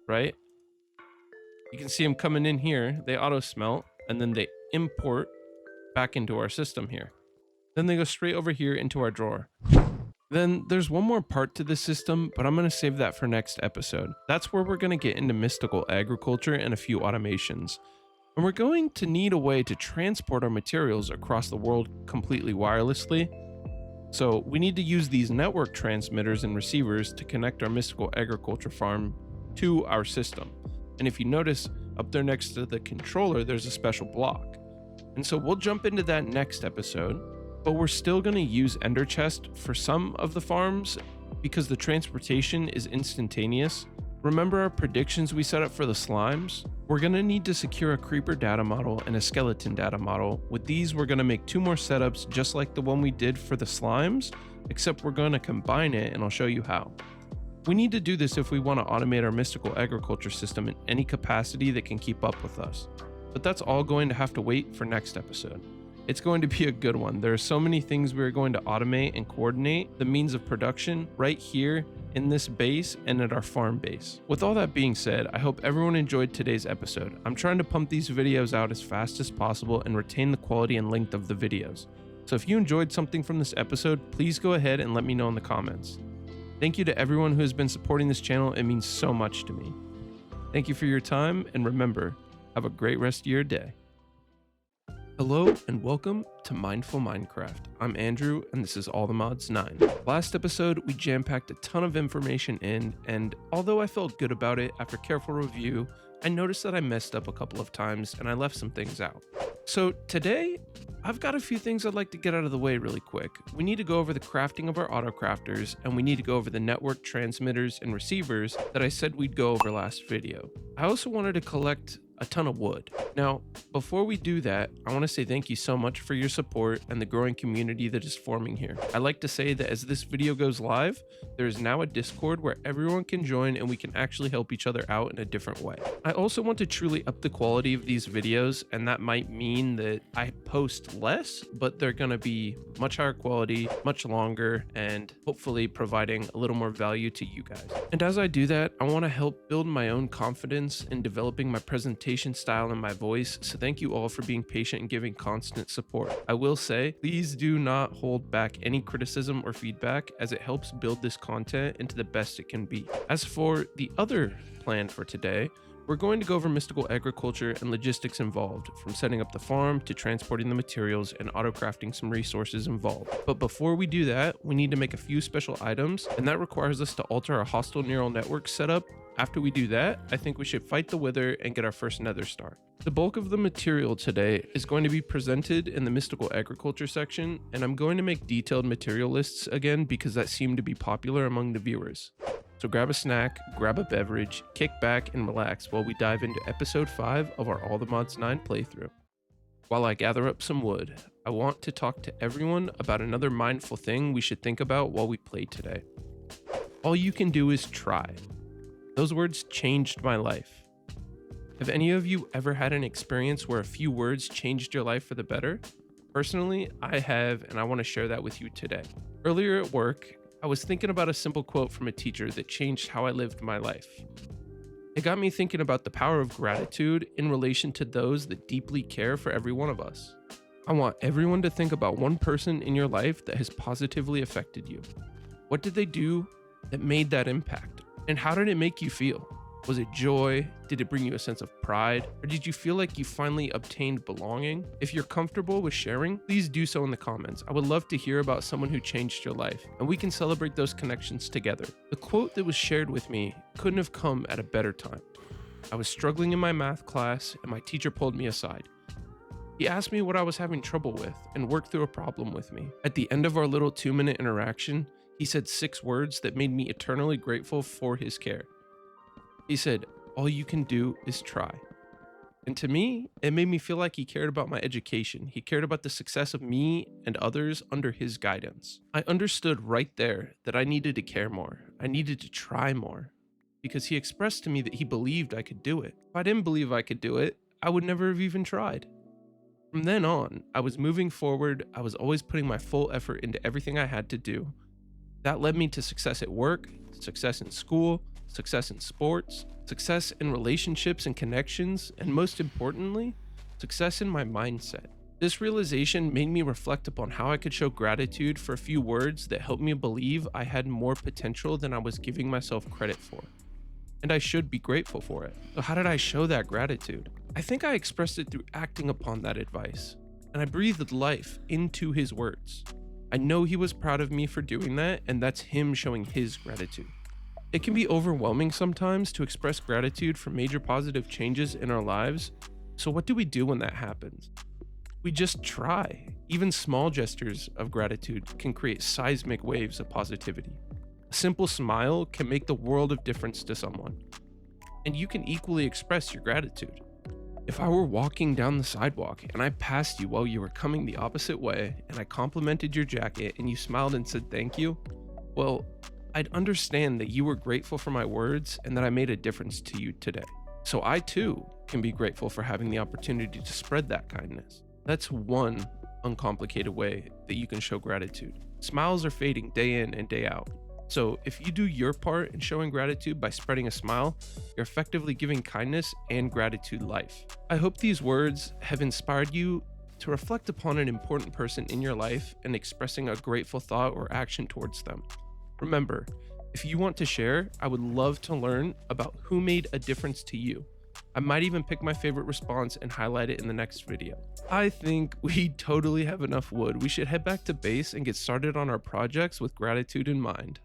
right? You can see them coming in here. They auto smelt, and then they import back into our system here. Then they go straight over here into our drawer. Then there's one more part to this system, but I'm going to save that for next episode. That's where we're going to get into mystical agriculture and a few automations. And we're going to need a way to transport our materials across the world completely wirelessly. So we need to use these network transmitters and receivers to connect our mystical agriculture farm to our system. And if you notice up there next to the controller, there's a special block. And so we'll jump into that next episode, but we're still going to use Ender Chest for some of the farms because the transportation is instantaneous. Remember our predictions we set up for the slimes? We're going to need to secure a creeper data model and a skeleton data model. With these, we're going to make 2 more setups just like the one we did for the slimes, except we're going to combine it, and I'll show you how. We need to do this if we want to automate our mystical agriculture system in any capacity that can keep up with us. But that's all going to have to wait for next episode. It's going to be a good one. There are so many things we're going to automate and coordinate the means of production right here in this base and at our farm base. With all that being said, I hope everyone enjoyed today's episode. I'm trying to pump these videos out as fast as possible and retain the quality and length of the videos. So if you enjoyed something from this episode, please go ahead and let me know in the comments. Thank you to everyone who has been supporting this channel. It means so much to me. Thank you for your time, and remember, have a great rest of your day. Hello and welcome to Mindful Minecraft. I'm Andrew and this is Allthemodium 9. Last episode we jam-packed a ton of information in, and although I felt good about it after careful review, I noticed that I messed up a couple of times and I left some things out. So today I've got a few things I'd like to get out of the way really quick. We need to go over the crafting of our auto crafters, and we need to go over the network transmitters and receivers that I said we'd go over last video. I also wanted to collect a ton of wood. Now, before we do that, I want to say thank you so much for your support and the growing community that is forming here. I like to say that as this video goes live, there is now a Discord where everyone can join and we can actually help each other out in a different way. I also want to truly up the quality of these videos, and that might mean that I post less, but they're going to be much higher quality, much longer, and hopefully providing a little more value to you guys. And as I do that, I want to help build my own confidence in developing my presentation presentation style and my voice, so thank you all for being patient and giving constant support. I will say, please do not hold back any criticism or feedback, as it helps build this content into the best it can be. As for the other plan for today, we're going to go over mystical agriculture and logistics involved, from setting up the farm to transporting the materials and auto-crafting some resources involved. But before we do that, we need to make a few special items, and that requires us to alter our hostile neural network setup. After we do that, I think we should fight the wither and get our first nether star. The bulk of the material today is going to be presented in the mystical agriculture section, and I'm going to make detailed material lists again because that seemed to be popular among the viewers. So grab a snack, grab a beverage, kick back and relax while we dive into episode 5 of our All the Mods 9 playthrough. While I gather up some wood, I want to talk to everyone about another mindful thing we should think about while we play today. All you can do is try. Those words changed my life. Have any of you ever had an experience where a few words changed your life for the better? Personally, I have, and I want to share that with you today. Earlier at work, I was thinking about a simple quote from a teacher that changed how I lived my life. It got me thinking about the power of gratitude in relation to those that deeply care for every one of us. I want everyone to think about one person in your life that has positively affected you. What did they do that made that impact? And how did it make you feel? Was it joy? Did it bring you a sense of pride? Or did you feel like you finally obtained belonging? If you're comfortable with sharing, please do so in the comments. I would love to hear about someone who changed your life, and we can celebrate those connections together. The quote that was shared with me couldn't have come at a better time. I was struggling in my math class, and my teacher pulled me aside. He asked me what I was having trouble with and worked through a problem with me. At the end of our little 2-minute interaction, he said 6 words that made me eternally grateful for his care. He said, "All you can do is try." And to me, it made me feel like he cared about my education. He cared about the success of me and others under his guidance. I understood right there that I needed to care more. I needed to try more, because he expressed to me that he believed I could do it. If I didn't believe I could do it, I would never have even tried. From then on, I was moving forward. I was always putting my full effort into everything I had to do. That led me to success at work, success in school, success in sports, success in relationships and connections, and most importantly, success in my mindset. This realization made me reflect upon how I could show gratitude for a few words that helped me believe I had more potential than I was giving myself credit for. And I should be grateful for it. So how did I show that gratitude? I think I expressed it through acting upon that advice, and I breathed life into his words. I know he was proud of me for doing that, and that's him showing his gratitude. It can be overwhelming sometimes to express gratitude for major positive changes in our lives. So what do we do when that happens? We just try. Even small gestures of gratitude can create seismic waves of positivity. A simple smile can make the world of difference to someone. And you can equally express your gratitude. If I were walking down the sidewalk and I passed you while you were coming the opposite way, and I complimented your jacket and you smiled and said thank you, well, I'd understand that you were grateful for my words and that I made a difference to you today. So I too can be grateful for having the opportunity to spread that kindness. That's one uncomplicated way that you can show gratitude. Smiles are fading day in and day out. So if you do your part in showing gratitude by spreading a smile, you're effectively giving kindness and gratitude life. I hope these words have inspired you to reflect upon an important person in your life and expressing a grateful thought or action towards them. Remember, if you want to share, I would love to learn about who made a difference to you. I might even pick my favorite response and highlight it in the next video. I think we totally have enough wood. We should head back to base and get started on our projects with gratitude in mind.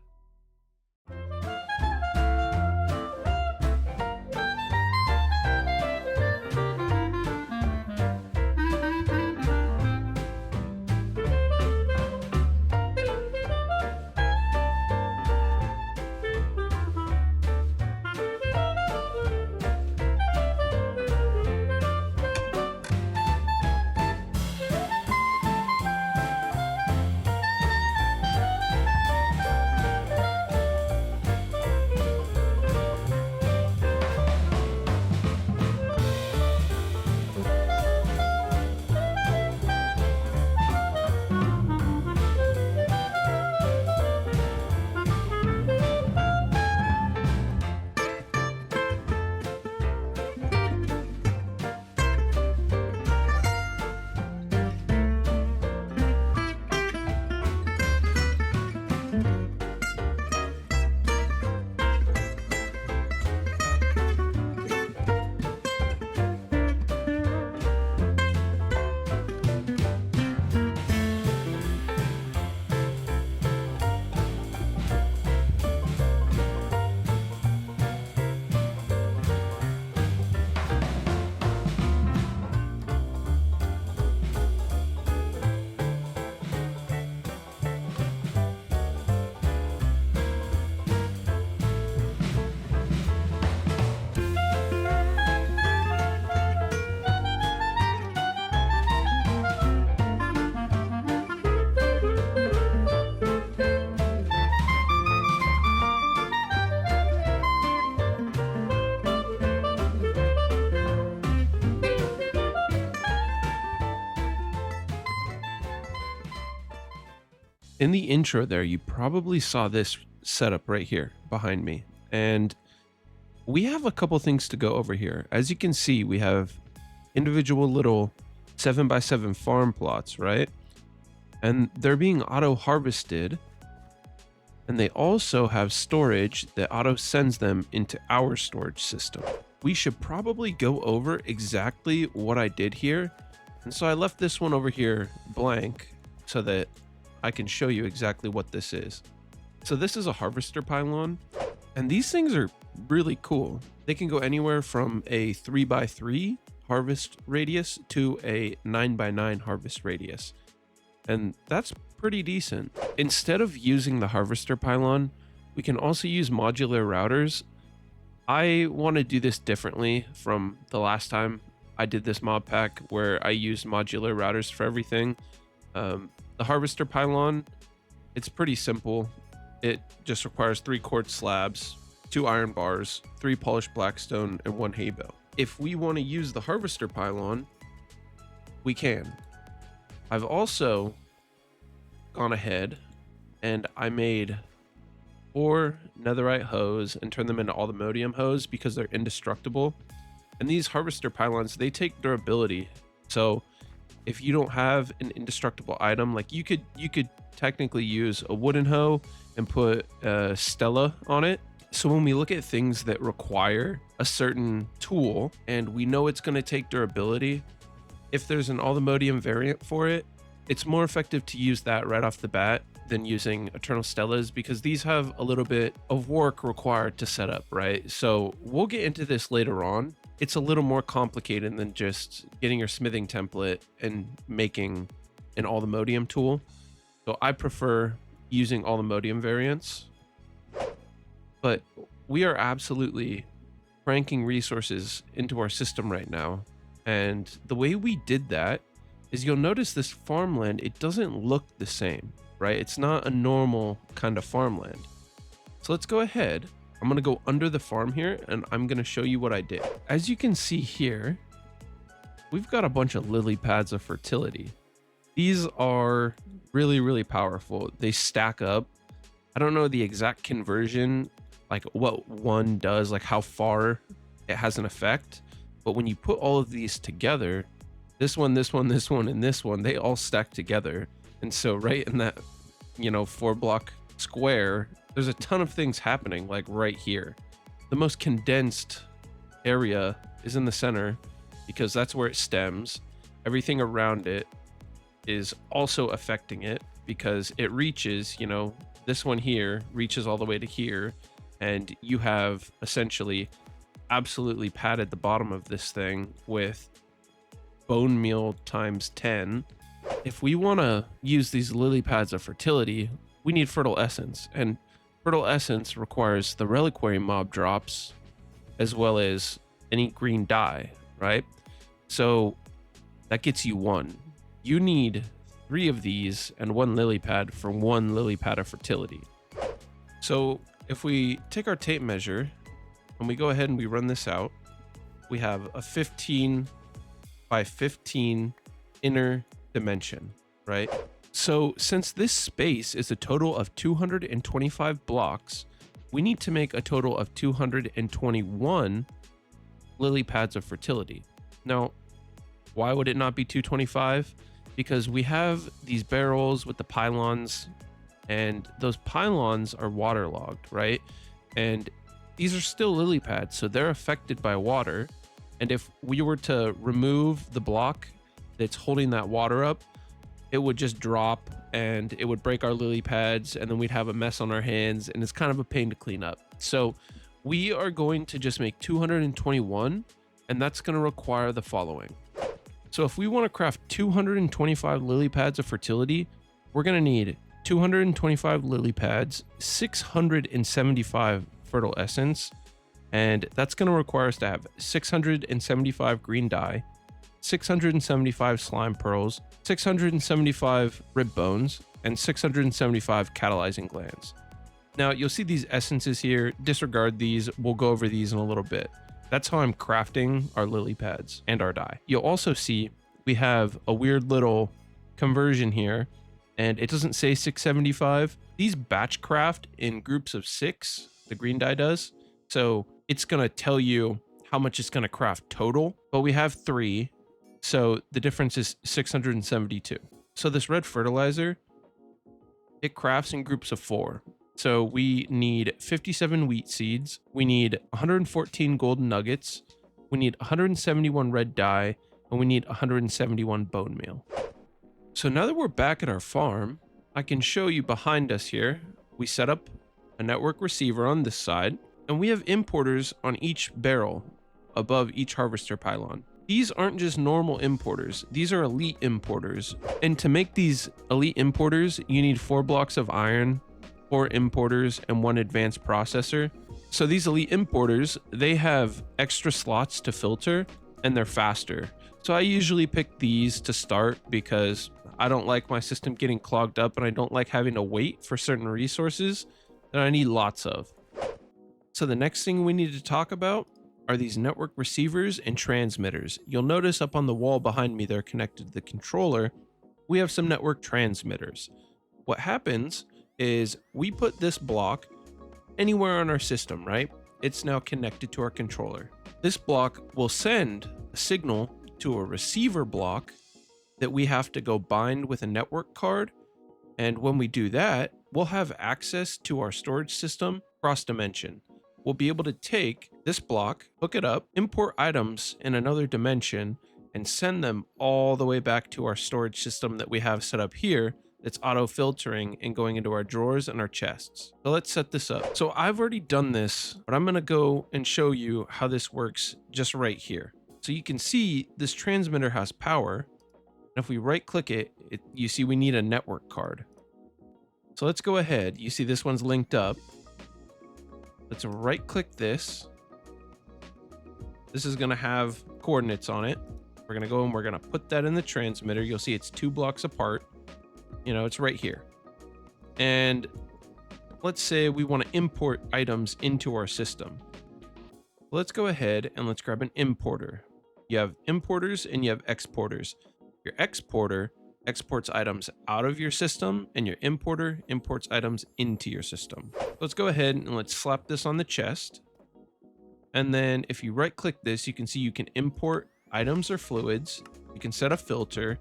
In the intro there, you probably saw this setup right here behind me. And we have a couple things to go over here. As you can see, we have individual little 7x7 farm plots, right? And they're being auto harvested. And they also have storage that auto sends them into our storage system. We should probably go over exactly what I did here. And so I left this one over here blank so that I can show you exactly what this is. So this is a harvester pylon, and these things are really cool. They can go anywhere from a 3x3 harvest radius to a 9x9 harvest radius. And that's pretty decent. Instead of using the harvester pylon, we can also use modular routers. I want to do this differently from the last time I did this mod pack where I used modular routers for everything. The harvester pylon, it's pretty simple. It just requires 3 quartz slabs, 2 iron bars, 3 polished blackstone, and 1 hay bale. If we want to use the harvester pylon, we can. I've also gone ahead and I made 4 netherite hose and turned them into Allthemodium hose because they're indestructible. And these harvester pylons, they take durability. So if you don't have an indestructible item, like you could technically use a wooden hoe and put a Stella on it. So when we look at things that require a certain tool and we know it's going to take durability, if there's an Allthemodium variant for it, it's more effective to use that right off the bat than using Eternal Stellas, because these have a little bit of work required to set up, right? So we'll get into this later on. It's a little more complicated than just getting your smithing template and making an Allthemodium tool. So I prefer using Allthemodium variants. But we are absolutely cranking resources into our system right now. And the way we did that is, you'll notice this farmland, it doesn't look the same, right? It's not a normal kind of farmland. So let's go ahead. I'm going to go under the farm here and I'm going to show you what I did. As you can see here, we've got a bunch of lily pads of fertility. These are really, really powerful. They stack up. I don't know the exact conversion, like what one does, like how far it has an effect. But when you put all of these together, this one, this one, this one, and this one, they all stack together. And so right in that, 4-block square, there's a ton of things happening, like right here. The most condensed area is in the center because that's where it stems. Everything around it is also affecting it because it reaches, this one here reaches all the way to here. And you have essentially absolutely padded the bottom of this thing with bone meal times 10. If we want to use these lily pads of fertility, we need fertile essence, and fertile essence requires the reliquary mob drops as well as any green dye, right? So that gets you 1. You need 3 of these and 1 lily pad for 1 lily pad of fertility. So if we take our tape measure and we go ahead and we run this out, we have a 15 by 15 inner dimension, right? So since this space is a total of 225 blocks, we need to make a total of 221 lily pads of fertility. Now, why would it not be 225? Because we have these barrels with the pylons, and those pylons are waterlogged, right? And these are still lily pads, so they're affected by water. And if we were to remove the block that's holding that water up, it would just drop and it would break our lily pads, and then we'd have a mess on our hands, and it's kind of a pain to clean up. So we are going to just make 221, and that's going to require the following. So if we want to craft 225 lily pads of fertility, we're going to need 225 lily pads, 675 fertile essence, and that's going to require us to have 675 green dye, 675 slime pearls, 675 rib bones, and 675 catalyzing glands. Now you'll see these essences here. Disregard these. We'll go over these in a little bit. That's how I'm crafting our lily pads and our dye. You'll also see we have a weird little conversion here and it doesn't say 675. These batch craft in groups of 6, the green die does. So it's going to tell you how much it's going to craft total, but we have 3. So the difference is 672. So this red fertilizer, it crafts in groups of 4. So we need 57 wheat seeds. We need 114 golden nuggets. We need 171 red dye, and we need 171 bone meal. So now that we're back at our farm, I can show you behind us here. We set up a network receiver on this side, and we have importers on each barrel above each harvester pylon. These aren't just normal importers, these are elite importers. And to make these elite importers, you need 4 blocks of iron, 4 importers, and 1 advanced processor. So these elite importers, they have extra slots to filter, and they're faster. So I usually pick these to start because I don't like my system getting clogged up, and I don't like having to wait for certain resources that I need lots of. So the next thing we need to talk about are these network receivers and transmitters. You'll notice up on the wall behind me, they're connected to the controller. We have some network transmitters. What happens is we put this block anywhere on our system, right? It's now connected to our controller. This block will send a signal to a receiver block that we have to go bind with a network card. And when we do that, we'll have access to our storage system cross dimension. We'll be able to take this block, hook it up, import items in another dimension, and send them all the way back to our storage system that we have set up here that's auto filtering and going into our drawers and our chests. So let's set this up. So I've already done this, but I'm gonna go and show you how this works just right here. So you can see this transmitter has power. And if we right click it, you see we need a network card. So let's go ahead. You see this one's linked up. Let's right click this. This is going to have coordinates on it. We're going to go and we're going to put that in the transmitter. You'll see it's 2 blocks apart. You know, it's right here. And let's say we want to import items into our system. Let's go ahead and let's grab an importer. You have importers and you have exporters. Your exporter exports items out of your system, and your importer imports items into your system. Let's go ahead and let's slap this on the chest. And then if you right click this, you can see you can import items or fluids. You can set a filter,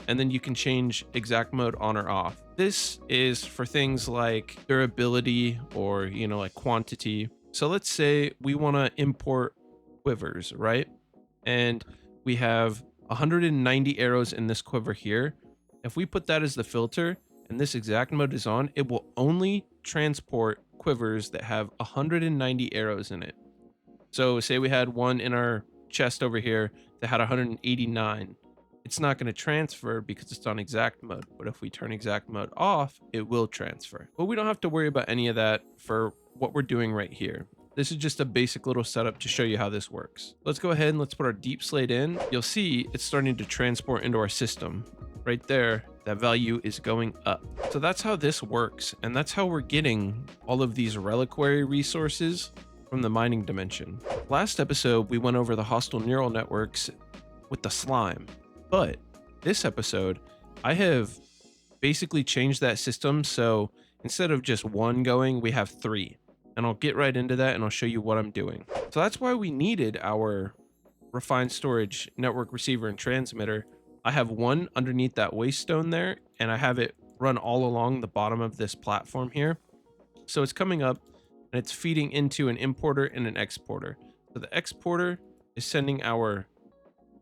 and then you can change exact mode on or off. This is for things like durability or, you know, like quantity. So let's say we want to import quivers, right? And we have 190 arrows in this quiver here. If we put that as the filter and this exact mode is on, it will only transport quivers that have 190 arrows in it. So say we had one in our chest over here that had 189. It's not going to transfer because it's on exact mode. But if we turn exact mode off, it will transfer. But we don't have to worry about any of that for what we're doing right here. This is just a basic little setup to show you how this works. Let's go ahead and let's put our deep slate in. You'll see it's starting to transport into our system. Right there, that value is going up. So that's how this works. And that's how we're getting all of these reliquary resources from the mining dimension. Last episode, we went over the hostile neural networks with the slime. But this episode, I have basically changed that system. So instead of just 1 going, we have 3. And I'll get right into that and I'll show you what I'm doing. So that's why we needed our refined storage network receiver and transmitter. I have one underneath that waste stone there, and I have it run all along the bottom of this platform here. So it's coming up and it's feeding into an importer and an exporter. So the exporter is sending our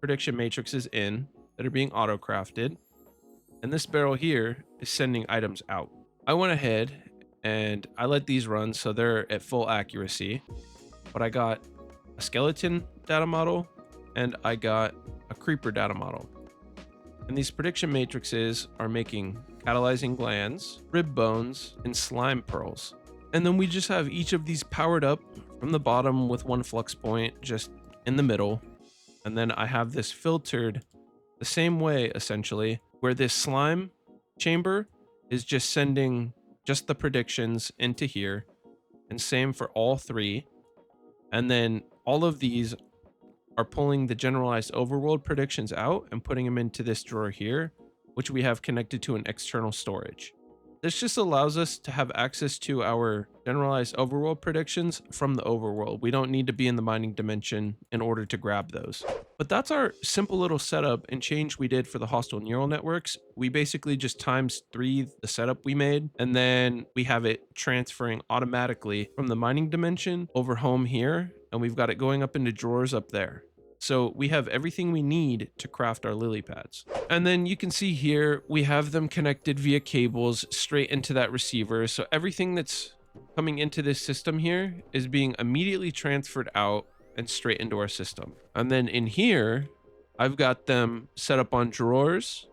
prediction matrices in that are being auto crafted. And this barrel here is sending items out. I went ahead and I let these run so they're at full accuracy. But I got a skeleton data model and I got a creeper data model. And these prediction matrices are making catalyzing glands, rib bones, and slime pearls. And then we just have each of these powered up from the bottom with 1 flux point just in the middle. And then I have this filtered the same way, essentially, where this slime chamber is just sending just the predictions into here. And same for all 3. And then all of these are pulling the generalized overworld predictions out and putting them into this drawer here, which we have connected to an external storage. This just allows us to have access to our generalized overworld predictions from the overworld. We don't need to be in the mining dimension in order to grab those. But that's our simple little setup and change we did for the hostile neural networks. We basically just times 3 the setup we made, and then we have it transferring automatically from the mining dimension over home here, and we've got it going up into drawers up there. So we have everything we need to craft our lily pads. And then you can see here, we have them connected via cables straight into that receiver. So everything that's coming into this system here is being immediately transferred out and straight into our system. And then in here, I've got them set up on drawers,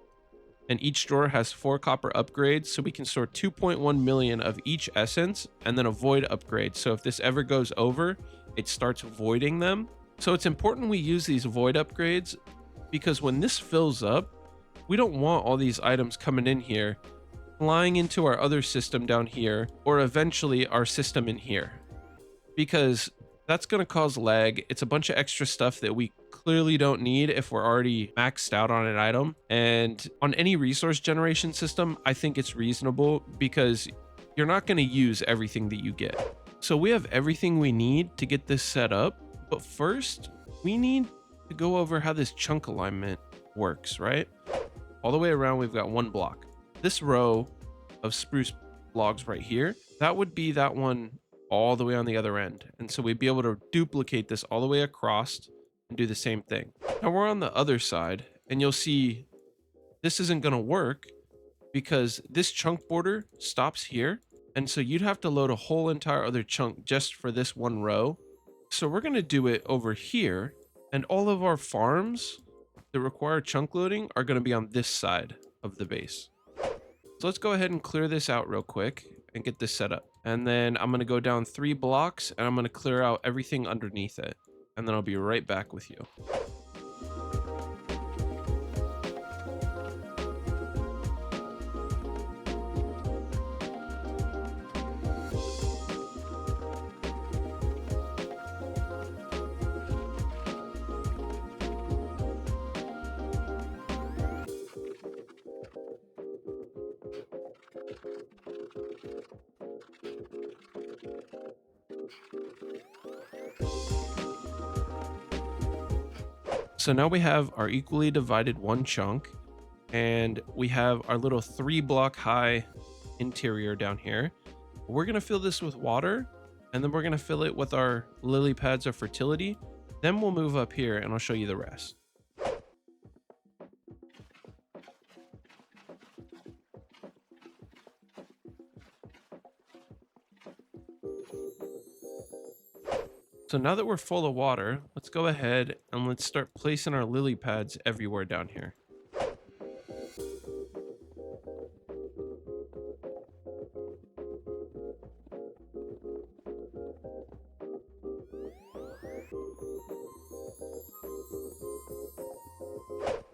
and each drawer has 4 copper upgrades. So we can store 2.1 million of each essence and then a void upgrade. So if this ever goes over, it starts voiding them. So it's important we use these void upgrades, because when this fills up, we don't want all these items coming in here, flying into our other system down here, or eventually our system in here, because that's going to cause lag. It's a bunch of extra stuff that we clearly don't need if we're already maxed out on an item. And on any resource generation system, I think it's reasonable, because you're not going to use everything that you get. So we have everything we need to get this set up. But first, we need to go over how this chunk alignment works, right? All the way around, we've got 1 block. This row of spruce logs right here, that would be that one all the way on the other end. And so we'd be able to duplicate this all the way across and do the same thing. Now we're on the other side, and you'll see this isn't going to work because this chunk border stops here. And so you'd have to load a whole entire other chunk just for this one row. So we're going to do it over here, and all of our farms that require chunk loading are going to be on this side of the base. So let's go ahead and clear this out real quick and get this set up. And then I'm going to go down 3 blocks, and I'm going to clear out everything underneath it. And then I'll be right back with you. So now we have our equally divided 1 chunk, and we have our little 3 block high interior down here. We're going to fill this with water, and then we're going to fill it with our lily pads of fertility. Then we'll move up here and I'll show you the rest. So now that we're full of water, let's go ahead and let's start placing our lily pads everywhere down here.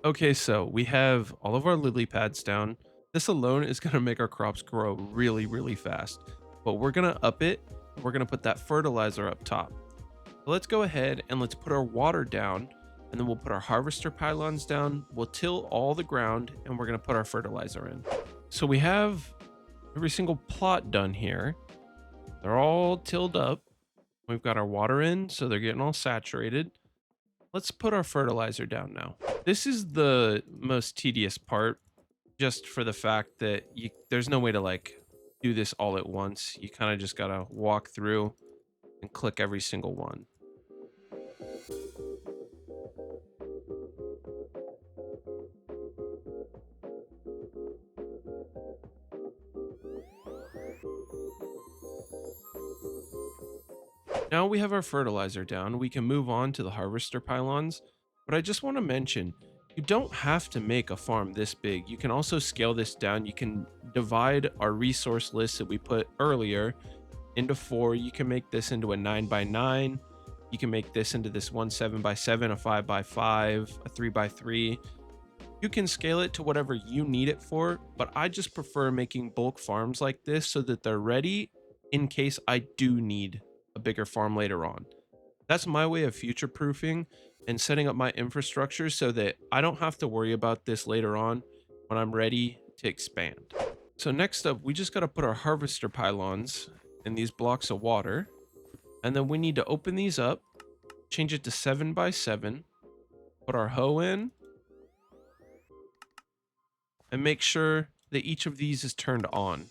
Okay, so we have all of our lily pads down. This alone is going to make our crops grow really, really fast, but we're going to up it. We're going to put that fertilizer up top. So let's go ahead and let's put our water down, and then we'll put our harvester pylons down. We'll till all the ground, and we're going to put our fertilizer in. So we have every single plot done here. They're all tilled up. We've got our water in, so they're getting all saturated. Let's put our fertilizer down now. This is the most tedious part, just for the fact that there's no way to like do this all at once. You kind of just gotta walk through and click every single one. Now we have our fertilizer down, we can move on to the harvester pylons, but I just want to mention, you don't have to make a farm this big. You can also scale this down. You can divide our resource list that we put earlier into 4. You can make this into a 9x9. You can make this into this one 7x7, a 5x5, a 3x3. You can scale it to whatever you need it for, but I just prefer making bulk farms like this so that they're ready in case I do need a bigger farm later on. That's my way of future proofing and setting up my infrastructure so that I don't have to worry about this later on when I'm ready to expand. So next up, we just got to put our harvester pylons in these blocks of water. And then we need to open these up, change it to 7 by 7, put our hoe in, and make sure that each of these is turned on.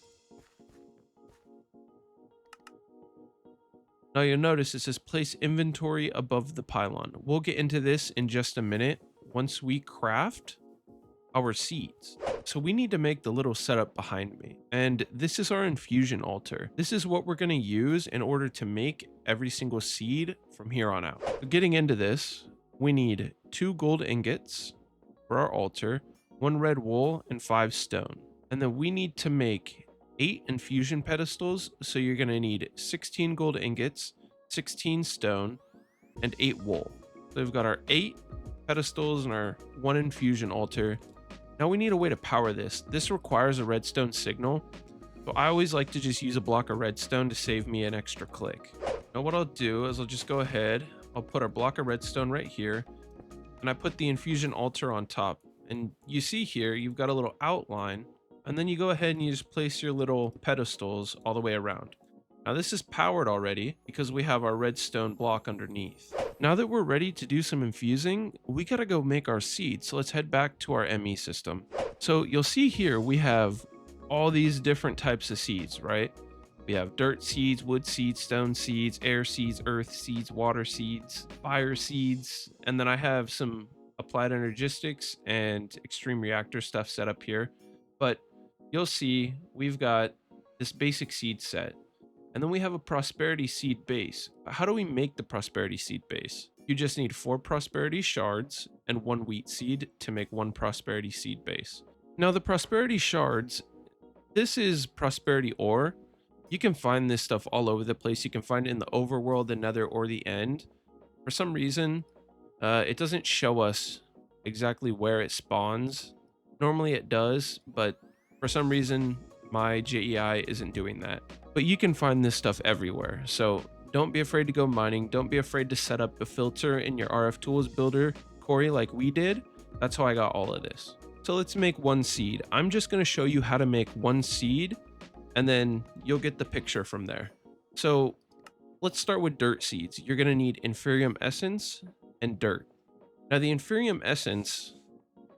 Now you'll notice it says place inventory above the pylon. We'll get into this in just a minute once we craft our seeds. So we need to make the little setup behind me. And this is our infusion altar. This is what we're going to use in order to make every single seed from here on out. So getting into this, we need 2 gold ingots for our altar, 1 red wool, and 5 stone. And then we need to make 8 infusion pedestals. So you're going to need 16 gold ingots, 16 stone, and 8 wool. So we've got our 8 pedestals and our 1 infusion altar. Now we need a way to power this. This requires a redstone signal. So I always like to just use a block of redstone to save me an extra click. Now what I'll do is I'll just go ahead. I'll put our block of redstone right here. And I put the infusion altar on top. And you see here, you've got a little outline. And then you go ahead and you just place your little pedestals all the way around. Now this is powered already because we have our redstone block underneath. Now that we're ready to do some infusing, we gotta go make our seeds. So let's head back to our ME system. So you'll see here, we have all these different types of seeds, right? We have dirt seeds, wood seeds, stone seeds, air seeds, earth seeds, water seeds, fire seeds. And then I have some applied energistics and extreme reactor stuff set up here. But you'll see we've got this basic seed set. And then we have a prosperity seed base. How do we make the prosperity seed base? You just need 4 prosperity shards and 1 wheat seed to make 1 prosperity seed base. Now the prosperity shards, this is prosperity ore. You can find this stuff all over the place. You can find it in the overworld, the nether, or the end. For some reason, it doesn't show us exactly where it spawns. Normally it does, but for some reason, my JEI isn't doing that. But you can find this stuff everywhere. So don't be afraid to go mining. Don't be afraid to set up a filter in your RFTools builder, Quarry, like we did. That's how I got all of this. So let's make 1 seed. I'm just going to show you how to make 1 seed, and then you'll get the picture from there. So let's start with dirt seeds. You're going to need inferium essence and dirt. Now the inferium essence,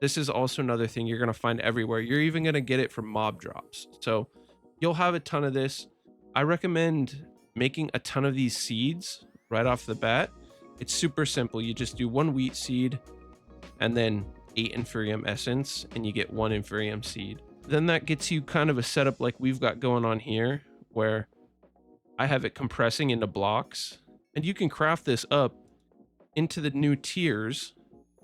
this is also another thing you're going to find everywhere. You're even going to get it from mob drops. So you'll have a ton of this. I recommend making a ton of these seeds right off the bat. It's super simple. You just do 1 wheat seed and then 8 inferium essence, and you get 1 inferium seed. Then that gets you kind of a setup like we've got going on here, where I have it compressing into blocks, and you can craft this up into the new tiers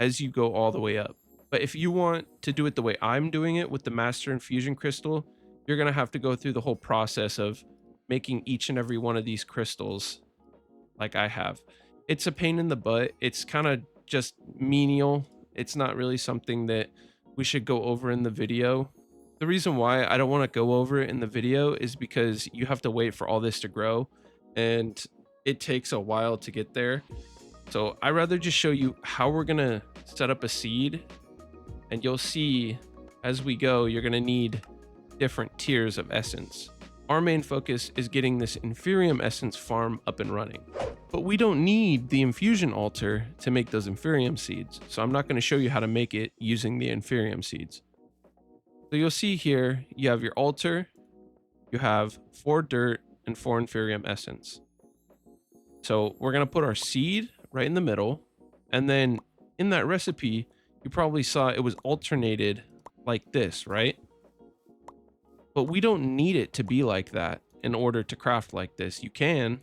as you go all the way up. But if you want to do it the way I'm doing it with the master infusion crystal, you're going to have to go through the whole process of making each and every one of these crystals like I have. It's a pain in the butt. It's kind of just menial. It's not really something that we should go over in the video. The reason why I don't want to go over it in the video is because you have to wait for all this to grow, and it takes a while to get there. So I'd rather just show you how we're going to set up a seed, and you'll see as we go, you're going to need different tiers of essence. Our main focus is getting this inferium essence farm up and running, but we don't need the infusion altar to make those inferium seeds. So I'm not going to show you how to make it using the inferium seeds. So you'll see here, you have your altar, you have 4 dirt and 4 inferium essence. So we're going to put our seed right in the middle. And then in that recipe, you probably saw it was alternated like this, right? But we don't need it to be like that in order to craft like this. You can,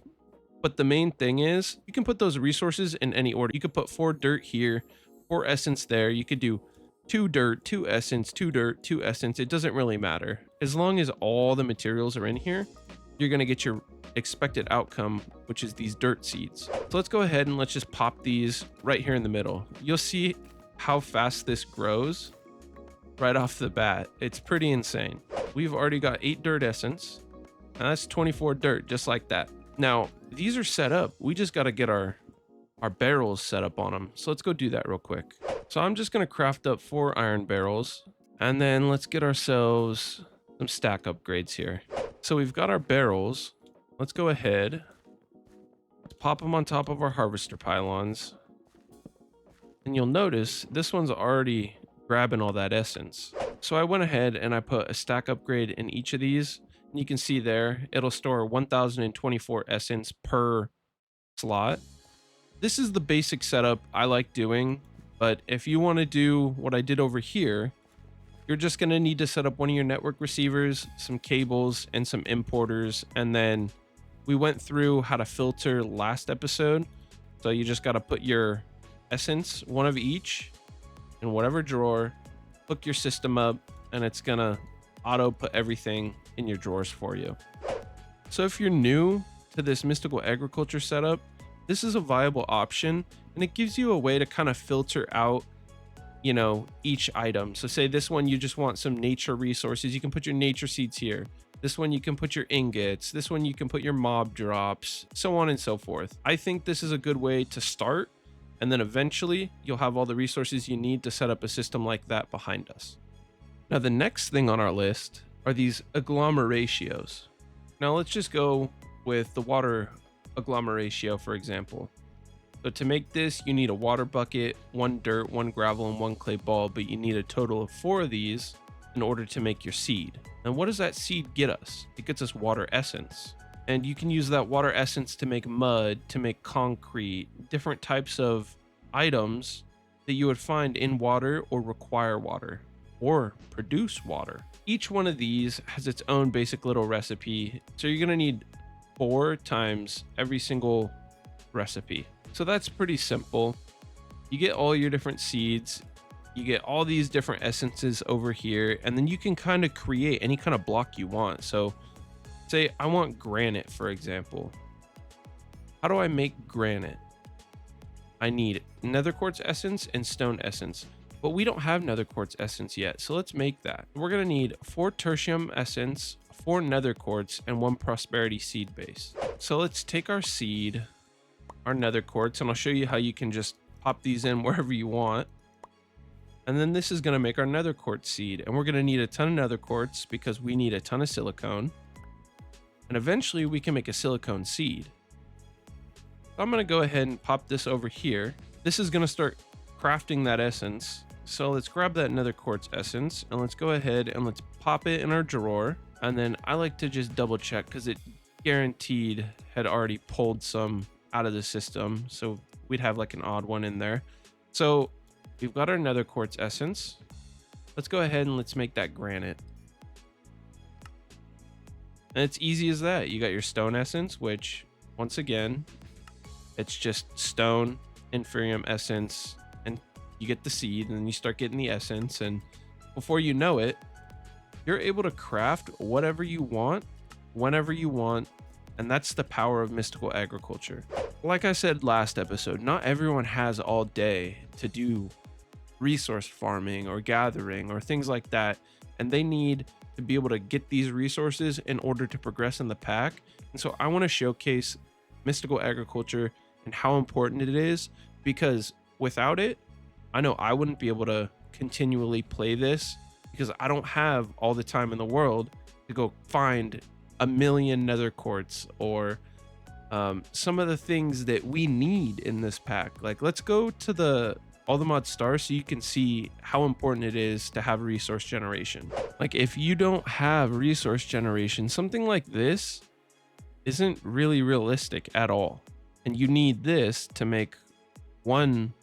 but the main thing is you can put those resources in any order. You could put 4 dirt here, 4 essence there. You could do 2 dirt, 2 essence, 2 dirt, 2 essence. It doesn't really matter. As long as all the materials are in here, you're going to get your expected outcome, which is these dirt seeds. So let's go ahead and let's just pop these right here in the middle. You'll see how fast this grows right off the bat. It's pretty insane. We've already got 8 dirt essence, and that's 24 dirt, just like that. Now, these are set up. We just got to get our barrels set up on them. So let's go do that real quick. So I'm just going to craft up 4 iron barrels. And then let's get ourselves some stack upgrades here. So we've got our barrels. Let's go ahead. Let's pop them on top of our harvester pylons. And you'll notice this one's already grabbing all that essence. So I went ahead and I put a stack upgrade in each of these. And you can see there, it'll store 1024 essence per slot. This is the basic setup I like doing, but if you want to do what I did over here, you're just going to need to set up one of your network receivers, some cables, and some importers. And then we went through how to filter last episode. So you just got to put your essence, one of each, in whatever drawer, hook your system up, and it's going to auto put everything in your drawers for you. So if you're new to this mystical agriculture setup, this is a viable option, and it gives you a way to kind of filter out, you know, each item. So say this one, you just want some nature resources. You can put your nature seeds here. This one, you can put your ingots. This one, you can put your mob drops, so on and so forth. I think this is a good way to start. And then eventually you'll have all the resources you need to set up a system like that behind us. Now, the next thing on our list are these agglomeratios. Now let's just go with the water agglomeratio, for example. So to make this, you need a water bucket, one dirt, one gravel, and one clay ball, but you need a total of 4 of these in order to make your seed. And what does that seed get us? It gets us water essence. And you can use that water essence to make mud, to make concrete, different types of items that you would find in water or require water or produce water. Each one of these has its own basic little recipe. So you're going to need 4 times every single recipe. So that's pretty simple. You get all your different seeds, you get all these different essences over here, and then you can kind of create any kind of block you want. So say I want granite, for example. How do I make granite? I need nether quartz essence and stone essence, but we don't have nether quartz essence yet. So let's make that. We're going to need 4 tertium essence, 4 nether quartz, and 1 prosperity seed base. So let's take our seed, our nether quartz, and I'll show you how you can just pop these in wherever you want. And then this is going to make our nether quartz seed, and we're going to need a ton of nether quartz because we need a ton of silicone. And eventually we can make a silicone seed. So I'm going to go ahead and pop this over here. This is going to start crafting that essence. So let's grab that nether quartz essence and let's go ahead and let's pop it in our drawer. And then I like to just double check because it guaranteed had already pulled some out of the system. So we'd have like an odd one in there. So we've got our nether quartz essence. Let's go ahead and let's make that granite. And it's easy as that. You got your stone essence, which once again, it's just stone, inferium essence, and you get the seed, and then you start getting the essence. And before you know it, you're able to craft whatever you want, whenever you want. And that's the power of mystical agriculture. Like I said last episode, not everyone has all day to do resource farming or gathering or things like that. And they need to be able to get these resources in order to progress in the pack. And so I want to showcase mystical agriculture and how important it is, because without it, I know I wouldn't be able to continually play this because I don't have all the time in the world to go find a million nether quartz or some of the things that we need in this pack. Like, let's go to the Allthemodium star so you can see how important it is to have resource generation. Like, if you don't have resource generation, something like this isn't really realistic at all. And you need this to make 1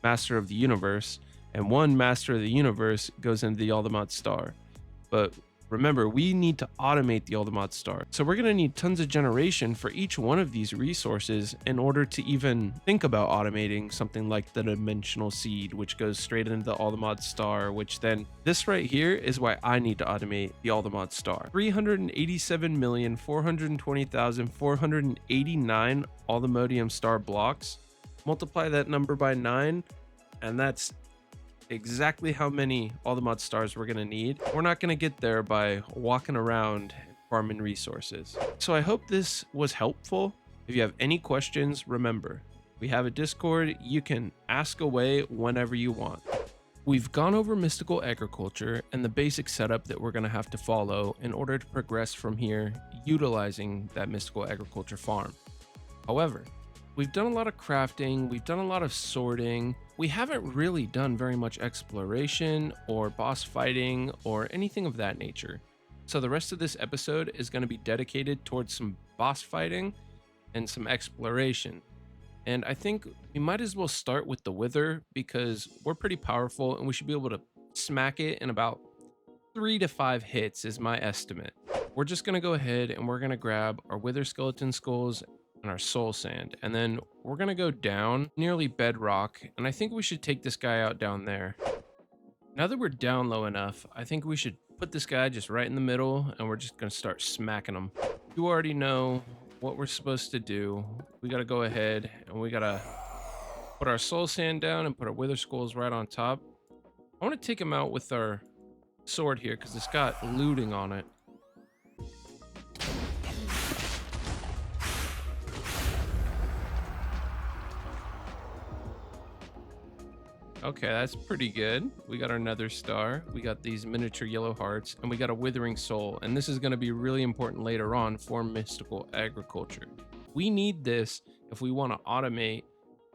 master of the universe, and 1 master of the universe goes into the Allthemodium star. But remember, we need to automate the Allthemodium star. So we're going to need tons of generation for each one of these resources in order to even think about automating something like the dimensional seed, which goes straight into the Allthemodium star, which then this right here is why I need to automate the Allthemodium star. 387,420,489 Allthemodium star blocks. Multiply that number by 9, and that's exactly how many Allthemodium stars we're going to need. We're not going to get there by walking around farming resources. So I hope this was helpful. If you have any questions, remember, we have a Discord. You can ask away whenever you want. We've gone over mystical agriculture and the basic setup that we're going to have to follow in order to progress from here utilizing that mystical agriculture farm. However, we've done a lot of crafting, we've done a lot of sorting, we haven't really done very much exploration or boss fighting or anything of that nature. So the rest of this episode is going to be dedicated towards some boss fighting and some exploration. And I think we might as well start with the Wither because we're pretty powerful and we should be able to smack it in about 3 to 5 hits is my estimate. We're just going to go ahead and we're going to grab our Wither skeleton skulls and our soul sand. And then we're going to go down nearly bedrock. And I think we should take this guy out down there. Now that we're down low enough, I think we should put this guy just right in the middle and we're just going to start smacking him. You already know what we're supposed to do. We got to go ahead and we got to put our soul sand down and put our wither skulls right on top. I want to take him out with our sword here because it's got looting on it. Okay, that's pretty good. We got our nether star, we got these miniature yellow hearts, and we got a withering soul. And this is going to be really important later on for mystical agriculture. We need this if we want to automate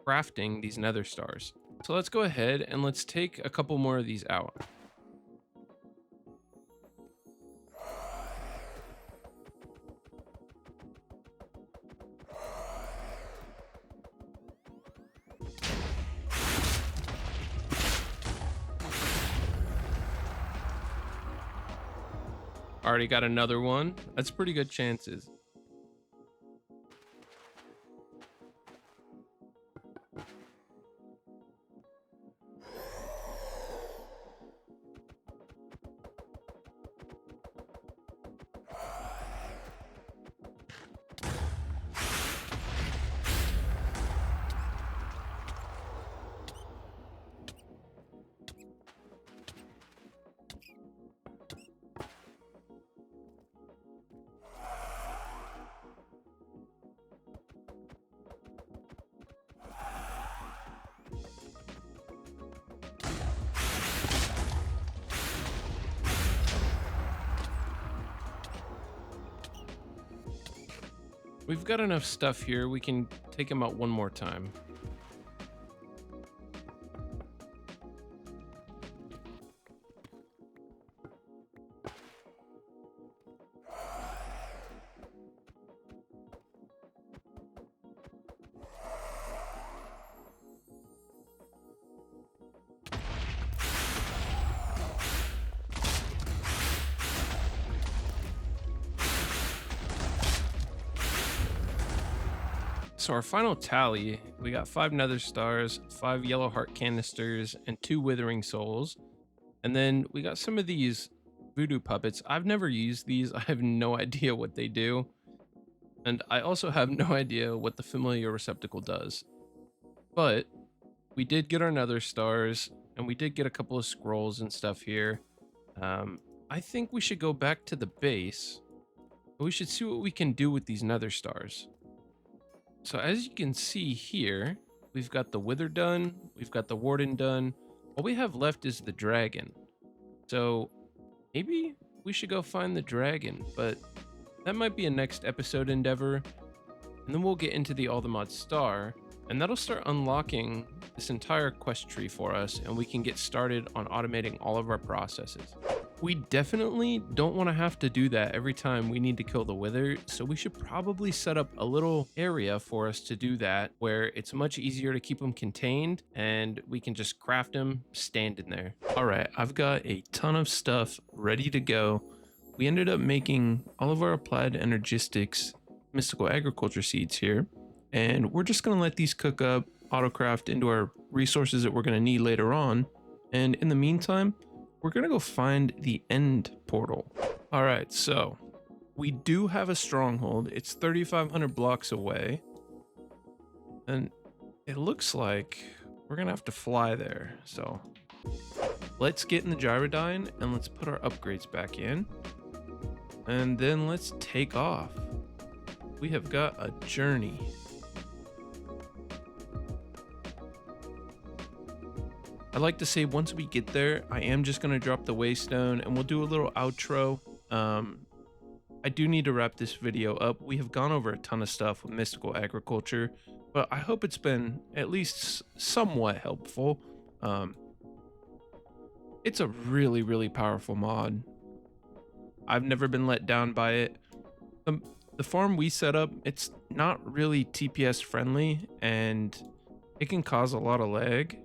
crafting these nether stars. So let's go ahead and let's take a couple more of these out. Already got another one. That's pretty good chances. We've got enough stuff here. We can take him out one more time. So our final tally, we got 5 nether stars, 5 yellow heart canisters, and 2 withering souls. And then we got some of these voodoo puppets. I've never used these. I have no idea what they do. And I also have no idea what the familiar receptacle does. But we did get our nether stars, and we did get a couple of scrolls and stuff here. I think we should go back to the base. We should see what we can do with these nether stars. So as you can see here, we've got the wither done, we've got the warden done. All we have left is the dragon. So maybe we should go find the dragon, but that might be a next episode endeavor. And then we'll get into the Allthemodium star, and that'll start unlocking this entire quest tree for us, and we can get started on automating all of our processes. We definitely don't want to have to do that every time we need to kill the wither, so we should probably set up a little area for us to do that where it's much easier to keep them contained and we can just craft them standing there. All right, I've got a ton of stuff ready to go. We ended up making all of our applied energistics mystical agriculture seeds here, and we're just going to let these cook up, autocraft into our resources that we're going to need later on. And in the meantime, we're gonna go find the end portal. All right, so we do have a stronghold. It's 3,500 blocks away, and it looks like we're gonna have to fly there. So let's get in the gyrodyne and let's put our upgrades back in, and then let's take off. We have got a journey. I like to say once we get there, I am just going to drop the waystone and we'll do a little outro. I do need to wrap this video up. We have gone over a ton of stuff with mystical agriculture, but I hope it's been at least somewhat helpful. It's a really, really powerful mod. I've never been let down by it. The farm we set up, it's not really TPS friendly and it can cause a lot of lag.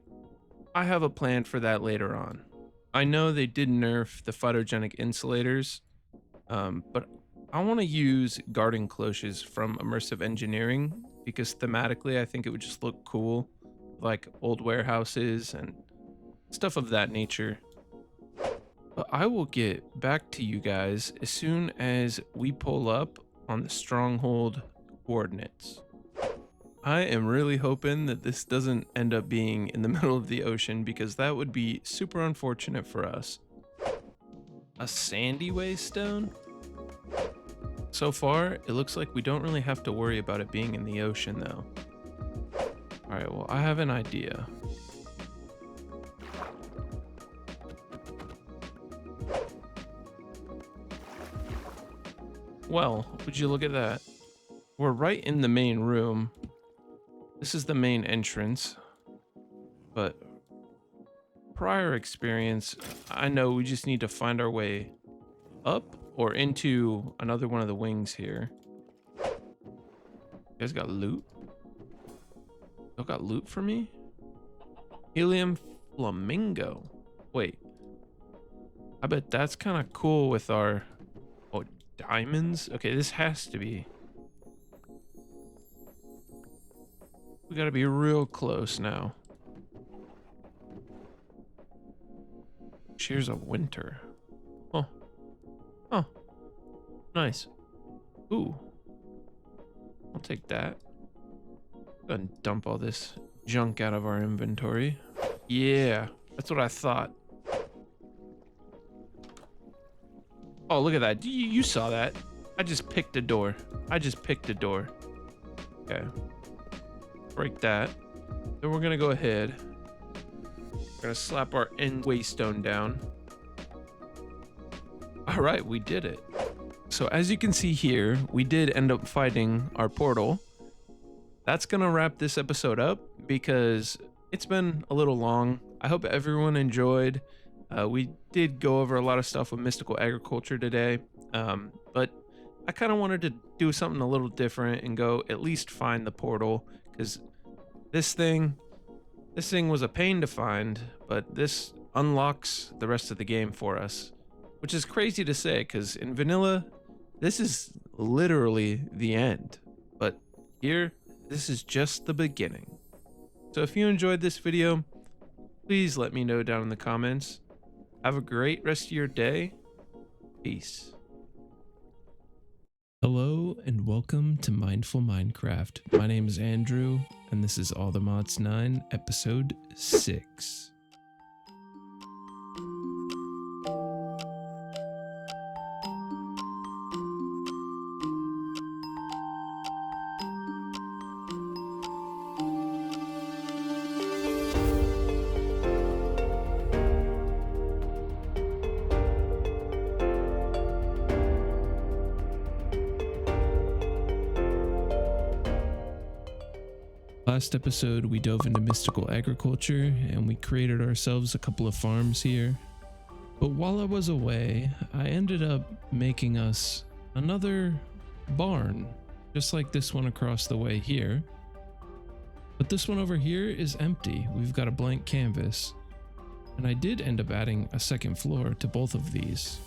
I have a plan for that later on. I know they did nerf the phytogenic insulators, but I want to use garden cloches from immersive engineering because thematically I think it would just look cool, like old warehouses and stuff of that nature. But I will get back to you guys as soon as we pull up on the stronghold coordinates. I am really hoping that this doesn't end up being in the middle of the ocean because that would be super unfortunate for us. A sandy waystone? So far, it looks like we don't really have to worry about it being in the ocean though. Alright, well, I have an idea. Well, would you look at that? We're right in the main room. This is the main entrance, but prior experience, I know we just need to find our way up or into another one of the wings here. You guys got loot? Y'all got loot for me? Helium flamingo. Wait, I bet that's kind of cool with our diamonds. Okay, this has to be. We gotta be real close now. Shears of winter. Oh. Oh. Nice. Ooh. I'll take that. Go ahead and dump all this junk out of our inventory. Yeah, that's what I thought. Oh, look at that. You saw that. I just picked a door. Okay. Break that. Then we're gonna go ahead. We're gonna slap our end waystone down. All right, we did it. So as you can see here, we did end up fighting our portal. That's gonna wrap this episode up because it's been a little long. I hope everyone enjoyed. We did go over a lot of stuff with mystical agriculture today, but I kind of wanted to do something a little different and go at least find the portal, because this thing was a pain to find, but this unlocks the rest of the game for us, which is crazy to say because in vanilla, this is literally the end, but here, this is just the beginning. So if you enjoyed this video, please let me know down in the comments. Have a great rest of your day. Peace. Hello and welcome to Mindful Minecraft. My name is Andrew and this is Allthemods 9 episode 6. Last episode, we dove into mystical agriculture and we created ourselves a couple of farms here. But while I was away, I ended up making us another barn, just like this one across the way here. But this one over here is empty. We've got a blank canvas. And I did end up adding a second floor to both of these.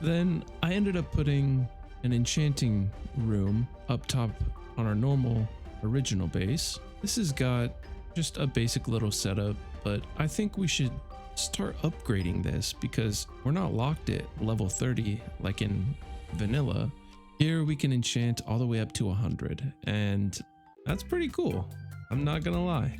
Then I ended up putting an enchanting room up top on our normal original base. This has got just a basic little setup, but I think we should start upgrading this because we're not locked at level 30 like in vanilla. Here we can enchant all the way up to 100, and that's pretty cool. I'm not gonna lie.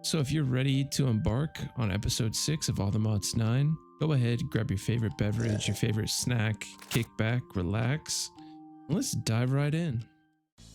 So if you're ready to embark on episode 6 of Allthemods 9, go ahead, grab your favorite beverage, your favorite snack, kick back, relax, and let's dive right in.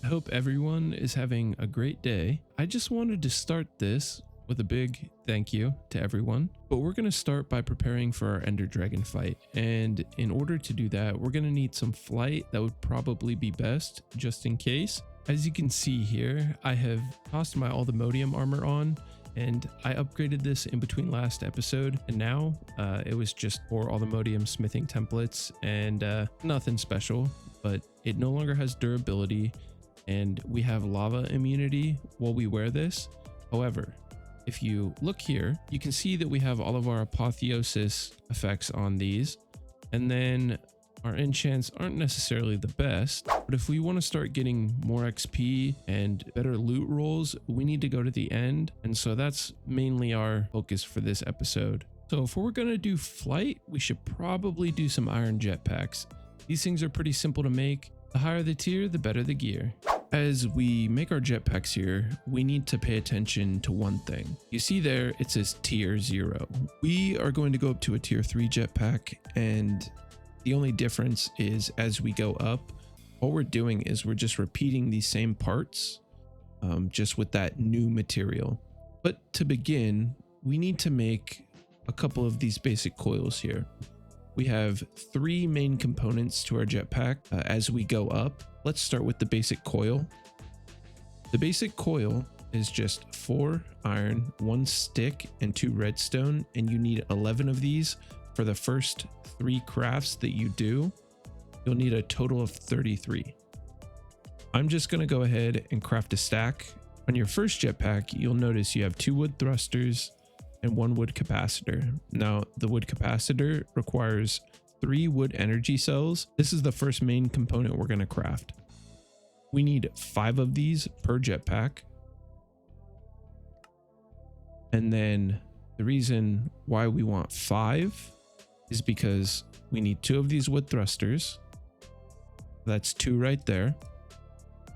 I hope everyone is having a great day. I just wanted to start this with a big thank you to everyone. But we're going to start by preparing for our Ender Dragon fight. And in order to do that, we're going to need some flight. That would probably be best just in case. As you can see here, I have tossed my Allthemodium armor on, and I upgraded this in between last episode, and now it was just 4 Allthemodium smithing templates and nothing special, but it no longer has durability and we have lava immunity while we wear this. However, if you look here, you can see that we have all of our apotheosis effects on these, and then our enchants aren't necessarily the best, but if we want to start getting more XP and better loot rolls, we need to go to the end. And so that's mainly our focus for this episode. So if we're going to do flight, we should probably do some iron jetpacks. These things are pretty simple to make. The higher the tier, the better the gear. As we make our jetpacks here, we need to pay attention to one thing. You see there, it says tier 0. We are going to go up to a tier 3 jetpack, and the only difference is as we go up, all we're doing is we're just repeating these same parts, just with that new material. But to begin, we need to make a couple of these basic coils here. We have 3 main components to our jetpack as we go up. Let's start with the basic coil. The basic coil is just 4 iron, 1 stick, and 2 redstone, and you need 11 of these. For the first 3 crafts that you do, you'll need a total of 33. I'm just going to go ahead and craft a stack. On your first jetpack, you'll notice you have 2 wood thrusters and 1 wood capacitor. Now, the wood capacitor requires 3 wood energy cells. This is the first main component we're going to craft. We need 5 of these per jetpack. And then the reason why we want 5 is because we need 2 of these wood thrusters. That's 2 right there.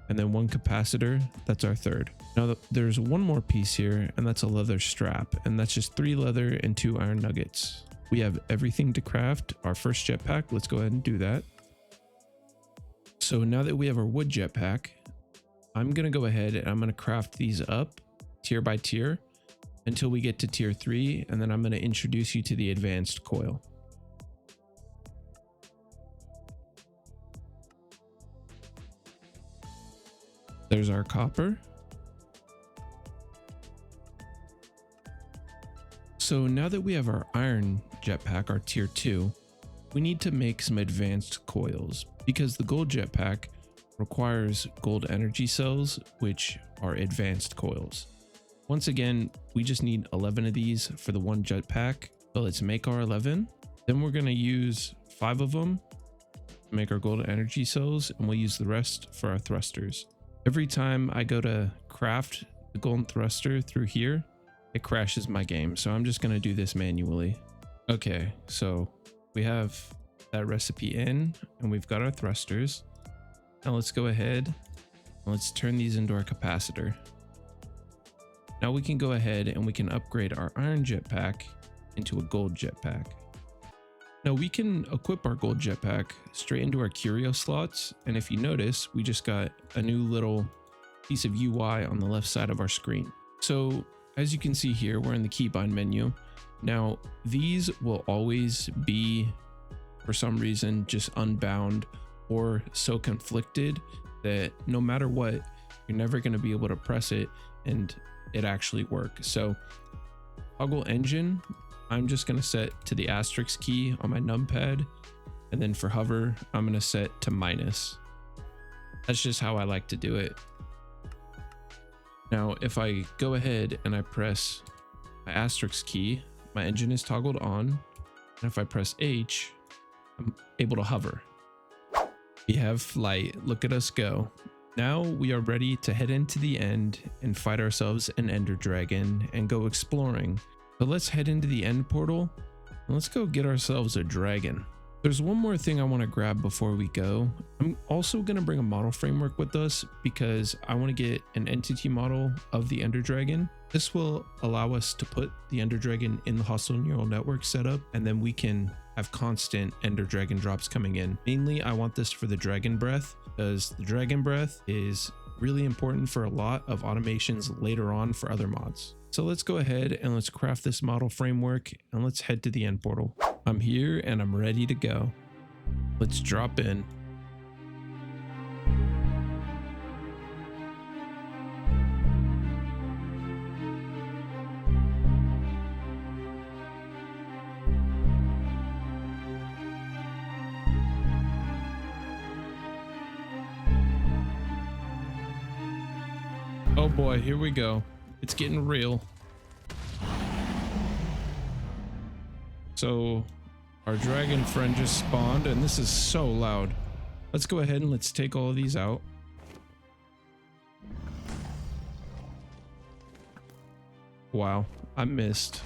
And then 1 capacitor, that's our third. Now there's one more piece here, and that's a leather strap, and that's just 3 leather and 2 iron nuggets. We have everything to craft our first jetpack. Let's go ahead and do that. So now that we have our wood jetpack, I'm gonna go ahead and I'm gonna craft these up tier by tier until we get to tier 3, and then I'm gonna introduce you to the advanced coil. There's our copper. So now that we have our iron jetpack, our tier 2, we need to make some advanced coils because the gold jetpack requires gold energy cells, which are advanced coils. Once again, we just need 11 of these for the 1 jetpack. So let's make our 11. Then we're going to use 5 of them to make our gold energy cells, and we'll use the rest for our thrusters. Every time I go to craft the golden thruster through here, it crashes my game. So I'm just going to do this manually. Okay, so we have that recipe in, and we've got our thrusters. Now let's go ahead and let's turn these into our capacitor. Now we can go ahead and we can upgrade our iron jetpack into a gold jetpack. Now we can equip our gold jetpack straight into our curio slots, and if you notice, we just got a new little piece of UI on the left side of our screen. So as you can see here, we're in the keybind menu. Now these will always be, for some reason, just unbound or so conflicted that no matter what, you're never going to be able to press it and it actually work. So toggle engine, I'm just going to set to the asterisk key on my numpad, and then for hover, I'm going to set to minus. That's just how I like to do it. Now, if I go ahead and I press my asterisk key, my engine is toggled on, and if I press H, I'm able to hover. We have flight. Look at us go. Now we are ready to head into the end and fight ourselves an ender dragon and go exploring. So let's head into the end portal and let's go get ourselves a dragon. There's one more thing I want to grab before we go. I'm also going to bring a model framework with us because I want to get an entity model of the ender dragon. This will allow us to put the ender dragon in the hostile neural network setup, and then we can have constant ender dragon drops coming in. Mainly I want this for the dragon breath, because the dragon breath is really important for a lot of automations later on for other mods. So let's go ahead and let's craft this model framework and let's head to the end portal. I'm here and I'm ready to go. Let's drop in. Oh boy, here we go. It's getting real. So our dragon friend just spawned and this is so loud. Let's go ahead and let's take all of these out. Wow, I missed.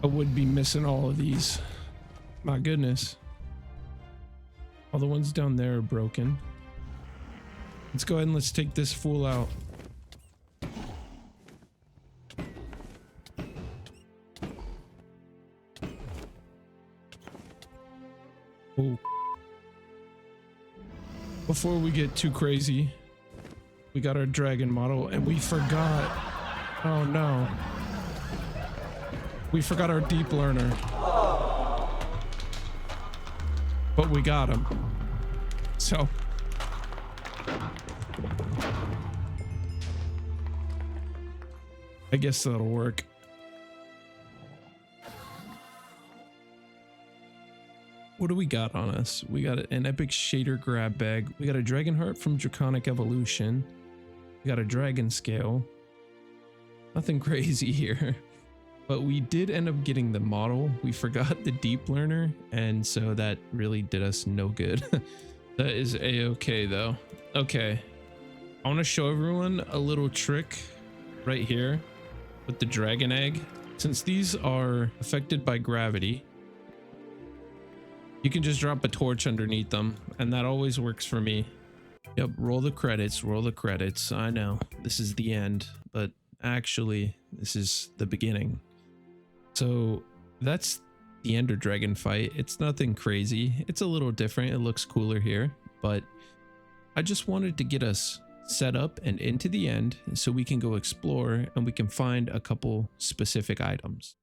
I would be missing all of these. My goodness. All the ones down there are broken. Let's go ahead and let's take this fool out. Oh. Before we get too crazy, we got our dragon model and we forgot. Oh no. We forgot our deep learner. But we got him. So. I guess that'll work. What do we got on us? We got an epic shader grab bag. We got a dragon heart from Draconic Evolution. We got a dragon scale. Nothing crazy here. But we did end up getting the model. We forgot the deep learner, and so that really did us no good. That is a-okay though. Okay, I want to show everyone a little trick right here with the dragon egg. Since these are affected by gravity, you can just drop a torch underneath them, and that always works for me. Yep, roll the credits, roll the credits. I know this is the end, but actually this is the beginning. So that's the Ender Dragon fight. It's nothing crazy. It's a little different. It looks cooler here, but I just wanted to get us set up and into the end so we can go explore and we can find a couple specific items.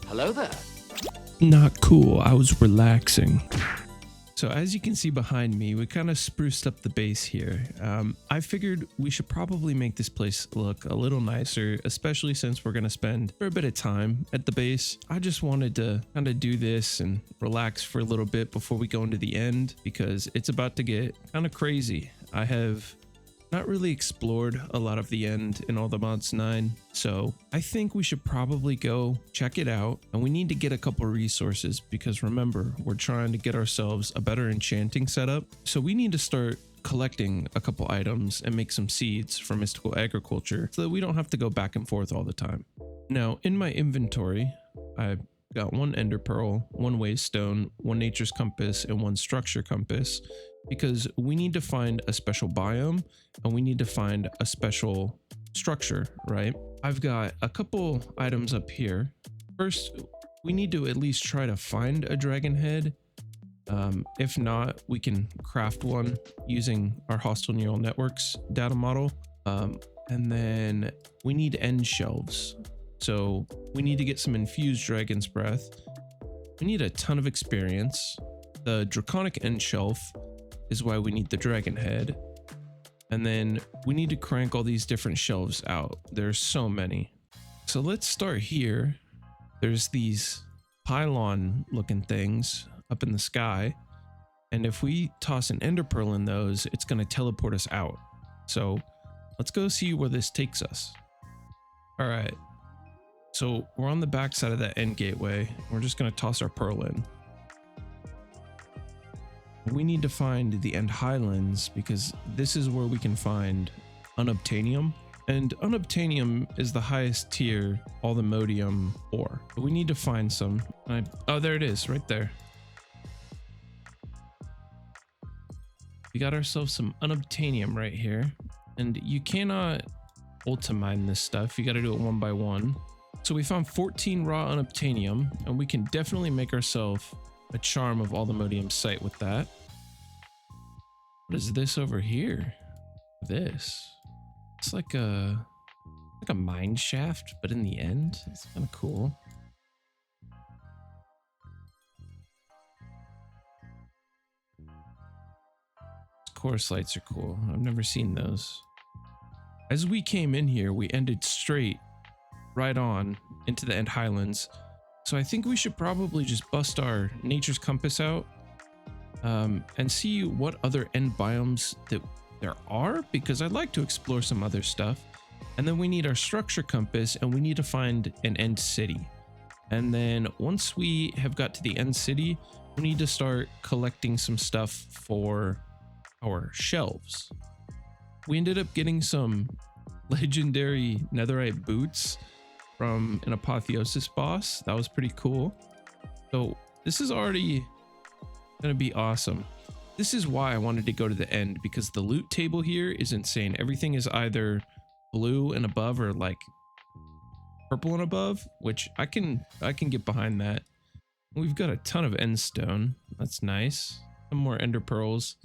Hello there. Not cool. I was relaxing. So as you can see behind me, we kind of spruced up the base here. I figured we should probably make this place look a little nicer, especially since we're going to spend a bit of time at the base. I just wanted to kind of do this and relax for a little bit before we go into the end, because it's about to get kind of crazy. I have not really explored a lot of the end in Allthemods 9, so I think we should probably go check it out, and we need to get a couple resources because remember, we're trying to get ourselves a better enchanting setup, so we need to start collecting a couple items and make some seeds for mystical agriculture so that we don't have to go back and forth all the time. Now in my inventory, I got one ender pearl, one waystone, one nature's compass, and one structure compass, because we need to find a special biome and we need to find a special structure, right? I've got a couple items up here. First, we need to at least try to find a dragon head. If not, we can craft one using our hostile neural networks data model. And then we need end shelves. So we need to get some infused dragon's breath. We need a ton of experience. The draconic end shelf is why we need the dragon head. And then we need to crank all these different shelves out. There's so many. So let's start here. There's these pylon looking things up in the sky. And if we toss an ender pearl in those, it's going to teleport us out. So let's go see where this takes us. All right. So we're on the back side of that end gateway. We're just going to toss our pearl in. We need to find the end highlands because this is where we can find Unobtanium. And Unobtanium is the highest tier Allthemodium ore. But we need to find some. Oh, there it is right there. We got ourselves some Unobtanium right here. And you cannot ultimine this stuff. You got to do it one by one. So we found 14 raw Unobtanium, and we can definitely make ourselves a charm of Allthemodium site with that. What is this over here? This. It's like a mine shaft, but in the end, it's kind of cool. Course lights are cool. I've never seen those. As we came in here, we ended straight right on into the end highlands. So I think we should probably just bust our nature's compass out and see what other end biomes that there are, because I'd like to explore some other stuff. And then we need our structure compass, and we need to find an end city. And then once we have got to the end city, we need to start collecting some stuff for our shelves. We ended up getting some legendary netherite boots from an Apotheosis boss. That was pretty cool. So this is already gonna be awesome. This is why I wanted to go to the end, because the loot table here is insane. Everything is either blue and above or like purple and above, which I can get behind that. We've got a ton of end stone. That's nice. Some more ender pearls.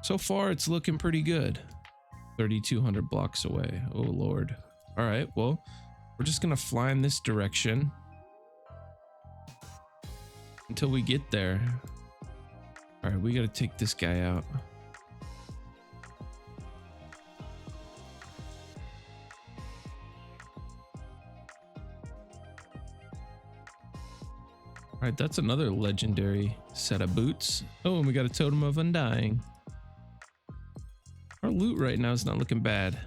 So far, it's looking pretty good. 3,200 blocks away. Oh, Lord. All right, well, we're just going to fly in this direction until we get there. All right, we got to take this guy out. All right, that's another legendary set of boots. Oh, and we got a totem of undying. Our loot right now is not looking bad.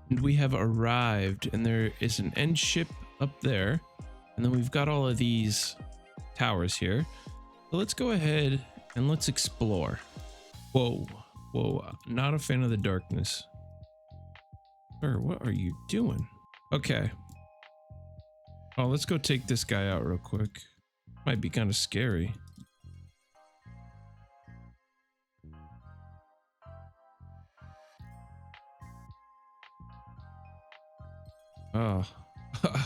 And we have arrived, and there is an end ship up there, and then we've got all of these towers here. So let's go ahead and let's explore. Whoa, not a fan of the darkness. Sir, what are you doing? Okay. Oh, let's go take this guy out real quick. Might be kind of scary.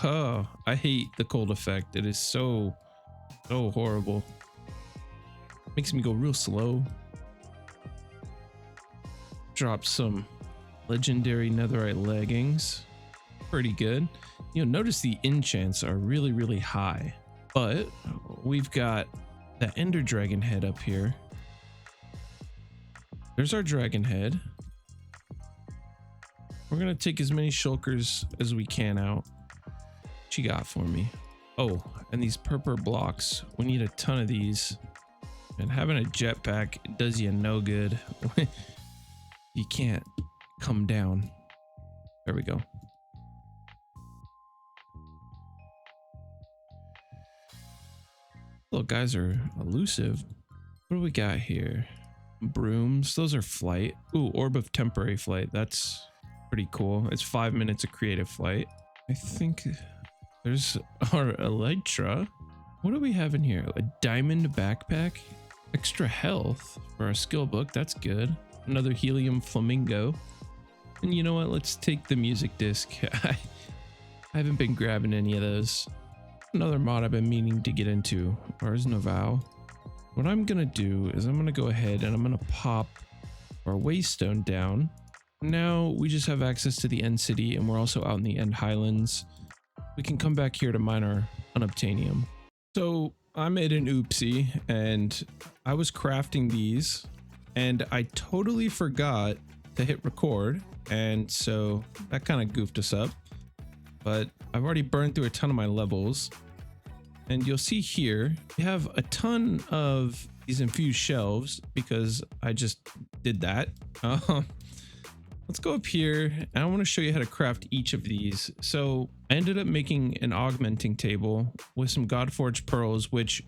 Oh, I hate the cold effect. It is so horrible. Makes me go real slow. Drop some legendary netherite leggings. Pretty good. You know, notice the enchants are really high, but we've got that ender dragon head up here. There's our dragon head. We're gonna take as many shulkers as we can out. What you got for me? Oh, and these purple blocks. We need a ton of these. And having a jetpack does you no good. You can't come down. There we go. Little guys are elusive. What do we got here? Brooms. Those are flight. Ooh, orb of temporary flight. That's pretty cool. It's 5 minutes of creative flight. I think there's our elytra. What do we have in here? A diamond backpack. Extra health for our skill book. That's good. Another helium flamingo. And you know what? Let's take the music disc. I haven't been grabbing any of those. Another mod I've been meaning to get into. Ars Noval. What I'm gonna do is I'm gonna go ahead and I'm gonna pop our waystone down. Now we just have access to the end city, and we're also out in the end highlands. We can come back here to mine our unobtanium. So I made an oopsie, and I was crafting these, and I totally forgot to hit record, and so that kind of goofed us up. But I've already burned through a ton of my levels, and you'll see here we have a ton of these infused shelves because I just did that. Let's go up here, and I want to show you how to craft each of these. So I ended up making an augmenting table with some Godforged pearls, which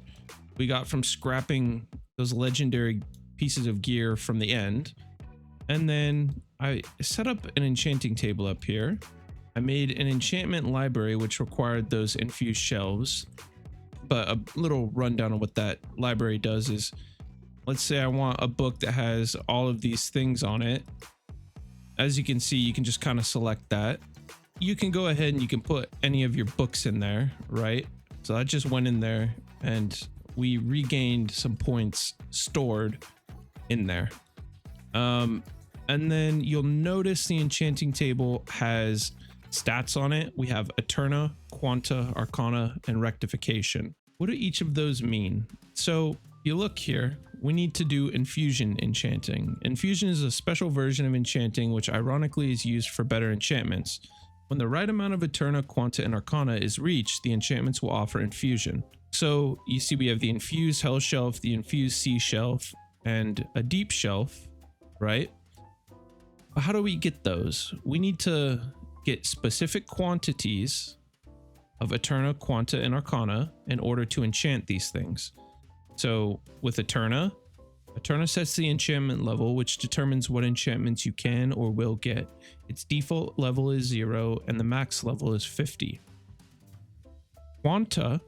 we got from scrapping those legendary pieces of gear from the end. And then I set up an enchanting table up here. I made an enchantment library, which required those infused shelves. But a little rundown on what that library does is, let's say I want a book that has all of these things on it. As you can see, you can just kind of select that. You can go ahead and you can put any of your books in there, right? So I just went in there and we regained some points stored in there. And then you'll notice the enchanting table has stats on it. We have Eterna, Quanta, Arcana, and Rectification. What do each of those mean? So you look here, we need to do infusion enchanting. Infusion is a special version of enchanting, which ironically is used for better enchantments. When the right amount of Eterna, Quanta, and Arcana is reached, the enchantments will offer infusion. So you see we have the infused Hell Shelf, the infused Sea Shelf, and a Deep Shelf, right? But how do we get those? We need to get specific quantities of Eterna, Quanta, and Arcana in order to enchant these things. So with Eterna sets the enchantment level, which determines what enchantments you can or will get. Its default level is 0 and the max level is 50. Quanta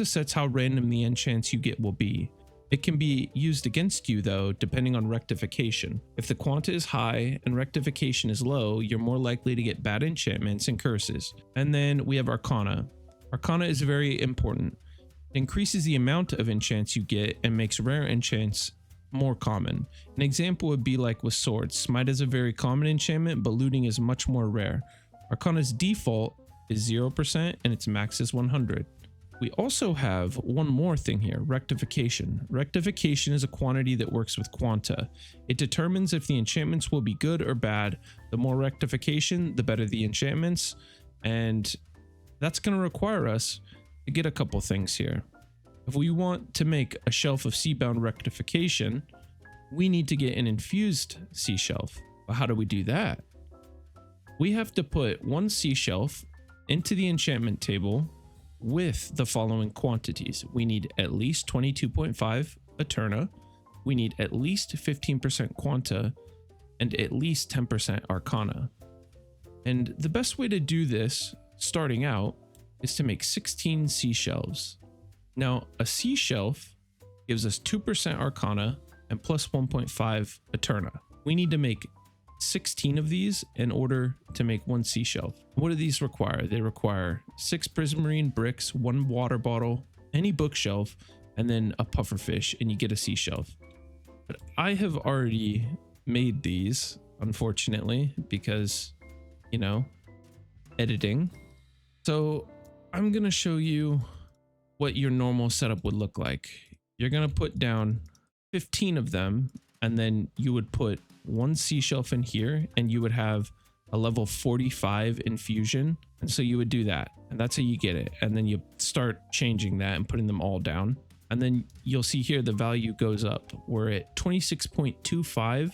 sets how random the enchants you get will be. It can be used against you though, depending on rectification. If the quanta is high and rectification is low, you're more likely to get bad enchantments and curses. And then we have Arcana. Arcana is very important. It increases the amount of enchants you get and makes rare enchants more common. An example would be like with swords. Smite is a very common enchantment, but looting is much more rare. Arcana's default is 0% and its max is 100. We also have one more thing here, rectification. Rectification is a quantity that works with quanta. It determines if the enchantments will be good or bad. The more rectification, the better the enchantments. And that's going to require us to get a couple things here. If we want to make a shelf of seabound rectification, we need to get an infused sea shelf. But how do we do that? We have to put one sea shelf into the enchantment table with the following quantities. We need at least 22.5 Eterna, we need at least 15% Quanta, and at least 10% Arcana. And the best way to do this, starting out, is to make 16 sea shelves. Now, a sea shelf gives us 2% Arcana and plus 1.5 Eterna. We need to make 16 of these in order to make one sea shelf. What do these require? They require 6 prismarine bricks, 1 water bottle, any bookshelf, and then a pufferfish, and you get a sea shelf. But I have already made these, unfortunately, because, you know, editing. So I'm going to show you what your normal setup would look like. You're going to put down 15 of them and then you would put one sea shelf in here, and you would have a level 45 infusion. And so you would do that, and that's how you get it. And then you start changing that and putting them all down. And then you'll see here the value goes up. We're at 26.25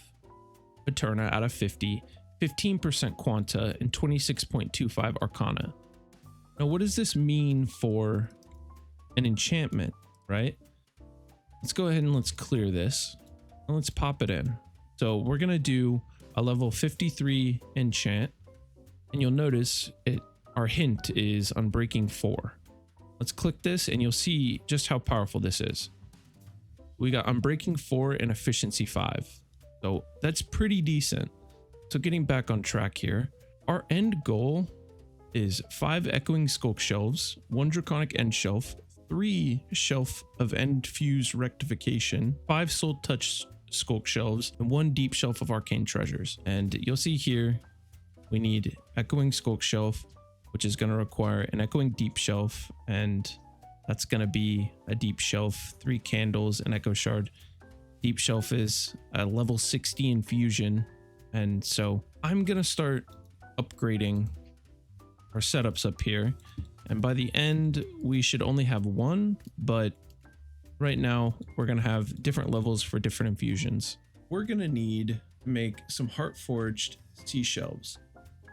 Paterna out of 50, 15% Quanta, and 26.25 Arcana. Now, what does this mean for an enchantment, right? Let's go ahead and let's clear this. And let's pop it in. So we're going to do a level 53 enchant. And you'll notice our hint is Unbreaking 4. Let's click this and you'll see just how powerful this is. We got Unbreaking 4 and Efficiency 5. So that's pretty decent. So getting back on track here, our end goal is 5 Echoing Skulk Shelves, 1 Draconic End Shelf, 3 Shelf of End Fuse Rectification, 5 Soul Touch Skulk Shelves, and 1 Deep Shelf of Arcane Treasures. And you'll see here, we need Echoing Skulk Shelf, which is going to require an Echoing Deep Shelf, and that's going to be a Deep Shelf, 3 Candles, an Echo Shard. Deep Shelf is a level 60 infusion, and so I'm going to start upgrading our setups up here, and by the end we should only have 1, but right now we're going to have different levels for different infusions. We're going to need to make some heart forged sea shelves.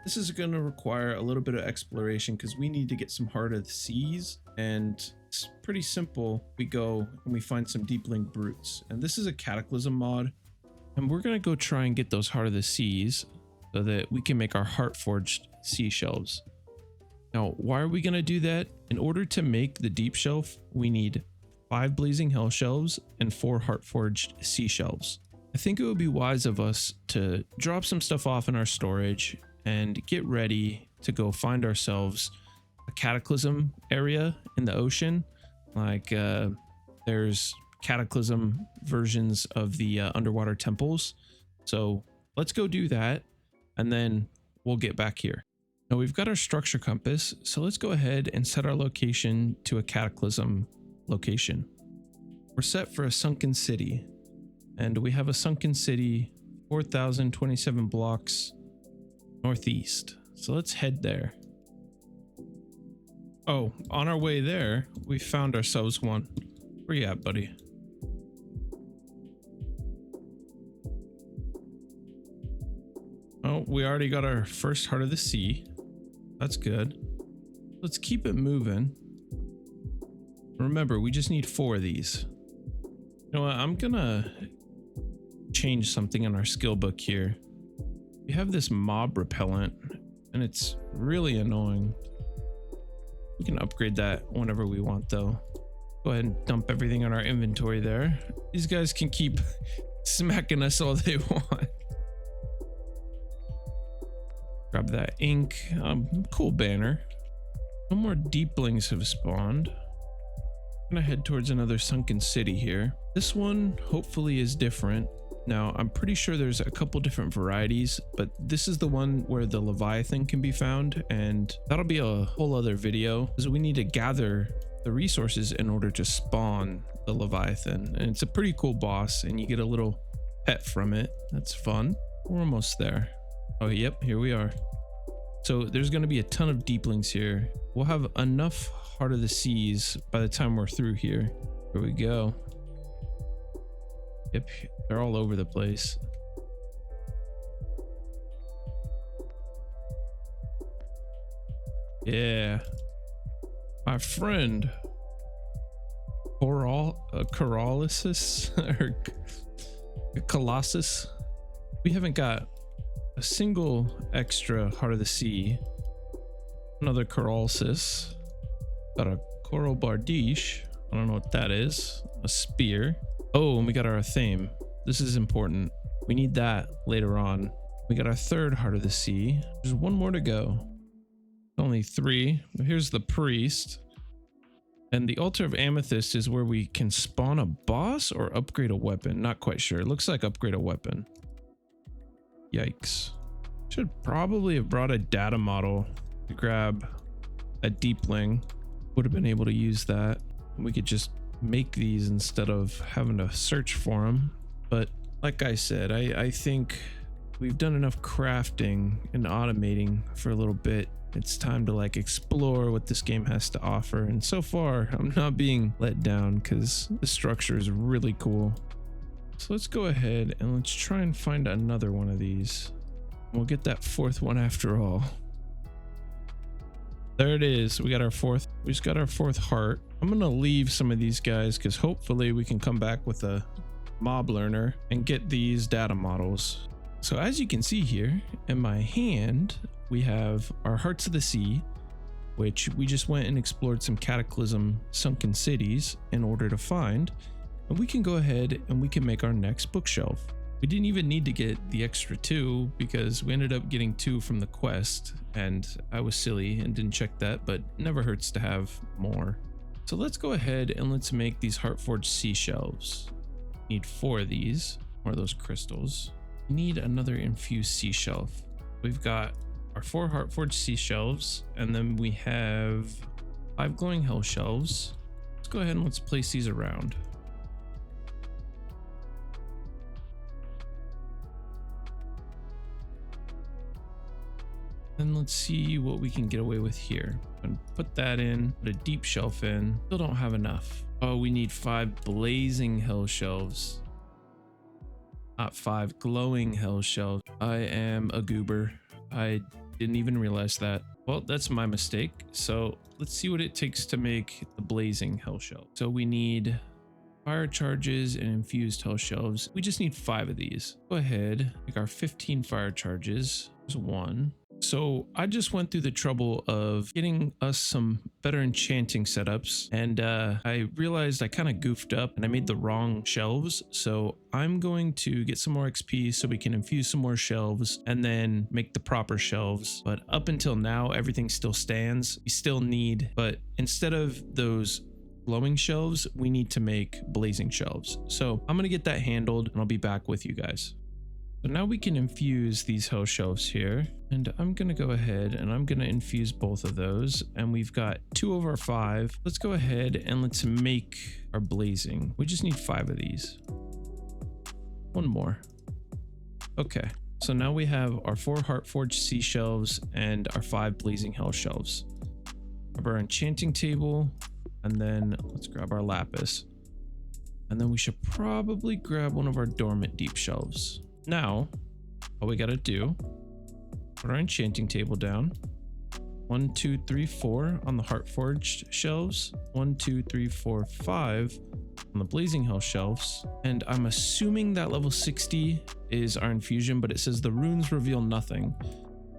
This is going to require a little bit of exploration because we need to get some Heart of the Seas, and it's pretty simple. We go and we find some Deepling Brutes, and this is a Cataclysm mod, and we're going to go try and get those Heart of the Seas so that we can make our heart forged sea shelves. Now, why are we going to do that? In order to make the Deep Shelf, we need 5 Blazing Hell Shelves and 4 Heart Forged Sea Shelves. I think it would be wise of us to drop some stuff off in our storage and get ready to go find ourselves a Cataclysm area in the ocean. Like there's Cataclysm versions of the underwater temples. So let's go do that, and then we'll get back here. Now we've got our structure compass, so let's go ahead and set our location to a Cataclysm location. We're set for a sunken city, and we have a sunken city 4,027 blocks northeast. So let's head there. Oh, on our way there, we found ourselves one. Where you at, buddy? Oh, we already got our first Heart of the Sea. That's good. Let's keep it moving. Remember, we just need 4 of these. You know what? I'm gonna change something in our skill book here. We have this mob repellent, and it's really annoying. We can upgrade that whenever we want, though. Go ahead and dump everything in our inventory there. These guys can keep smacking us all they want. Grab that ink. Cool banner. No more deeplings have spawned. I'm gonna head towards another sunken city here. This one hopefully is different. Now, I'm pretty sure there's a couple different varieties, but this is the one where the Leviathan can be found, and that'll be a whole other video because we need to gather the resources in order to spawn the Leviathan. And it's a pretty cool boss, and you get a little pet from it. That's fun. We're almost there. Oh, yep, here we are. So there's going to be a ton of deeplings here. We'll have enough Heart of the Seas by the time we're through here. Here we go. Yep, they're all over the place. Yeah. My friend. Coralysis or Colossus. We haven't got a single extra Heart of the Sea. Another Coralysis. Got a Coral Bardiche. I don't know what that is. A spear. Oh, and we got our theme. This is important. We need that later on. We got our third Heart of the Sea. There's one more to go. Only 3. Here's the priest. And the altar of amethyst is where we can spawn a boss or upgrade a weapon. Not quite sure. It looks like upgrade a weapon. Yikes. Should probably have brought a data model to grab a deepling. Would have been able to use that. We could just make these instead of having to search for them. But like I said, I think we've done enough crafting and automating for a little bit. It's time to like explore what this game has to offer. And so far, I'm not being let down because the structure is really cool. So let's go ahead and let's try and find another one of these. We'll get that fourth one after all. There it is. We just got our fourth heart. I'm gonna leave some of these guys because hopefully we can come back with a mob learner and get these data models. So as you can see here in my hand, we have our Hearts of the Sea, which we just went and explored some Cataclysm sunken cities in order to find, and we can go ahead and we can make our next bookshelf. We didn't even need to get the extra 2 because we ended up getting 2 from the quest, and I was silly and didn't check that, but never hurts to have more. So let's go ahead and let's make these Heartforged sea shelves. Need 4 of these, or those crystals. We need another infused sea shelf. We've got our 4 Heartforged sea shelves, and then we have 5 glowing hell shelves. Let's go ahead and let's place these around. And let's see what we can get away with here. And put that in, put a deep shelf in. Still don't have enough. Oh, we need 5 blazing hell shelves. Not 5 glowing hell shelves. I am a goober. I didn't even realize that. Well, that's my mistake. So let's see what it takes to make the blazing hell shelf. So we need fire charges and infused hell shelves. We just need 5 of these. Go ahead, make our 15 fire charges. There's 1. So I just went through the trouble of getting us some better enchanting setups, and I realized I kind of goofed up and I made the wrong shelves. So I'm going to get some more XP so we can infuse some more shelves and then make the proper shelves. But up until now, everything still stands. We still need, but instead of those glowing shelves, we need to make blazing shelves. So I'm gonna get that handled and I'll be back with you guys. So now we can infuse these hell shelves here, and I'm gonna go ahead and I'm gonna infuse both of those, and we've got 2 of our 5. Let's go ahead and let's make our blazing. We just need 5 of these. 1 more. Okay, so now we have our 4 Heartforged sea shelves and our 5 blazing hell shelves. Grab our enchanting table, and then let's grab our lapis. And then we should probably grab one of our dormant deep shelves. Now, all we gotta do, put our enchanting table down. 1, 2, 3, 4 on the Heartforged shelves. 1, 2, 3, 4, 5 on the blazing hell shelves. And I'm assuming that level 60 is our infusion, but it says the runes reveal nothing.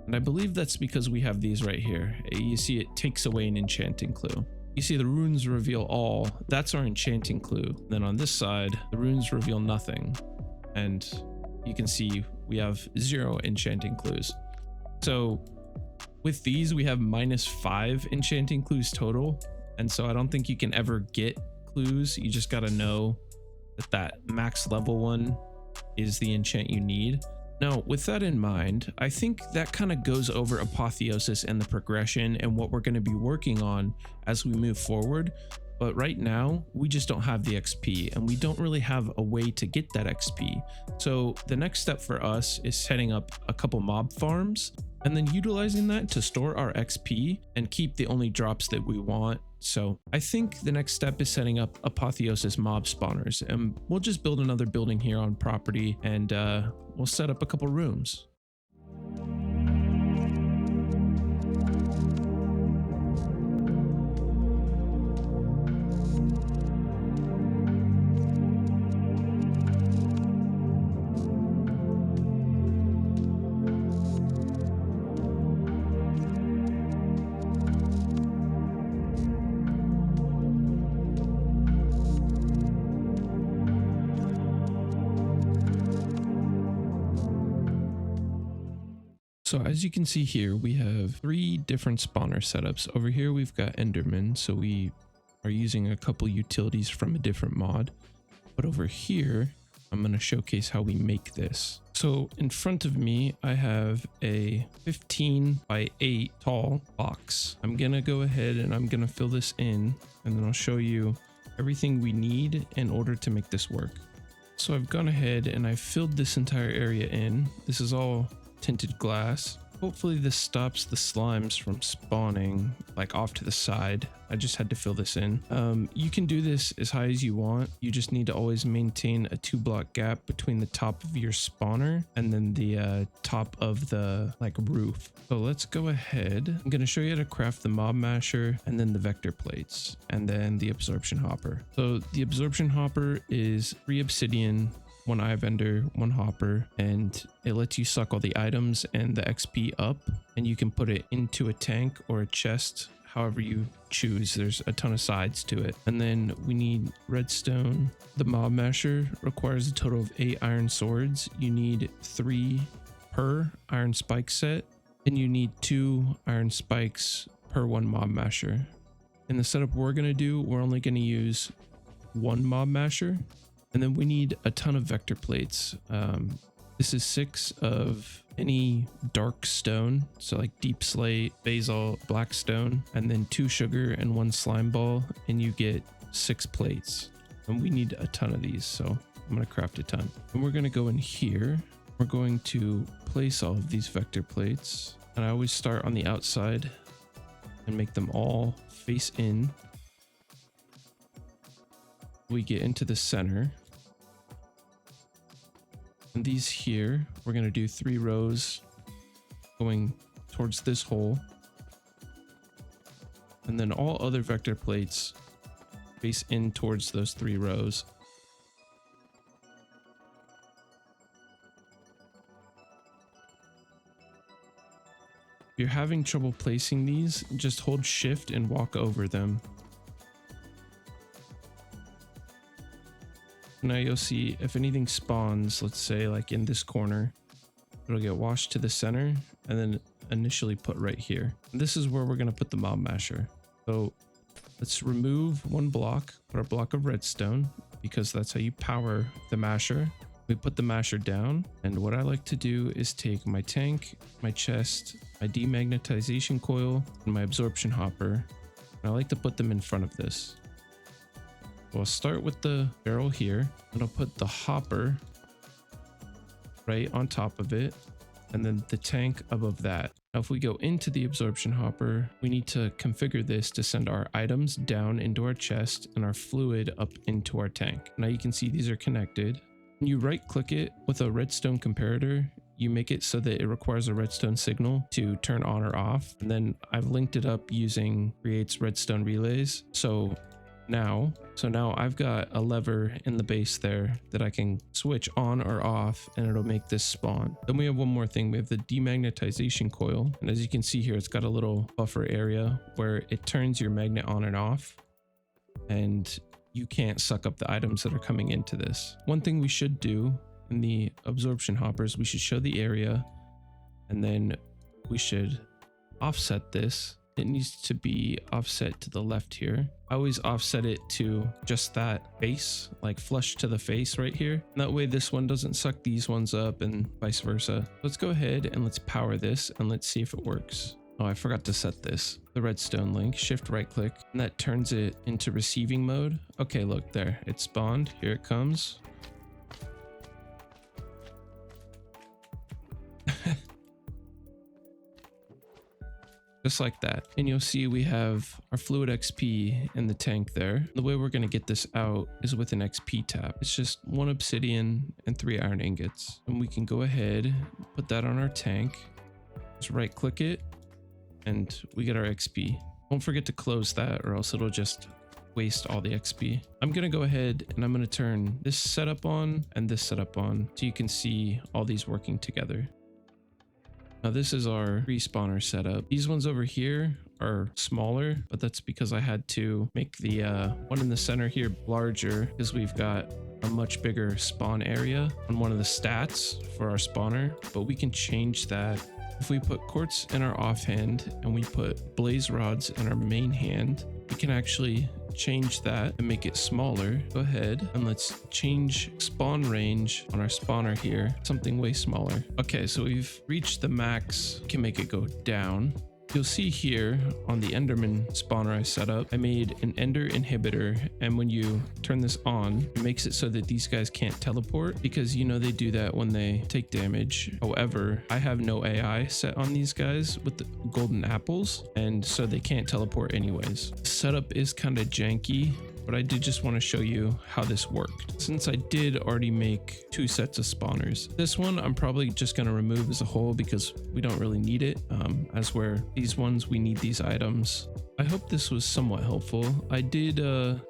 And I believe that's because we have these right here. You see it takes away an enchanting clue. You see the runes reveal all, that's our enchanting clue. Then on this side, the runes reveal nothing. And you can see we have 0 enchanting clues. So with these, we have -5 enchanting clues total. And so I don't think you can ever get clues. You just got to know that that max level one is the enchant you need. Now, with that in mind, I think that kind of goes over Apotheosis and the progression and what we're going to be working on as we move forward. But right now, we just don't have the XP, and we don't really have a way to get that XP. So the next step for us is setting up a couple mob farms and then utilizing that to store our XP and keep the only drops that we want. So I think the next step is setting up Apotheosis mob spawners, and we'll just build another building here on property, and we'll set up a couple rooms. So as you can see here, we have 3 different spawner setups. Over here, we've got Enderman. So we are using a couple utilities from a different mod. But over here, I'm going to showcase how we make this. So in front of me, I have a 15 by 8 tall box. I'm going to go ahead and I'm going to fill this in, and then I'll show you everything we need in order to make this work. So I've gone ahead and I've filled this entire area in. This is all tinted glass. Hopefully this stops the slimes from spawning like off to the side. I just had to fill this in. You can do this as high as you want. You just need to always maintain a 2-block gap between the top of your spawner and then the top of the like roof. So let's go ahead. I'm going to show you how to craft the mob masher and then the vector plates and then the absorption hopper. So the absorption hopper is 3 obsidian, 1 eye vendor, 1 hopper, and it lets you suck all the items and the XP up, and you can put it into a tank or a chest, however you choose. There's a ton of sides to it. And then we need redstone. The mob masher requires a total of 8 iron swords. You need 3 per iron spike set, and you need 2 iron spikes per 1 mob masher. In the setup we're going to do, we're only going to use 1 mob masher. And then we need a ton of vector plates. This is 6 of any dark stone, so like deep slate, basalt, black stone, and then 2 sugar and 1 slime ball, and you get 6 plates. And we need a ton of these, so I'm going to craft a ton. And we're going to go in here. We're going to place all of these vector plates, and I always start on the outside and make them all face in. We get into the center, and these here, we're going to do 3 rows going towards this hole, and then all other vector plates face in towards those 3 rows. If you're having trouble placing these, just hold shift and walk over them. Now you'll see if anything spawns, let's say like in this corner, it'll get washed to the center and then initially put right here. And this is where we're going to put the mob masher. So let's remove 1 block, put a block of redstone, because that's how you power the masher. We put the masher down, and what I like to do is take my tank, my chest, my demagnetization coil, and my absorption hopper, and I like to put them in front of this. So I'll start with the barrel here, and I'll put the hopper right on top of it, and then the tank above that. Now if we go into the absorption hopper, we need to configure this to send our items down into our chest and our fluid up into our tank. Now you can see these are connected. When you right click it with a redstone comparator, you make it so that it requires a redstone signal to turn on or off. And then I've linked it up using Create's redstone relays. So now I've got a lever in the base there that I can switch on or off, and it'll make this spawn. Then we have one more thing. We have the demagnetization coil, and as you can see here, it's got a little buffer area where it turns your magnet on and off, and you can't suck up the items that are coming into this. One thing we should do in the absorption hoppers, we should show the area, and then we should offset this. It needs to be offset to the left here. I always offset it to just that face, like flush to the face right here. And that way this one doesn't suck these ones up and vice versa. Let's go ahead and let's power this and let's see if it works. Oh, I forgot to set this. The redstone link, shift right click, and that turns it into receiving mode. Okay, look there, it spawned. Here it comes. Just like that. And you'll see we have our fluid XP in the tank there. The way we're going to get this out is with an XP tap. It's just 1 obsidian and 3 iron ingots. And we can go ahead, put that on our tank, just right click it, and we get our XP. Don't forget to close that or else it'll just waste all the XP. I'm going to go ahead and I'm going to turn this setup on and this setup on so you can see all these working together. Now this is our respawner setup. These ones over here are smaller, but that's because I had to make the one in the center here larger because we've got a much bigger spawn area on one of the stats for our spawner, but we can change that. If we put quartz in our offhand and we put blaze rods in our main hand, we can actually change that and make it smaller. Go ahead and let's change spawn range on our spawner here, something way smaller. Okay, so we've reached the max. We can make it go down. You'll see here on the Enderman spawner I set up, I made an Ender inhibitor, and when you turn this on, it makes it so that these guys can't teleport because you know they do that when they take damage. However, I have no AI set on these guys with the golden apples, and so they can't teleport anyways. Setup is kind of janky, but I did just want to show you how this worked. Since I did already make 2 sets of spawners, this one I'm probably just going to remove as a whole because we don't really need it, as where these ones we need these items. I hope this was somewhat helpful. I did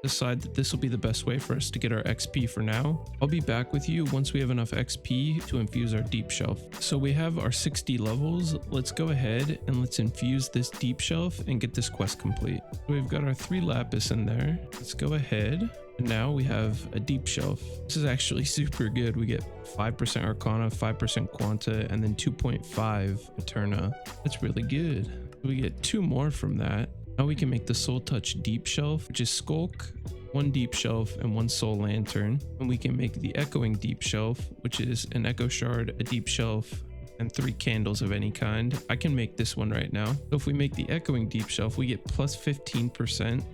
decide that this will be the best way for us to get our XP for now. I'll be back with you once we have enough XP to infuse our deep shelf. So we have our 60 levels. Let's go ahead and let's infuse this deep shelf and get this quest complete. So we've got our 3 lapis in there. Let's go ahead. And now we have a deep shelf. This is actually super good. We get 5% Arcana, 5% Quanta, and then 2.5 Eterna. That's really good. We get 2 more from that. Now we can make the Soul Touch Deep Shelf, which is Skulk, 1 Deep Shelf, and 1 Soul Lantern. And we can make the Echoing Deep Shelf, which is an Echo Shard, a Deep Shelf, and 3 candles of any kind. I can make this one right now. So if we make the Echoing Deep Shelf, we get plus 15%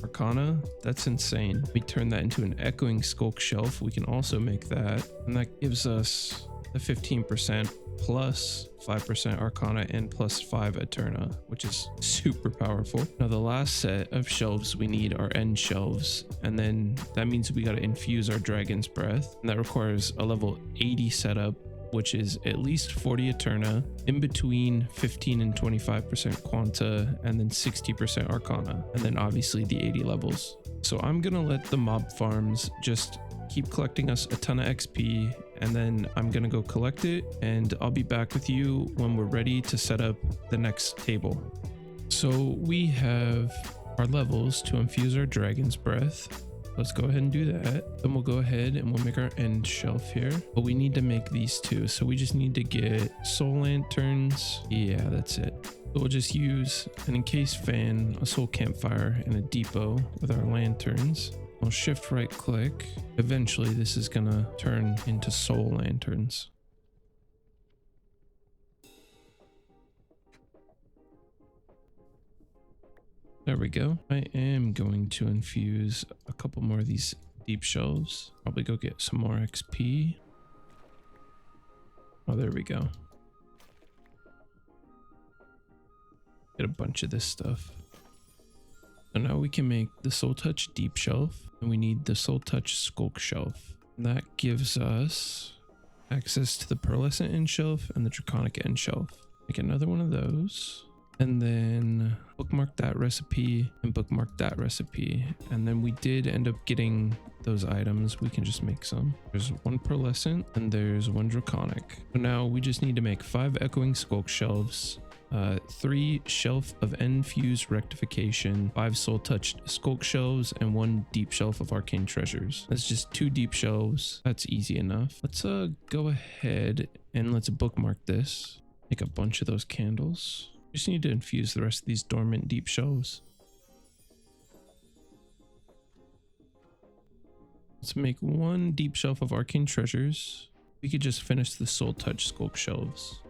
Arcana. That's insane. We turn that into an Echoing Skulk Shelf. We can also make that. And that gives us the 15% plus 5% Arcana and plus 5 Eterna, which is super powerful. Now the last set of shelves we need are end shelves, and then that means we got to infuse our Dragon's Breath, and that requires a level 80 setup, which is at least 40 Eterna, in between 15 and 25% Quanta, and then 60% Arcana, and then obviously the 80 levels. So I'm gonna let the mob farms just keep collecting us a ton of XP, and then I'm gonna go collect it, and I'll be back with you when we're ready to set up the next table. So we have our levels to infuse our Dragon's Breath. Let's go ahead and do that. Then we'll go ahead and we'll make our end shelf here, but we need to make these 2. So we just need to get soul lanterns. Yeah, that's it. So we'll just use an encased fan, a soul campfire, and a depot with our lanterns. I'll shift right click. Eventually this is gonna turn into soul lanterns. There we go. I am going to infuse a couple more of these deep shelves. Probably go get some more XP. Oh, there we go. Get a bunch of this stuff. So now we can make the Soul Touch Deep Shelf, and we need the Soul Touch Skulk Shelf. And that gives us access to the Pearlescent End Shelf and the Draconic End Shelf. Make another one of those, and then bookmark that recipe and bookmark that recipe. And then we did end up getting those items. We can just make some. There's 1 Pearlescent and there's 1 Draconic. So now we just need to make 5 Echoing Skulk Shelves, 3 Shelf of Enfused Rectification, 5 Soul Touched Skulk Shelves, and 1 Deep Shelf of Arcane Treasures. That's just 2 deep shelves. That's easy enough. Let's go ahead and let's bookmark this. Make a bunch of those candles. Just need to infuse the rest of these dormant deep shelves. Let's make 1 Deep Shelf of Arcane Treasures. We could just finish the Soul Touch Skulk Shelves.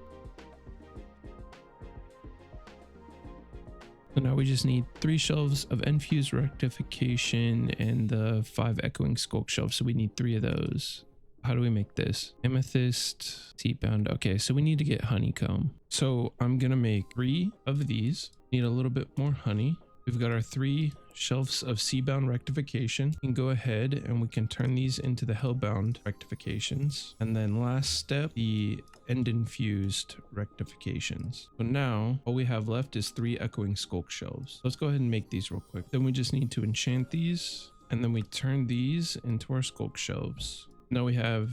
So now we just need 3 shelves of Enfused Rectification and the 5 Echoing Skulk Shelves. So we need 3 of those. How do we make this? Amethyst, Seabound. Okay, so we need to get honeycomb. So I'm gonna make 3 of these. Need a little bit more honey. We've got our 3 shelves of Seabound Rectification. We can go ahead and we can turn these into the Hellbound Rectifications. And then last step, the End Infused Rectifications. So now all we have left is 3 Echoing Skulk Shelves. Let's go ahead and make these real quick. Then we just need to enchant these, and then we turn these into our Skulk Shelves. Now we have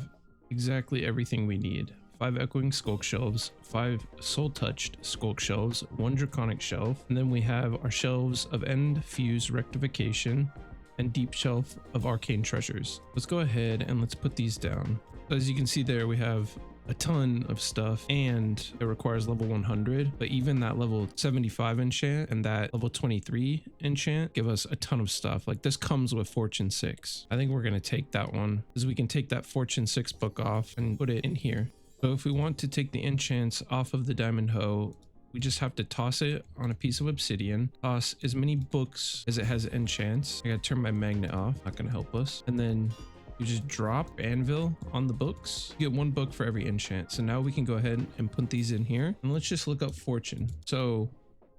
exactly everything we need. 5 Echoing Skulk Shelves, 5 Soul Touched Skulk Shelves, 1 Draconic Shelf, and then we have our shelves of End Fused Rectification and Deep Shelf of Arcane Treasures. Let's go ahead and let's put these down. So as you can see there, we have a ton of stuff, and it requires level 100, but even that level 75 enchant and that level 23 enchant give us a ton of stuff. Like this comes with Fortune 6. I think we're going to take that one because we can take that Fortune 6 book off and put it in here. So if we want to take the enchants off of the Diamond Hoe, we just have to toss it on a piece of obsidian, toss as many books as it has enchants. I gotta turn my magnet off, not gonna help us. And then you just drop anvil on the books. You get 1 book for every enchant. So now we can go ahead and put these in here, and let's just look up fortune. So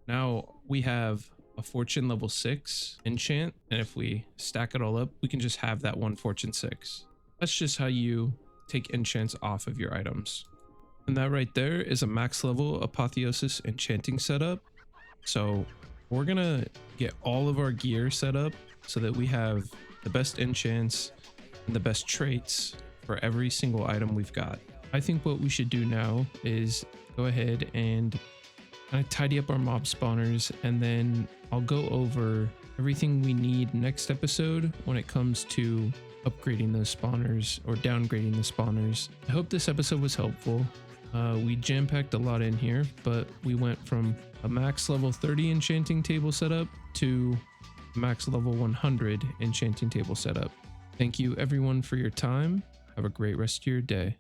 now we have a fortune level 6 enchant, and if we stack it all up, we can just have that 1 fortune 6. That's just how you take enchants off of your items. And that right there is a max level Apotheosis Enchanting setup. So we're gonna get all of our gear set up so that we have the best enchants and the best traits for every single item we've got. I think what we should do now is go ahead and kind of tidy up our mob spawners, and then I'll go over everything we need next episode when it comes to upgrading those spawners or downgrading the spawners. I hope this episode was helpful. We jam-packed a lot in here, but we went from a max level 30 enchanting table setup to max level 100 enchanting table setup. Thank you everyone for your time. Have a great rest of your day.